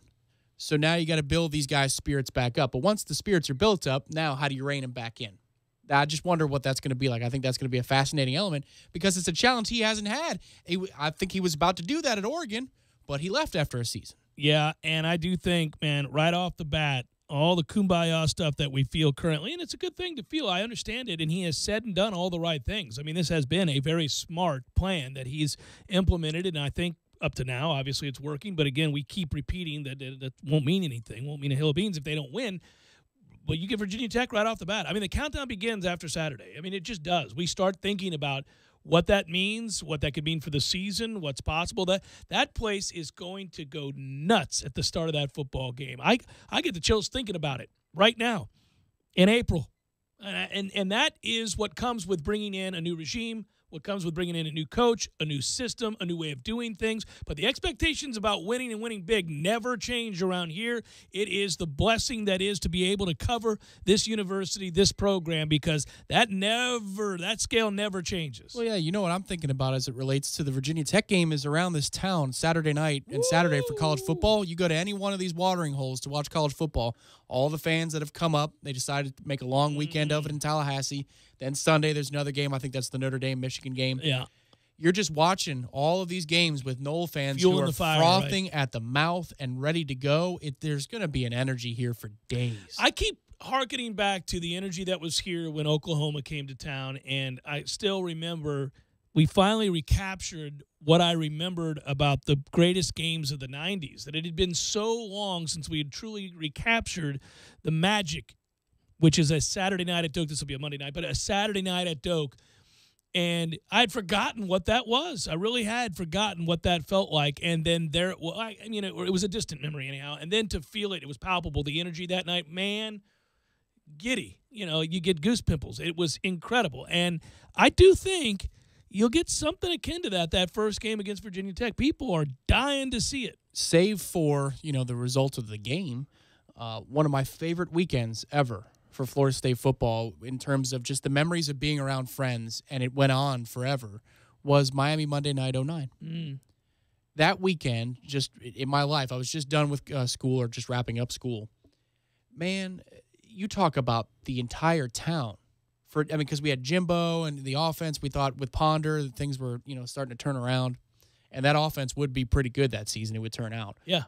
So now you got to build these guys' spirits back up. But once the spirits are built up, now how do you rein them back in? I just wonder what that's going to be like. I think that's going to be a fascinating element because it's a challenge he hasn't had. I think he was about to do that at Oregon, but he left after a season. Yeah, and I do think, man, right off the bat, all the kumbaya stuff that we feel currently, and it's a good thing to feel. I understand it, and he has said and done all the right things. I mean, this has been a very smart plan that he's implemented, and I think up to now, obviously, it's working. But again, we keep repeating that won't mean anything, won't mean a hill of beans if they don't win. But you get Virginia Tech right off the bat. I mean, the countdown begins after Saturday. I mean, it just does. We start thinking about what that means, what that could mean for the season, what's possible. That place is going to go nuts at the start of that football game. I get the chills thinking about it right now in April. And that is what comes with bringing in a new regime, what comes with bringing in a new coach, a new system, a new way of doing things. But the expectations about winning and winning big never change around here. It is the blessing that is to be able to cover this university, this program, because that scale never changes. Well, yeah, you know what I'm thinking about as it relates to the Virginia Tech game is around this town Saturday night and Saturday for college football. You go to any one of these watering holes to watch college football. All the fans that have come up, they decided to make a long weekend of it in Tallahassee. Then Sunday, there's another game. I think that's the Notre Dame-Michigan game. Yeah. You're just watching all of these games with Noel fans Fuel who in are the fire, frothing at the mouth and ready to go. There's going to be an energy here for days. I keep hearkening back to the energy that was here when Oklahoma came to town, and I still remember we finally recaptured what I remembered about the greatest games of the 90s, that it had been so long since we had truly recaptured the magic, which is a Saturday night at Doak. This will be a Monday night, but a Saturday night at Doak. And I'd forgotten what that was. I really had forgotten what that felt like. And then it was a distant memory anyhow. And then to feel it was palpable. The energy that night, man, giddy. You know, you get goose pimples. It was incredible. And I do think you'll get something akin to that first game against Virginia Tech. People are dying to see it. Save for, the result of the game, one of my favorite weekends ever for Florida State football in terms of just the memories of being around friends, and it went on forever, was Miami Monday Night 09. That weekend, just in my life, I was just done with school or just wrapping up school. Man, you talk about the entire town. Because we had Jimbo and the offense, we thought with Ponder, things were, starting to turn around. And that offense would be pretty good that season, it would turn out. Yeah.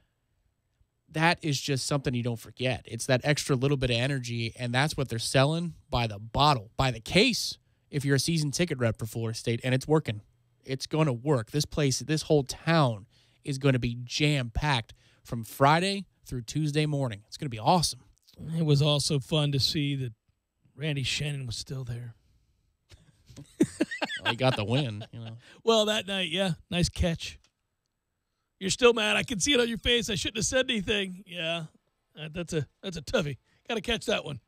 That is just something you don't forget. It's that extra little bit of energy, and that's what they're selling by the bottle, by the case, if you're a season ticket rep for Florida State, and it's working. It's going to work. This place, this whole town is going to be jam-packed from Friday through Tuesday morning. It's going to be awesome. It was also fun to see that Randy Shannon was still there. Well, he got the win, Well, that night, yeah, nice catch. You're still mad. I can see it on your face. I shouldn't have said anything. Yeah, that's a toughie. Got to catch that one.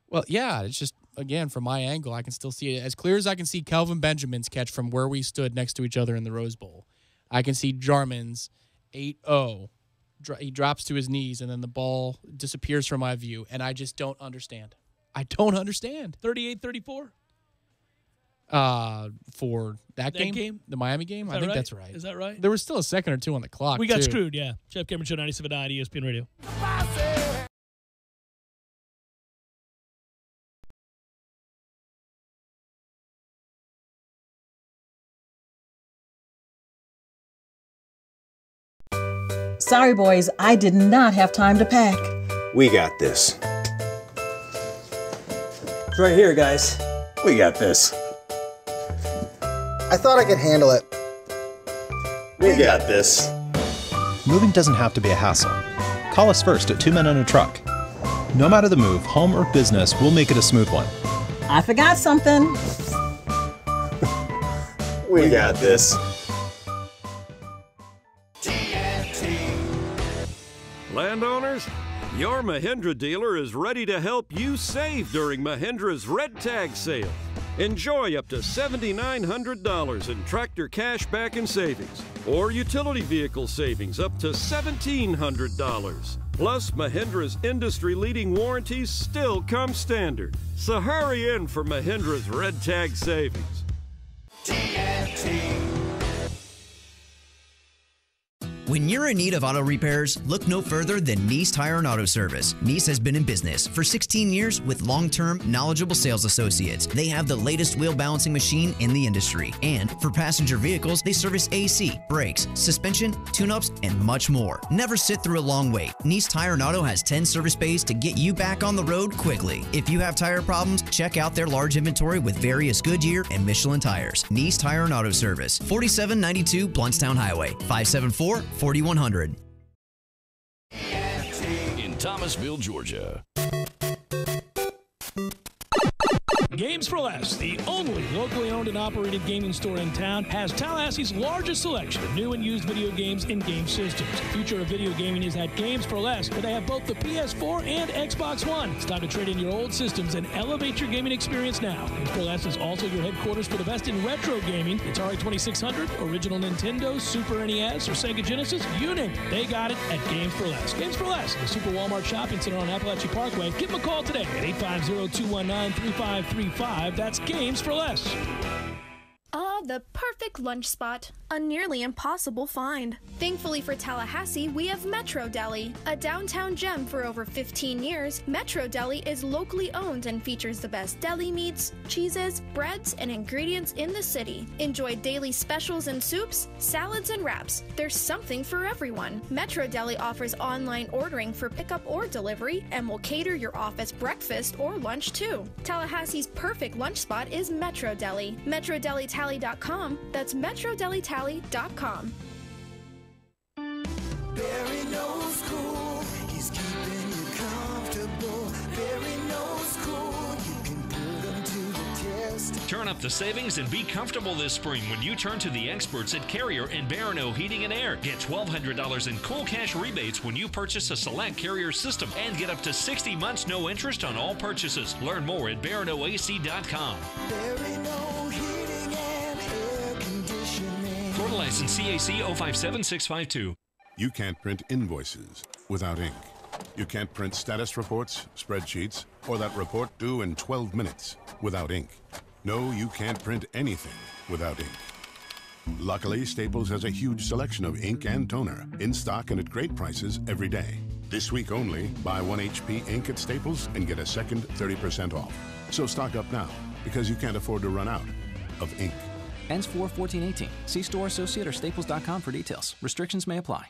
Well, yeah, it's just, again, from my angle, I can still see it. As clear as I can see Kelvin Benjamin's catch from where we stood next to each other in the Rose Bowl. I can see Jarman's 8-0. He drops to his knees, and then the ball disappears from my view, and I just don't understand. I don't understand. 38-34? For that game? The Miami game? I think right? that's right. Is that right? There was still a second or two on the clock, We got too. screwed, yeah. Jeff Cameron Show, 97.9 ESPN Radio. Sorry, boys, I did not have time to pack. We got this. It's right here, guys. We got this. I thought I could handle it. We got this. Moving doesn't have to be a hassle. Call us first at 2 Men and a Truck. No matter the move, home or business, we'll make it a smooth one. I forgot something. We got this. Landowners, your Mahindra dealer is ready to help you save during Mahindra's Red Tag sale. Enjoy up to $7,900 in tractor cash back and savings, or utility vehicle savings up to $1,700. Plus, Mahindra's industry-leading warranties still come standard. So hurry in for Mahindra's Red Tag savings. When you're in need of auto repairs, look no further than Nice Tire and Auto Service. Nice has been in business for 16 years with long-term, knowledgeable sales associates. They have the latest wheel balancing machine in the industry. And for passenger vehicles, they service AC, brakes, suspension, tune-ups, and much more. Never sit through a long wait. Nice Tire and Auto has 10 service bays to get you back on the road quickly. If you have tire problems, check out their large inventory with various Goodyear and Michelin tires. Nice Tire and Auto Service, 4792 Bluntstown Highway, 574-4100. In Thomasville, Georgia. Games for Less, the only locally owned and operated gaming store in town, has Tallahassee's largest selection of new and used video games and game systems. The future of video gaming is at Games for Less, where they have both the PS4 and Xbox One. It's time to trade in your old systems and elevate your gaming experience now. Games for Less is also your headquarters for the best in retro gaming. Atari 2600, original Nintendo, Super NES, or Sega Genesis, you name it. They got it at Games for Less. Games for Less, the Super Walmart Shopping Center on Appalachia Parkway. Give them a call today at 850-219-3535. That's Games for Less. The perfect lunch spot. A nearly impossible find. Thankfully for Tallahassee, we have Metro Deli. A downtown gem for over 15 years, Metro Deli is locally owned and features the best deli meats, cheeses, breads, and ingredients in the city. Enjoy daily specials and soups, salads and wraps. There's something for everyone. Metro Deli offers online ordering for pickup or delivery and will cater your office breakfast or lunch too. Tallahassee's perfect lunch spot is Metro Deli. MetroDeliTally.com. That's MetroDeliTally.com. Barry knows cool. He's keeping you comfortable. Barry knows cool. You can put him to the test. Turn up the savings and be comfortable this spring when you turn to the experts at Carrier and Barano Heating and Air. Get $1,200 in cool cash rebates when you purchase a select Carrier system and get up to 60 months no interest on all purchases. Learn more at BaranoAC.com. Barano Heating and Air Conditioning. Florida license CAC 057652. You can't print invoices without ink. You can't print status reports, spreadsheets, or that report due in 12 minutes without ink. No, you can't print anything without ink. Luckily, Staples has a huge selection of ink and toner in stock and at great prices every day. This week only, buy 1 HP ink at Staples and get a second 30% off. So stock up now, because you can't afford to run out of ink. Ends 4/14/18. See store associate or staples.com for details. Restrictions may apply.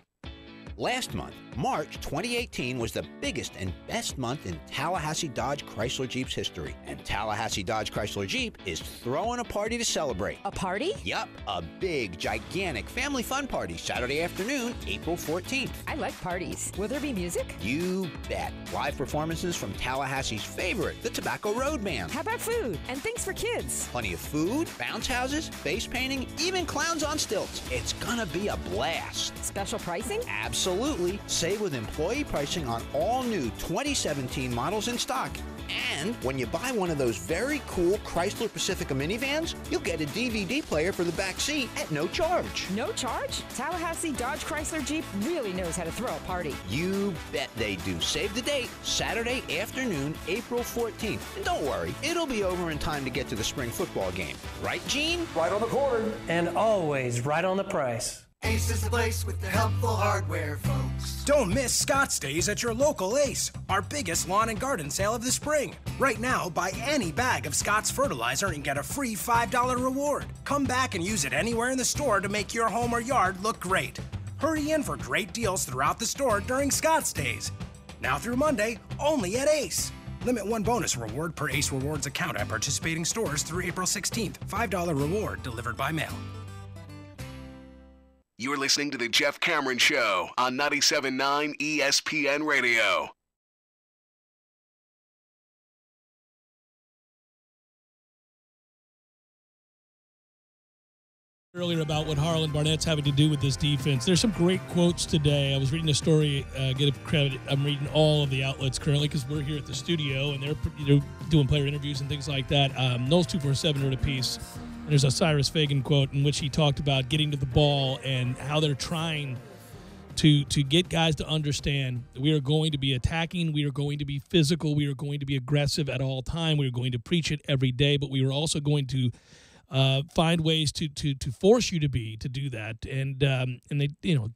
Last month, March 2018, was the biggest and best month in Tallahassee Dodge Chrysler Jeep's history. And Tallahassee Dodge Chrysler Jeep is throwing a party to celebrate. A party? Yup, a big, gigantic family fun party Saturday afternoon, April 14th. I like parties. Will there be music? You bet. Live performances from Tallahassee's favorite, the Tobacco Road Band. How about food and things for kids? Plenty of food, bounce houses, face painting, even clowns on stilts. It's gonna be a blast. Special pricing? Absolutely. Save with employee pricing on all new 2017 models in stock. And when you buy one of those very cool Chrysler Pacifica minivans, you'll get a DVD player for the back seat at no charge. No charge? Tallahassee Dodge Chrysler Jeep really knows how to throw a party. You bet they do. Save the date, Saturday afternoon, April 14th. And don't worry, it'll be over in time to get to the spring football game. Right, Gene? Right on the corner. And always right on the price. Ace is the place with the helpful hardware, folks. Don't miss Scott's Days at your local Ace, our biggest lawn and garden sale of the spring. Right now, buy any bag of Scott's fertilizer and get a free $5 reward. Come back and use it anywhere in the store to make your home or yard look great. Hurry in for great deals throughout the store during Scott's Days. Now through Monday, only at Ace. Limit 1 bonus reward per Ace Rewards account at participating stores through April 16th. $5 reward delivered by mail. You're listening to The Jeff Cameron Show on 97.9 ESPN Radio. Earlier about what Harlan Barnett's having to do with this defense. There's some great quotes today. I was reading a story, get a credit. I'm reading all of the outlets currently because we're here at the studio and they're doing player interviews and things like that. Knowles 247 wrote a piece, and there's a Cyrus Fagan quote in which he talked about getting to the ball and how they're trying to get guys to understand that we are going to be attacking, we are going to be physical, we are going to be aggressive at all time, we are going to preach it every day, but we are also going to find ways to force you to do that, and they,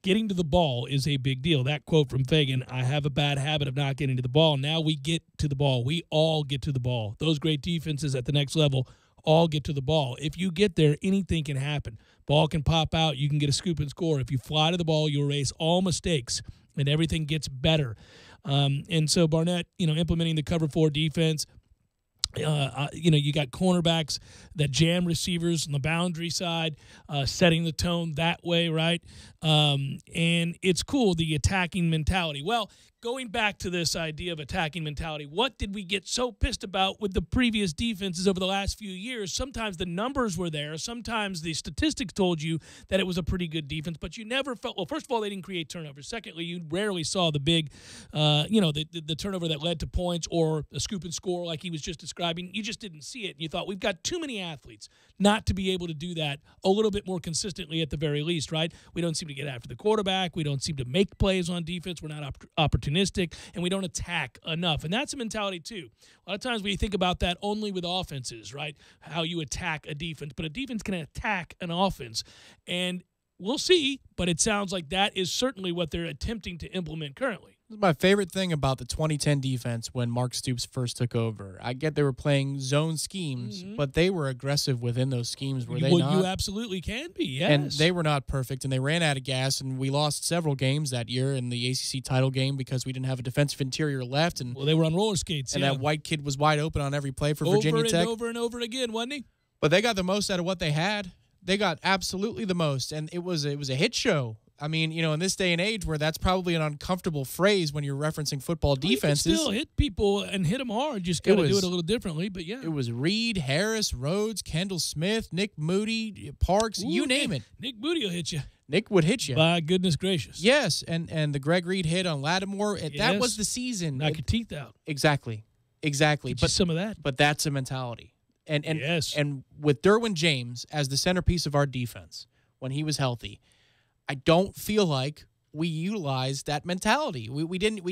getting to the ball is a big deal. That quote from Fagan: "I have a bad habit of not getting to the ball. Now we get to the ball. We all get to the ball. Those great defenses at the next level all get to the ball. If you get there, anything can happen. Ball can pop out. You can get a scoop and score. If you fly to the ball, you erase all mistakes, and everything gets better." And so Barnett, implementing the cover 4 defense. You got cornerbacks that jam receivers on the boundary side, setting the tone that way, right? And it's cool, the attacking mentality. Well, going back to this idea of attacking mentality, what did we get so pissed about with the previous defenses over the last few years? Sometimes the numbers were there. Sometimes the statistics told you that it was a pretty good defense, but you never felt, well, first of all, they didn't create turnovers. Secondly, you rarely saw the big, the turnover that led to points or a scoop and score like he was just describing. You just didn't see it. And you thought, we've got too many athletes not to be able to do that a little bit more consistently at the very least, right? We don't seem to get after the quarterback. We don't seem to make plays on defense. We're not opportunistic, and we don't attack enough. And that's a mentality too. A lot of times we think about that only with offenses, right? How you attack a defense. But a defense can attack an offense. And we'll see, but it sounds like that is certainly what they're attempting to implement currently. This is my favorite thing about the 2010 defense when Mark Stoops first took over. I get they were playing zone schemes, but they were aggressive within those schemes, were they not? You absolutely can be, yes. And they were not perfect, and they ran out of gas, and we lost several games that year in the ACC title game because we didn't have a defensive interior left. And they were on roller skates, and that white kid was wide open on every play for Virginia Tech. Over and over again, wasn't he? But they got the most out of what they had. They got absolutely the most, and it was a hit show. I mean, in this day and age where that's probably an uncomfortable phrase when you're referencing football defenses. You can still hit people and hit them hard. Just got to do it a little differently, but yeah. It was Reed, Harris, Rhodes, Kendall Smith, Nick Moody, Parks, you name it. Nick Moody will hit you. Nick would hit you. By goodness gracious. Yes, and the Greg Reed hit on Lattimore, that was the season. Knock your teeth out. Exactly. But some of that. But that's a mentality. And yes. And with Derwin James as the centerpiece of our defense when he was healthy, I don't feel like we utilized that mentality. We didn't.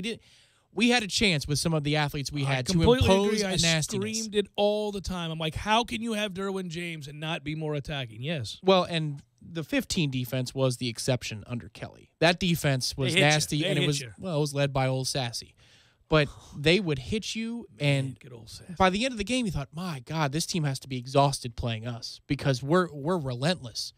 We had a chance with some of the athletes we had to impose a nastiness. I screamed it all the time. I'm like, how can you have Derwin James and not be more attacking? Yes. Well, and the 15 defense was the exception under Kelly. That defense was nasty, and it was led by Old Sassy. But they would hit you, and by the end of the game, you thought, my God, this team has to be exhausted playing us because we're relentless.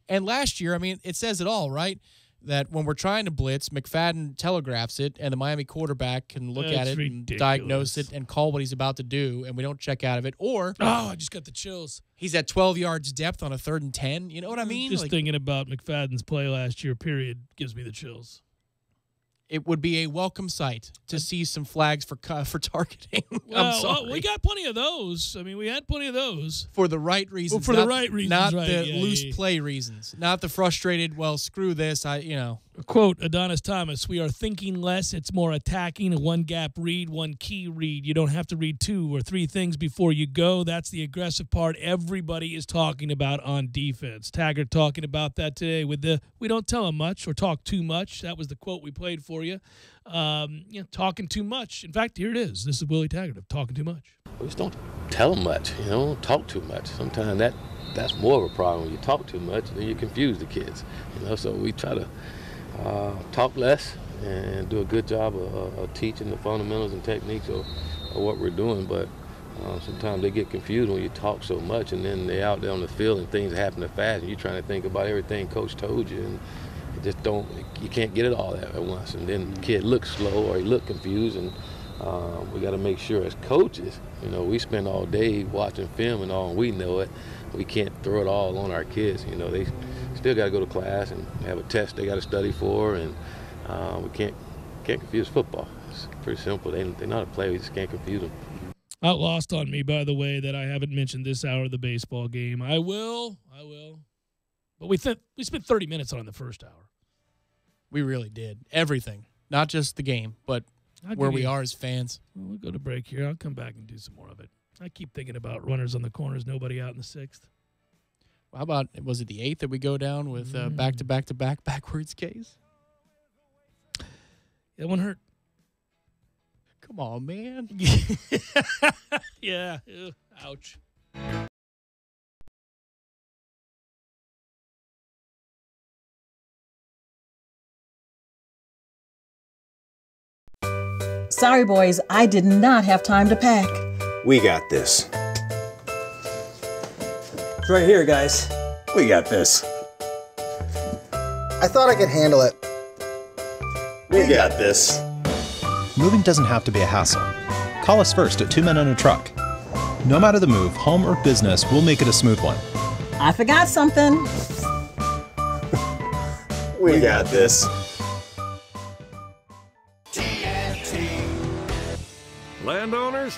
And last year, I mean, it says it all, right? That when we're trying to blitz, McFadden telegraphs it, and the Miami quarterback can look at it and diagnose it and call what he's about to do, and we don't check out of it. Or I just got the chills. He's at 12 yards depth on a 3rd and 10. You know what I mean? Just thinking about McFadden's play last year, period, gives me the chills. It would be a welcome sight to see some flags for targeting. Well, I'm sorry. We got plenty of those. I mean, we had plenty of those. For the right reasons. For the right reasons, not right. the loose play reasons. Not the frustrated, well, screw this, Quote, Adonis Thomas, we are thinking less. It's more attacking. A one-gap read, one key read. You don't have to read 2 or 3 things before you go. That's the aggressive part everybody is talking about on defense. Taggart talking about that today with the we don't tell him much or talk too much. That was the quote we played for you. Talking too much. In fact, here it is. This is Willie Taggart of talking too much. We just don't tell them much, talk too much. Sometimes that's more of a problem. When you talk too much, then you confuse the kids, So we try to talk less and do a good job of teaching the fundamentals and techniques of what we're doing. But sometimes they get confused when you talk so much, and then they're out there on the field and things happen fast, and you're trying to think about everything Coach told you. you can't get it all at once. And then the kid looks slow or he look confused, and we got to make sure as coaches, we spend all day watching film and all, and we know it. We can't throw it all on our kids. They still got to go to class and have a test they got to study for, and we can't confuse football. It's pretty simple. They know how to play. We just can't confuse them. Not lost on me, by the way, that I haven't mentioned this hour of the baseball game. I will. But we spent 30 minutes on the first hour. We really did. Everything. Not just the game, but where we are as fans. Well, we'll go to break here. I'll come back and do some more of it. I keep thinking about runners on the corners, nobody out in the sixth. How about, was it the eighth that we go down with back-to-back backwards Ks? That one hurt. Come on, man. Yeah. Ew. Ouch. Sorry, boys, I did not have time to pack. We got this. It's right here, guys. We got this. I thought I could handle it. We got this. Moving doesn't have to be a hassle. Call us first at 2 Men and a Truck. No matter the move, home or business, we'll make it a smooth one. I forgot something. We got this. Landowners,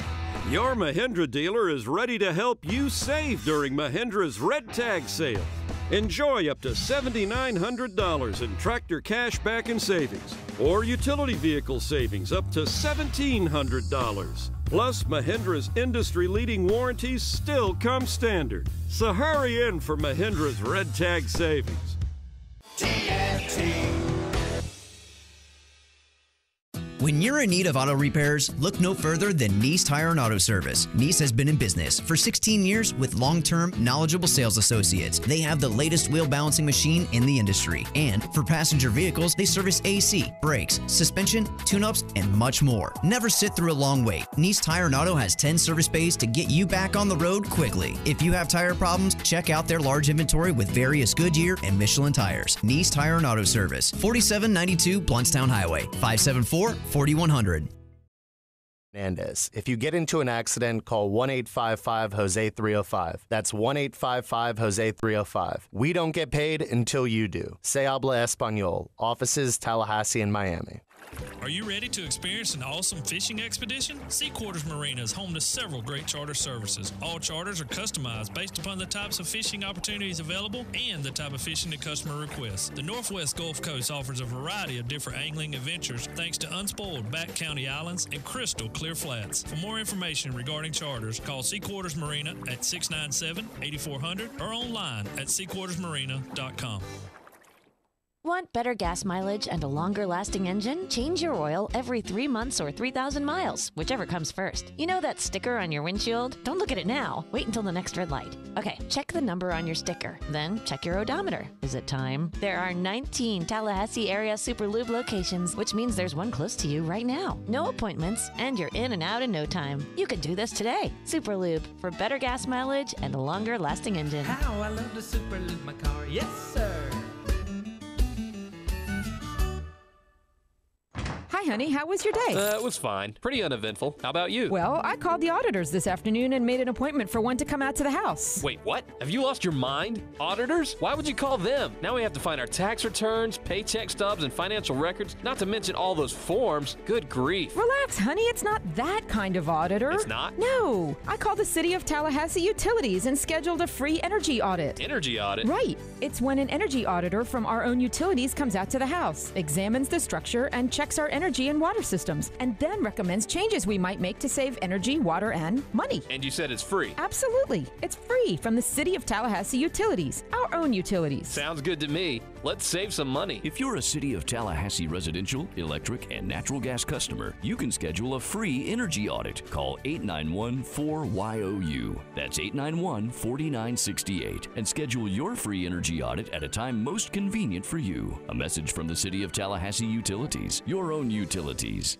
your Mahindra dealer is ready to help you save during Mahindra's Red Tag sale. Enjoy up to $7,900 in tractor cash back and savings, or utility vehicle savings up to $1,700. Plus, Mahindra's industry-leading warranties still come standard. So hurry in for Mahindra's Red Tag savings. When you're in need of auto repairs, look no further than Nice Tire and Auto Service. Nice has been in business for 16 years with long-term, knowledgeable sales associates. They have the latest wheel balancing machine in the industry. And for passenger vehicles, they service AC, brakes, suspension, tune-ups, and much more. Never sit through a long wait. Nice Tire and Auto has 10 service bays to get you back on the road quickly. If you have tire problems, check out their large inventory with various Goodyear and Michelin tires. Nice Tire and Auto Service, 4792 Bluntstown Highway, 574-4100. Hernandez. If you get into an accident, call 1-855-HOSE-305. That's 1-855-HOSE-305. We don't get paid until you do. Se habla español. Offices Tallahassee and Miami. Are you ready to experience an awesome fishing expedition? Sea Quarters Marina is home to several great charter services. All charters are customized based upon the types of fishing opportunities available and the type of fishing the customer requests. The Northwest Gulf Coast offers a variety of different angling adventures thanks to unspoiled back county islands and crystal clear flats. For more information regarding charters, call Sea Quarters Marina at 697-8400 or online at seaquartersmarina.com. Want better gas mileage and a longer-lasting engine? Change your oil every 3 months or 3,000 miles, whichever comes first. You know that sticker on your windshield? Don't look at it now. Wait until the next red light. Okay, check the number on your sticker. Then check your odometer. Is it time? There are 19 Tallahassee area Super Lube locations, which means there's one close to you right now. No appointments, and you're in and out in no time. You can do this today. Super Lube, for better gas mileage and a longer-lasting engine. How I love to Super Lube my car, yes sir. Hi, honey. How was your day? It was fine. Pretty uneventful. How about you? Well, I called the auditors this afternoon and made an appointment for one to come out to the house. Wait, what? Have you lost your mind? Auditors? Why would you call them? Now we have to find our tax returns, paycheck stubs, and financial records, not to mention all those forms. Good grief. Relax, honey. It's not that kind of auditor. It's not? No. I called the City of Tallahassee Utilities and scheduled a free energy audit. Energy audit? Right. It's when an energy auditor from our own utilities comes out to the house, examines the structure, and checks our energy and water systems, and then recommends changes we might make to save energy, water, and money. And you said it's free? Absolutely. It's free from the City of Tallahassee Utilities, our own utilities. Sounds good to me. Let's save some money. If you're a City of Tallahassee residential, electric, and natural gas customer, you can schedule a free energy audit. Call 891-4YOU. That's 891-4968. And schedule your free energy audit at a time most convenient for you. A message from the City of Tallahassee Utilities, your own utilities.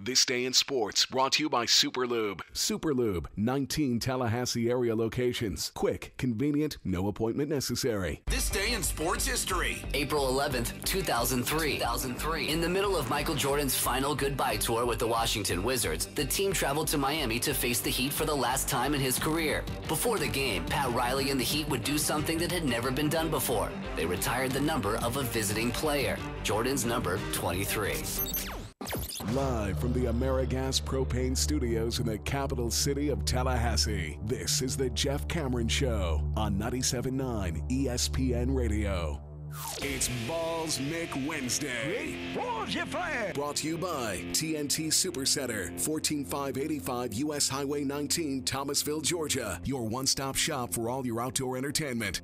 This Day in Sports, brought to you by Superlube. Superlube, 19 Tallahassee area locations. Quick, convenient, no appointment necessary. This Day in Sports History. April 11th, 2003. In the middle of Michael Jordan's final goodbye tour with the Washington Wizards, the team traveled to Miami to face the Heat for the last time in his career. Before the game, Pat Riley and the Heat would do something that had never been done before. They retired the number of a visiting player, Jordan's number 23. Live from the AmeriGas Propane Studios in the capital city of Tallahassee, this is the Jeff Cameron Show on 97.9 ESPN Radio. It's Balls Mick Wednesday. Brought to you by TNT Supercenter, 14585 U.S. Highway 19, Thomasville, Georgia. Your one-stop shop for all your outdoor entertainment.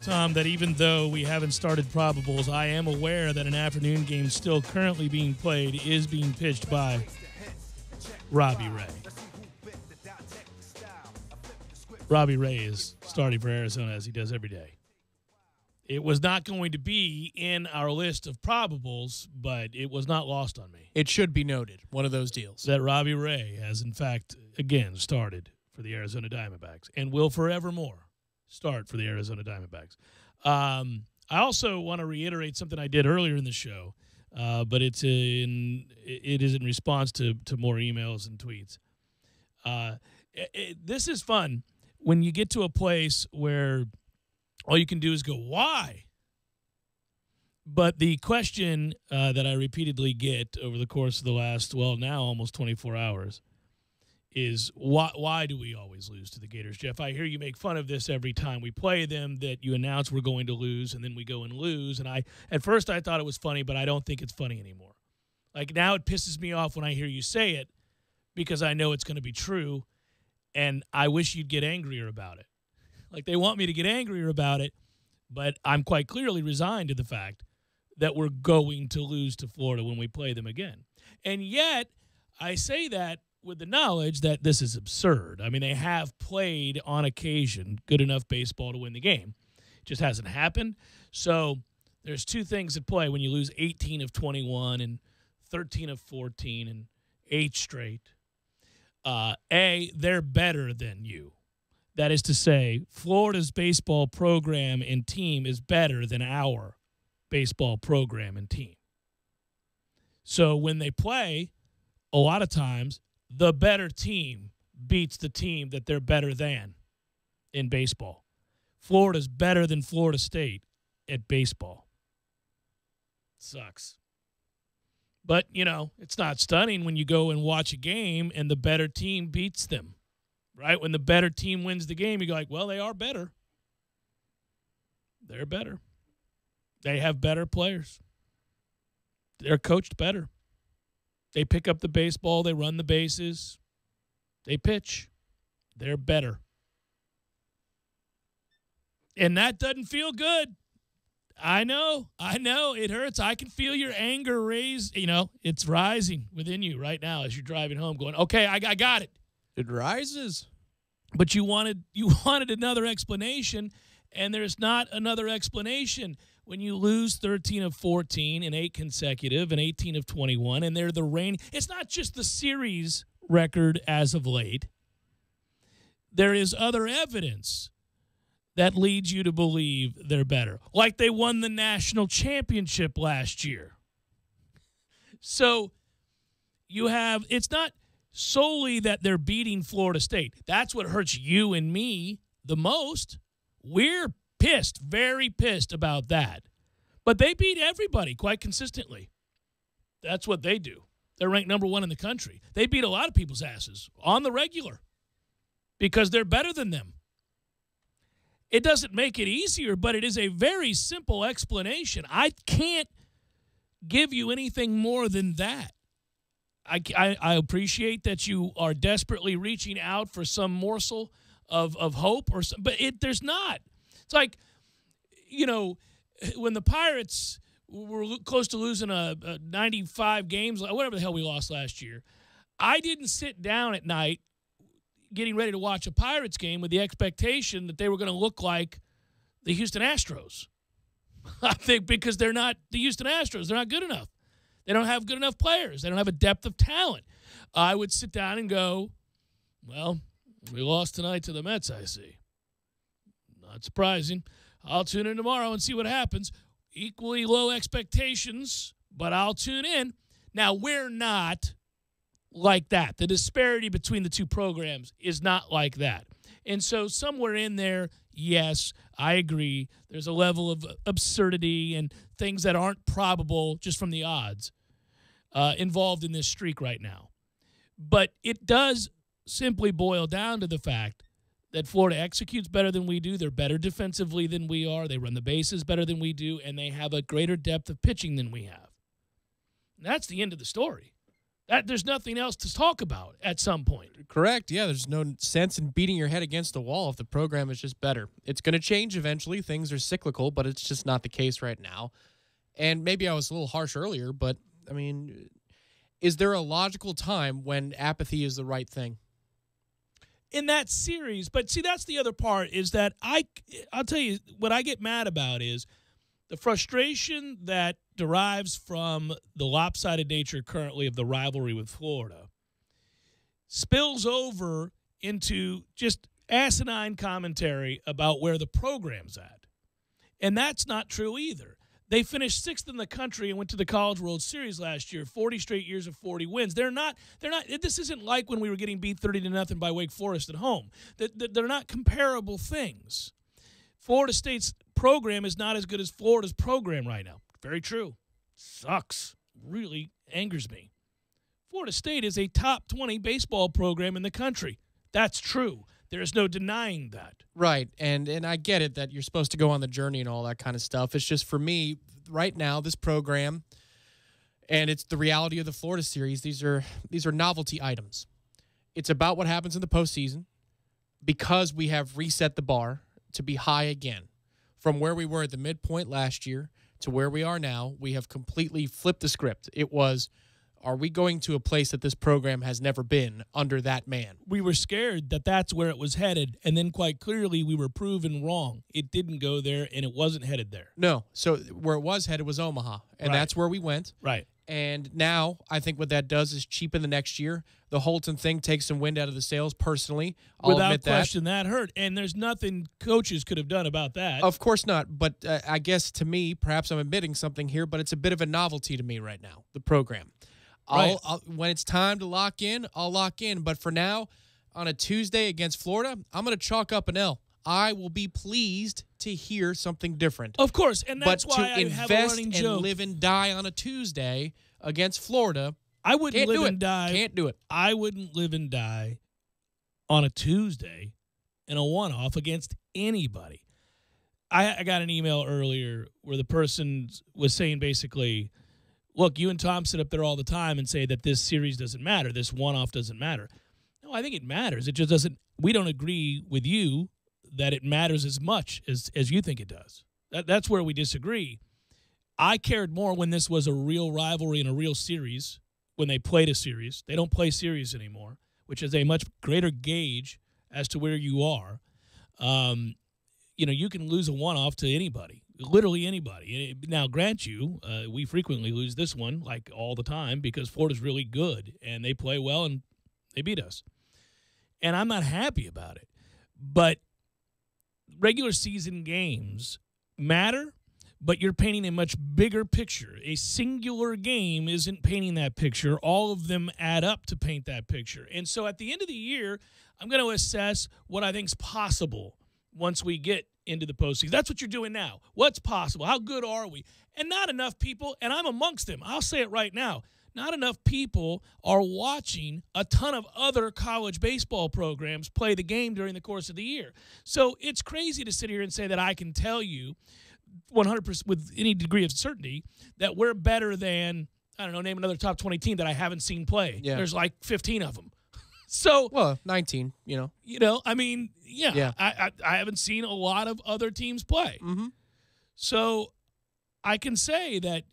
Tom, that even though we haven't started probables, I am aware that an afternoon game still currently being played is being pitched by Robbie Ray. Robbie Ray is starting for Arizona as he does every day. It was not going to be in our list of probables, but it was not lost on me. It should be noted, one of those deals. That Robbie Ray has, in fact, again started for the Arizona Diamondbacks and will forevermore start for the Arizona Diamondbacks. I also want to reiterate something I did earlier in the show, but it is in response to more emails and tweets. This is fun when you get to a place where all you can do is go, why? But the question that I repeatedly get over the course of the last, now almost 24 hours, is why do we always lose to the Gators, Jeff? I hear you make fun of this every time we play them, that you announce we're going to lose, and then we go and lose. And at first I thought it was funny, but I don't think it's funny anymore. Like, now it pisses me off when I hear you say it because I know it's going to be true, and I wish you'd get angrier about it. Like, they want me to get angrier about it, but I'm quite clearly resigned to the fact that we're going to lose to Florida when we play them again. And yet, I say that with the knowledge that this is absurd. I mean, they have played on occasion good enough baseball to win the game. It just hasn't happened. So there's two things at play when you lose 18 of 21 and 13 of 14 and 8 straight. A, they're better than you. That is to say, Florida's baseball program and team is better than our baseball program and team. So when they play, a lot of times, the better team beats the team that they're better than in baseball. Florida's better than Florida State at baseball. Sucks. But, it's not stunning when you go and watch a game and the better team beats them, right? When the better team wins the game, you go like, well, they are better. They're better. They have better players. They're coached better. They pick up the baseball. They run the bases. They pitch. They're better. And that doesn't feel good. I know. It hurts. I can feel your anger raise. It's rising within you right now as you're driving home going, okay, I got it. It rises. But you wanted another explanation, and there's not another explanation. When you lose 13 of 14 and 8 consecutive and 18 of 21, and they're the reigning, it's not just the series record as of late. There is other evidence that leads you to believe they're better. Like they won the national championship last year. So it's not solely that they're beating Florida State. That's what hurts you and me the most. We're pissed, very pissed about that. But they beat everybody quite consistently. That's what they do. They're ranked number 1 in the country. They beat a lot of people's asses on the regular because they're better than them. It doesn't make it easier, but it is a very simple explanation. I can't give you anything more than that. I appreciate that you are desperately reaching out for some morsel of hope, but there's not. It's like, when the Pirates were close to losing a 95 games, whatever the hell we lost last year, I didn't sit down at night getting ready to watch a Pirates game with the expectation that they were going to look like the Houston Astros. I think because they're not the Houston Astros. They're not good enough. They don't have good enough players. They don't have a depth of talent. I would sit down and go, well, we lost tonight to the Mets, I see. Not surprising. I'll tune in tomorrow and see what happens. Equally low expectations, but I'll tune in. Now, we're not like that. The disparity between the two programs is not like that. And so somewhere in there, yes, I agree. There's a level of absurdity and things that aren't probable just from the odds involved in this streak right now. But it does simply boil down to the fact that Florida executes better than we do. They're better defensively than we are. They run the bases better than we do, and they have a greater depth of pitching than we have. And that's the end of the story. There's nothing else to talk about at some point. Correct. Yeah, there's no sense in beating your head against the wall if the program is just better. It's going to change eventually. Things are cyclical, but it's just not the case right now. And maybe I was a little harsh earlier, but, I mean, is there a logical time when apathy is the right thing? In that series, but see, that's the other part, is that I'll tell you, what I get mad about is the frustration that derives from the lopsided nature currently of the rivalry with Florida spills over into just asinine commentary about where the program's at. And that's not true either. They finished 6th in the country and went to the College World Series last year, 40 straight years of 40 wins. They're not, this isn't like when we were getting beat 30-0 by Wake Forest at home. They're not comparable things. Florida State's program is not as good as Florida's program right now. Very true. Sucks. Really angers me. Florida State is a top 20 baseball program in the country. That's true. There's no denying that. Right, and I get it that you're supposed to go on the journey and all that kind of stuff. It's just for me, right now, this program, and it's the reality of the Florida series, these are novelty items. It's about what happens in the postseason because we have reset the bar to be high again. From where we were at the midpoint last year to where we are now, we have completely flipped the script. It was, are we going to a place that this program has never been under that man? We were scared that that's where it was headed, and then quite clearly we were proven wrong. It didn't go there, and it wasn't headed there. No. So where it was headed was Omaha, and that's where we went. Right. And now I think what that does is cheapen the next year. The Holton thing takes some wind out of the sails personally. I'll admit that. Without question, that hurt. And there's nothing coaches could have done about that. Of course not. But I guess to me, perhaps I'm admitting something here, but it's a bit of a novelty to me right now, the program. Right. When it's time to lock in, I'll lock in. But for now, on a Tuesday against Florida, I'm going to chalk up an L. I will be pleased to hear something different. Of course, and that's why I have a running joke. But to invest and live and die on a Tuesday against Florida, I wouldn't live and die. Can't do it. I wouldn't live and die on a Tuesday in a one-off against anybody. I got an email earlier where the person was saying basically, look, you and Tom sit up there all the time and say that this series doesn't matter, this one-off doesn't matter. No, I think it matters. It just doesn't. We don't agree with you that it matters as much as you think it does. That's where we disagree. I cared more when this was a real rivalry and a real series, when they played a series. They don't play series anymore, which is a much greater gauge as to where you are. You can lose a one-off to anybody, literally anybody. Now, grant you, we frequently lose this one, like all the time, because Florida's really good, and they play well, and they beat us. And I'm not happy about it. But regular season games matter, but you're painting a much bigger picture. A singular game isn't painting that picture. All of them add up to paint that picture. And so at the end of the year, I'm going to assess what I think is possible once we get into the postseason. That's what you're doing now. What's possible? How good are we? And not enough people, and I'm amongst them. I'll say it right now. Not enough people are watching a ton of other college baseball programs play the game during the course of the year. So it's crazy to sit here and say that I can tell you 100% with any degree of certainty that we're better than, I don't know, name another top 20 team that I haven't seen play. Yeah. There's like 15 of them. So, well, 19, I mean, yeah. I haven't seen a lot of other teams play. Mm-hmm. So I can say that,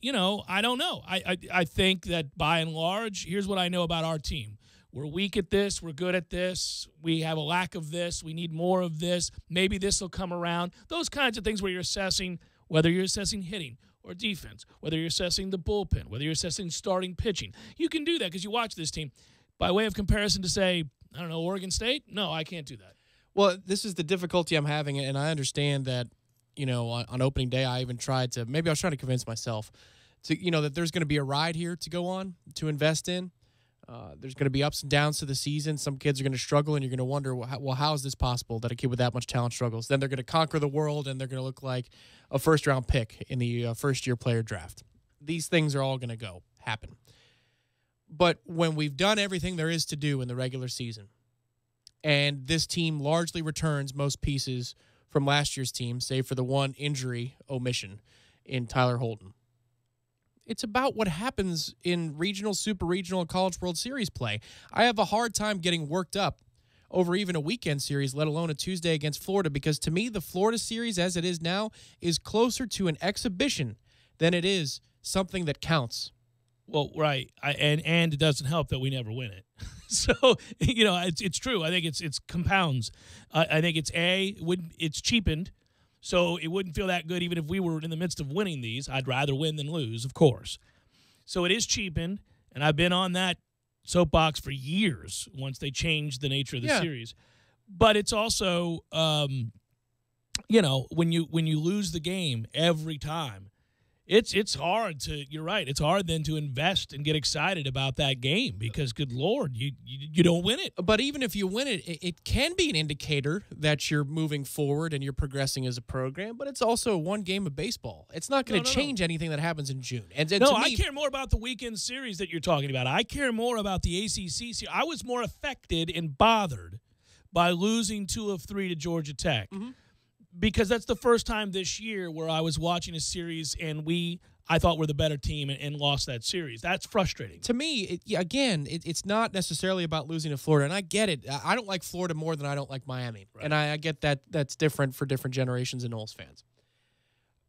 I don't know. I think that by and large, here's what I know about our team. we're weak at this, we're good at this, we have a lack of this, we need more of this, maybe this will come around. Those kinds of things where you're assessing, whether you're assessing hitting or defense, whether you're assessing the bullpen, whether you're assessing starting pitching. You can do that because you watch this team. By way of comparison to, say, I don't know, Oregon State? No, I can't do that. Well, this is the difficulty I'm having, and I understand that, on opening day, I even tried to, maybe I was trying to convince myself to, that there's going to be a ride here to go on, to invest in. There's going to be ups and downs to the season. Some kids are going to struggle, and you're going to wonder, well, how is this possible that a kid with that much talent struggles? Then they're going to conquer the world, and they're going to look like a first-round pick in the first-year player draft. These things are all going to happen. But when we've done everything there is to do in the regular season, and this team largely returns most pieces from last year's team, save for the one injury omission in Tyler Holton, it's about what happens in regional, super regional, and College World Series play. I have a hard time getting worked up over even a weekend series, let alone a Tuesday against Florida, because to me, the Florida series, as it is now, is closer to an exhibition than it is something that counts. Well, right, and it doesn't help that we never win it. So it's true. I think it's compounds. I think it's cheapened, so it wouldn't feel that good even if we were in the midst of winning these. I'd rather win than lose, of course. So it is cheapened, and I've been on that soapbox for years. Once they changed the nature of the series, but it's also when you lose the game every time. It's hard to. You're right. It's hard then to invest and get excited about that game because, good Lord, you don't win it. But even if you win it, it can be an indicator that you're moving forward and you're progressing as a program. But it's also one game of baseball. It's not going to change anything that happens in June. And no, I care more about the weekend series that you're talking about. I care more about the ACC series. I was more affected and bothered by losing 2 of 3 to Georgia Tech. Mm-hmm. Because that's the first time this year where I was watching a series and I thought we're the better team and lost that series. That's frustrating. To me, it's not necessarily about losing to Florida, and I get it. I don't like Florida more than I don't like Miami, right. And I get that that's different for different generations of Noles fans.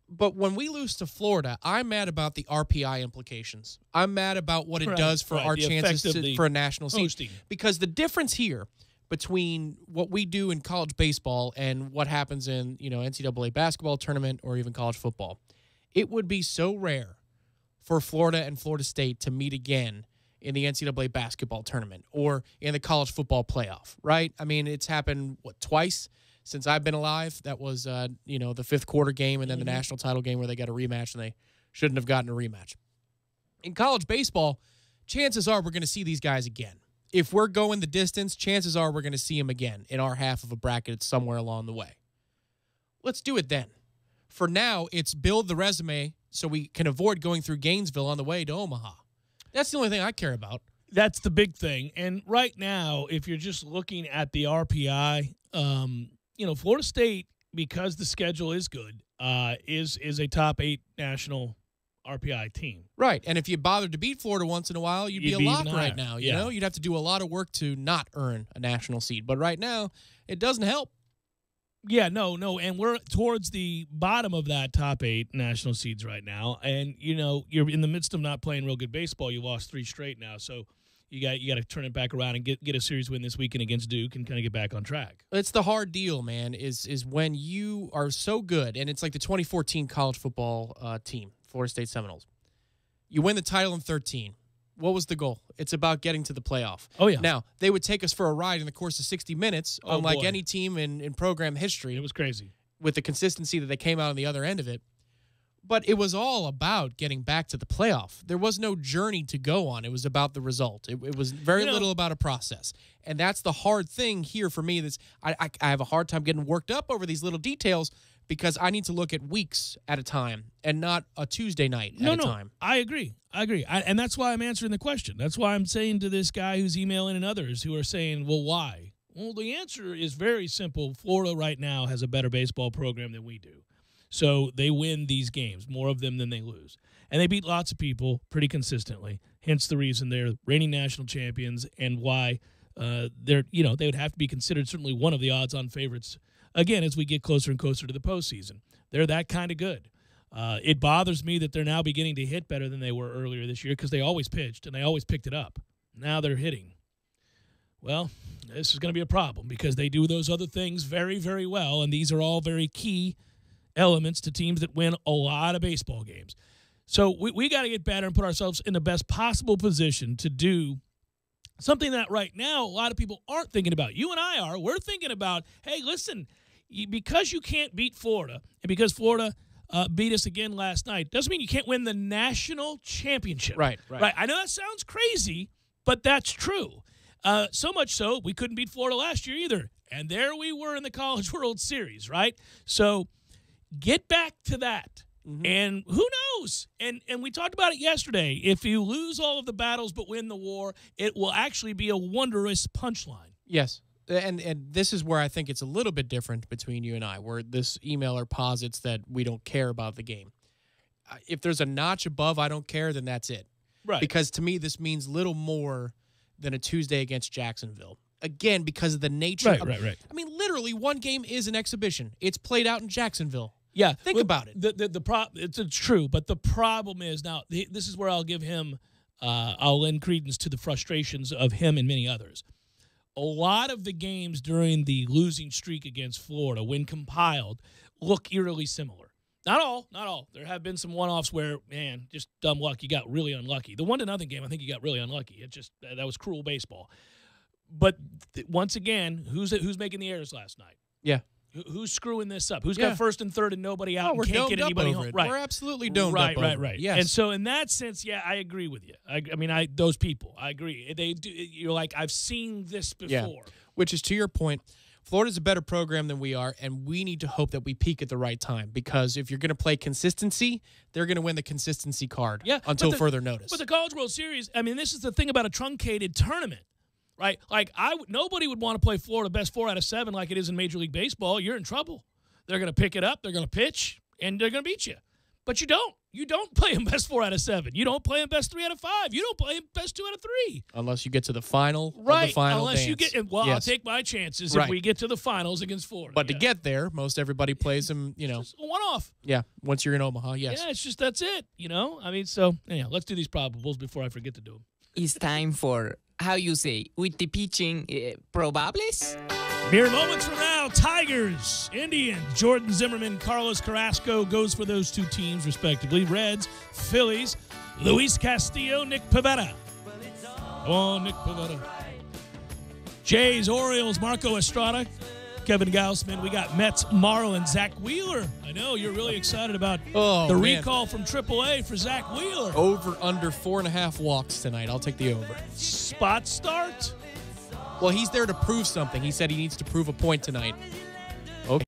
But when we lose to Florida, I'm mad about the RPI implications. I'm mad about what it does for our chances for a national seed. Because the difference here between what we do in college baseball and what happens in, NCAA basketball tournament or even college football, it would be so rare for Florida and Florida State to meet again in the NCAA basketball tournament or in the college football playoff, right? I mean, it's happened, twice since I've been alive. That was, the fifth quarter game and then the national title game where they got a rematch and they shouldn't have gotten a rematch. In college baseball, chances are we're going to see these guys again. If we're going the distance, chances are we're going to see him again in our half of a bracket somewhere along the way. Let's do it then. For now, it's build the resume so we can avoid going through Gainesville on the way to Omaha. That's the only thing I care about. That's the big thing. And right now, if you're just looking at the RPI, Florida State, because the schedule is good, is a top 8 national RPI team. Right. And if you bothered to beat Florida once in a while, you'd be a lock right now. You know, you'd have to do a lot of work to not earn a national seed. But right now, it doesn't help. Yeah, no. And we're towards the bottom of that top 8 national seeds right now. And, you're in the midst of not playing real good baseball. You lost 3 straight now. So you got to turn it back around and get a series win this weekend against Duke and kind of get back on track. It's the hard deal, man, is when you are so good. And it's like the 2014 college football team. Florida State Seminoles. You win the title in 2013. What was the goal? It's about getting to the playoff. Oh, yeah. Now, they would take us for a ride in the course of 60 minutes, unlike any team in program history. It was crazy. With the consistency that they came out on the other end of it. But it was all about getting back to the playoff. There was no journey to go on. It was about the result. It was very little about a process. And that's the hard thing here for me. I have a hard time getting worked up over these little details because I need to look at weeks at a time and not a Tuesday night at a time. I agree. And that's why I'm answering the question. That's why I'm saying to this guy who's emailing and others who are saying, well, why? Well, the answer is very simple. Florida right now has a better baseball program than we do. So they win these games, more of them than they lose. And they beat lots of people pretty consistently, hence the reason they're reigning national champions and why they would have to be considered certainly one of the odds-on favorites, again, as we get closer and closer to the postseason. They're that kind of good. It bothers me that they're now beginning to hit better than they were earlier this year because they always pitched and they always picked it up. Now they're hitting. well, this is going to be a problem because they do those other things very, very well, and these are all very key elements to teams that win a lot of baseball games. So we got to get better and put ourselves in the best possible position to do something that right now a lot of people aren't thinking about. You and I are. We're thinking about, hey, listen, because you can't beat Florida and because Florida beat us again last night doesn't mean you can't win the national championship. Right. I know that sounds crazy, but that's true. So much so, we couldn't beat Florida last year either. And there we were in the College World Series, right? So get back to that. Mm-hmm. And who knows? And we talked about it yesterday. If you lose all of the battles but win the war, it will actually be a wondrous punchline. Yes. And this is where I think it's a little bit different between you and I, where this emailer posits that we don't care about the game. If there's a notch above I don't care, then that's it. Right. Because to me, this means little more than a Tuesday against Jacksonville. Again, because of the nature of Right. I mean, literally, one game is an exhibition. It's played out in Jacksonville. Yeah, think about it. It's true, but the problem is now. This is where I'll give him. I'll lend credence to the frustrations of him and many others. A lot of the games during the losing streak against Florida, when compiled, look eerily similar. Not all. There have been some one-offs where, man, just dumb luck. You got really unlucky. The 1-0 game, I think you got really unlucky. It just that was cruel baseball. But once again, who's making the errors last night? Yeah. Who's screwing this up? Who's got first and third and nobody out? We're and can't domed get anybody up home? over it. Right. We're absolutely domed up over it. Right. Yes. And so in that sense, yeah, I agree with you. I mean, those people, I agree. They do. You're like, I've seen this before. Yeah. Which is to your point. Florida's a better program than we are, and we need to hope that we peak at the right time because if you're going to play consistency, they're going to win the consistency card until further notice. But the College World Series, I mean, this is the thing about a truncated tournament, right? Like, nobody would want to play Florida best 4 out of 7 like it is in Major League Baseball. You're in trouble. They're going to pick it up, they're going to pitch, and they're going to beat you. But you don't. You don't play them best 4 out of 7. You don't play them best 3 out of 5. You don't play them best 2 out of 3. Unless you get to the final right. of the final Unless dance. you get, well, yes. I'll take my chances right. if we get to the finals against Florida. But to get there, most everybody plays them, you know. It's just a one-off. Yeah, once you're in Omaha, yes. Yeah, it's just that's it, you know. I mean, so, anyhow, let's do these probables before I forget to do them. It's time for, how you say, with the pitching, probables? Mere moments from now, Tigers, Indians, Jordan Zimmerman, Carlos Carrasco goes for those two teams, respectively. Reds, Phillies, Luis Castillo, Nick Pivetta. Oh, Nick Pivetta. Jays, Orioles, Marco Estrada, Kevin Gausman. We got Mets, Marlins, Zach Wheeler. I know you're really excited about the recall from AAA for Zach Wheeler. Over under 4.5 walks tonight. I'll take the over. Spot start? Well, he's there to prove something. He said he needs to prove a point tonight. Okay.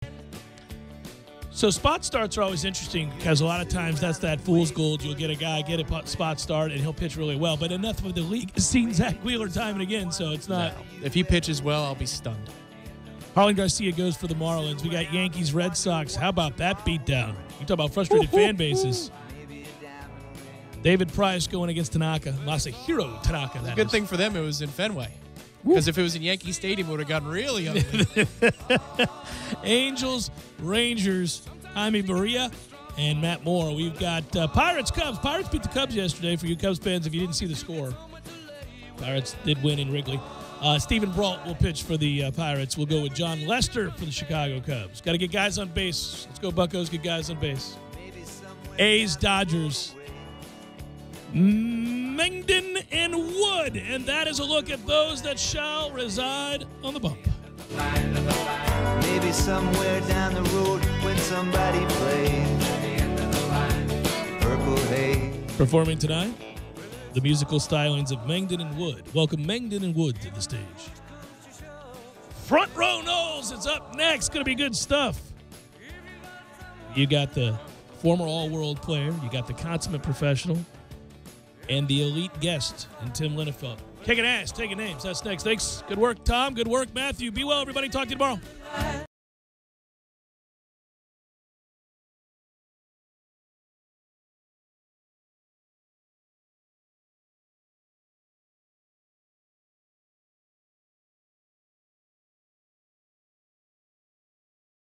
So spot starts are always interesting because a lot of times that's that fool's gold. You'll get a guy, get a spot start, and he'll pitch really well. But enough of the league has seen Zach Wheeler time and again, so it's not. No. If he pitches well, I'll be stunned. Harlan Garcia goes for the Marlins. We got Yankees, Red Sox. How about that beatdown? You talk about frustrated fan bases. David Price going against Tanaka. Masahiro Tanaka, that Good thing for them it was in Fenway. Because if it was in Yankee Stadium, it would have gotten really ugly. Angels, Rangers, Jaime Barria, and Matt Moore. We've got Pirates, Cubs. Pirates beat the Cubs yesterday for you Cubs fans if you didn't see the score. Pirates did win in Wrigley. Stephen Brault will pitch for the Pirates. We'll go with John Lester for the Chicago Cubs. Got to get guys on base. Let's go, Buccos. Get guys on base. A's, Dodgers. Mengden and Wood, and that is a look at those that shall reside on the bump. Maybe somewhere down the road when somebody plays Purple Haze. Performing tonight, the musical stylings of Mengden and Wood. Welcome Mengden and Wood to the stage. Front Row Knowles, it's up next. Going to be good stuff. You got the former all-world player. You got the consummate professional. And the elite guest in Tim Linnefeld. Kicking ass, taking names. That's next. Thanks. Good work, Tom. Good work, Matthew. Be well, everybody. Talk to you tomorrow.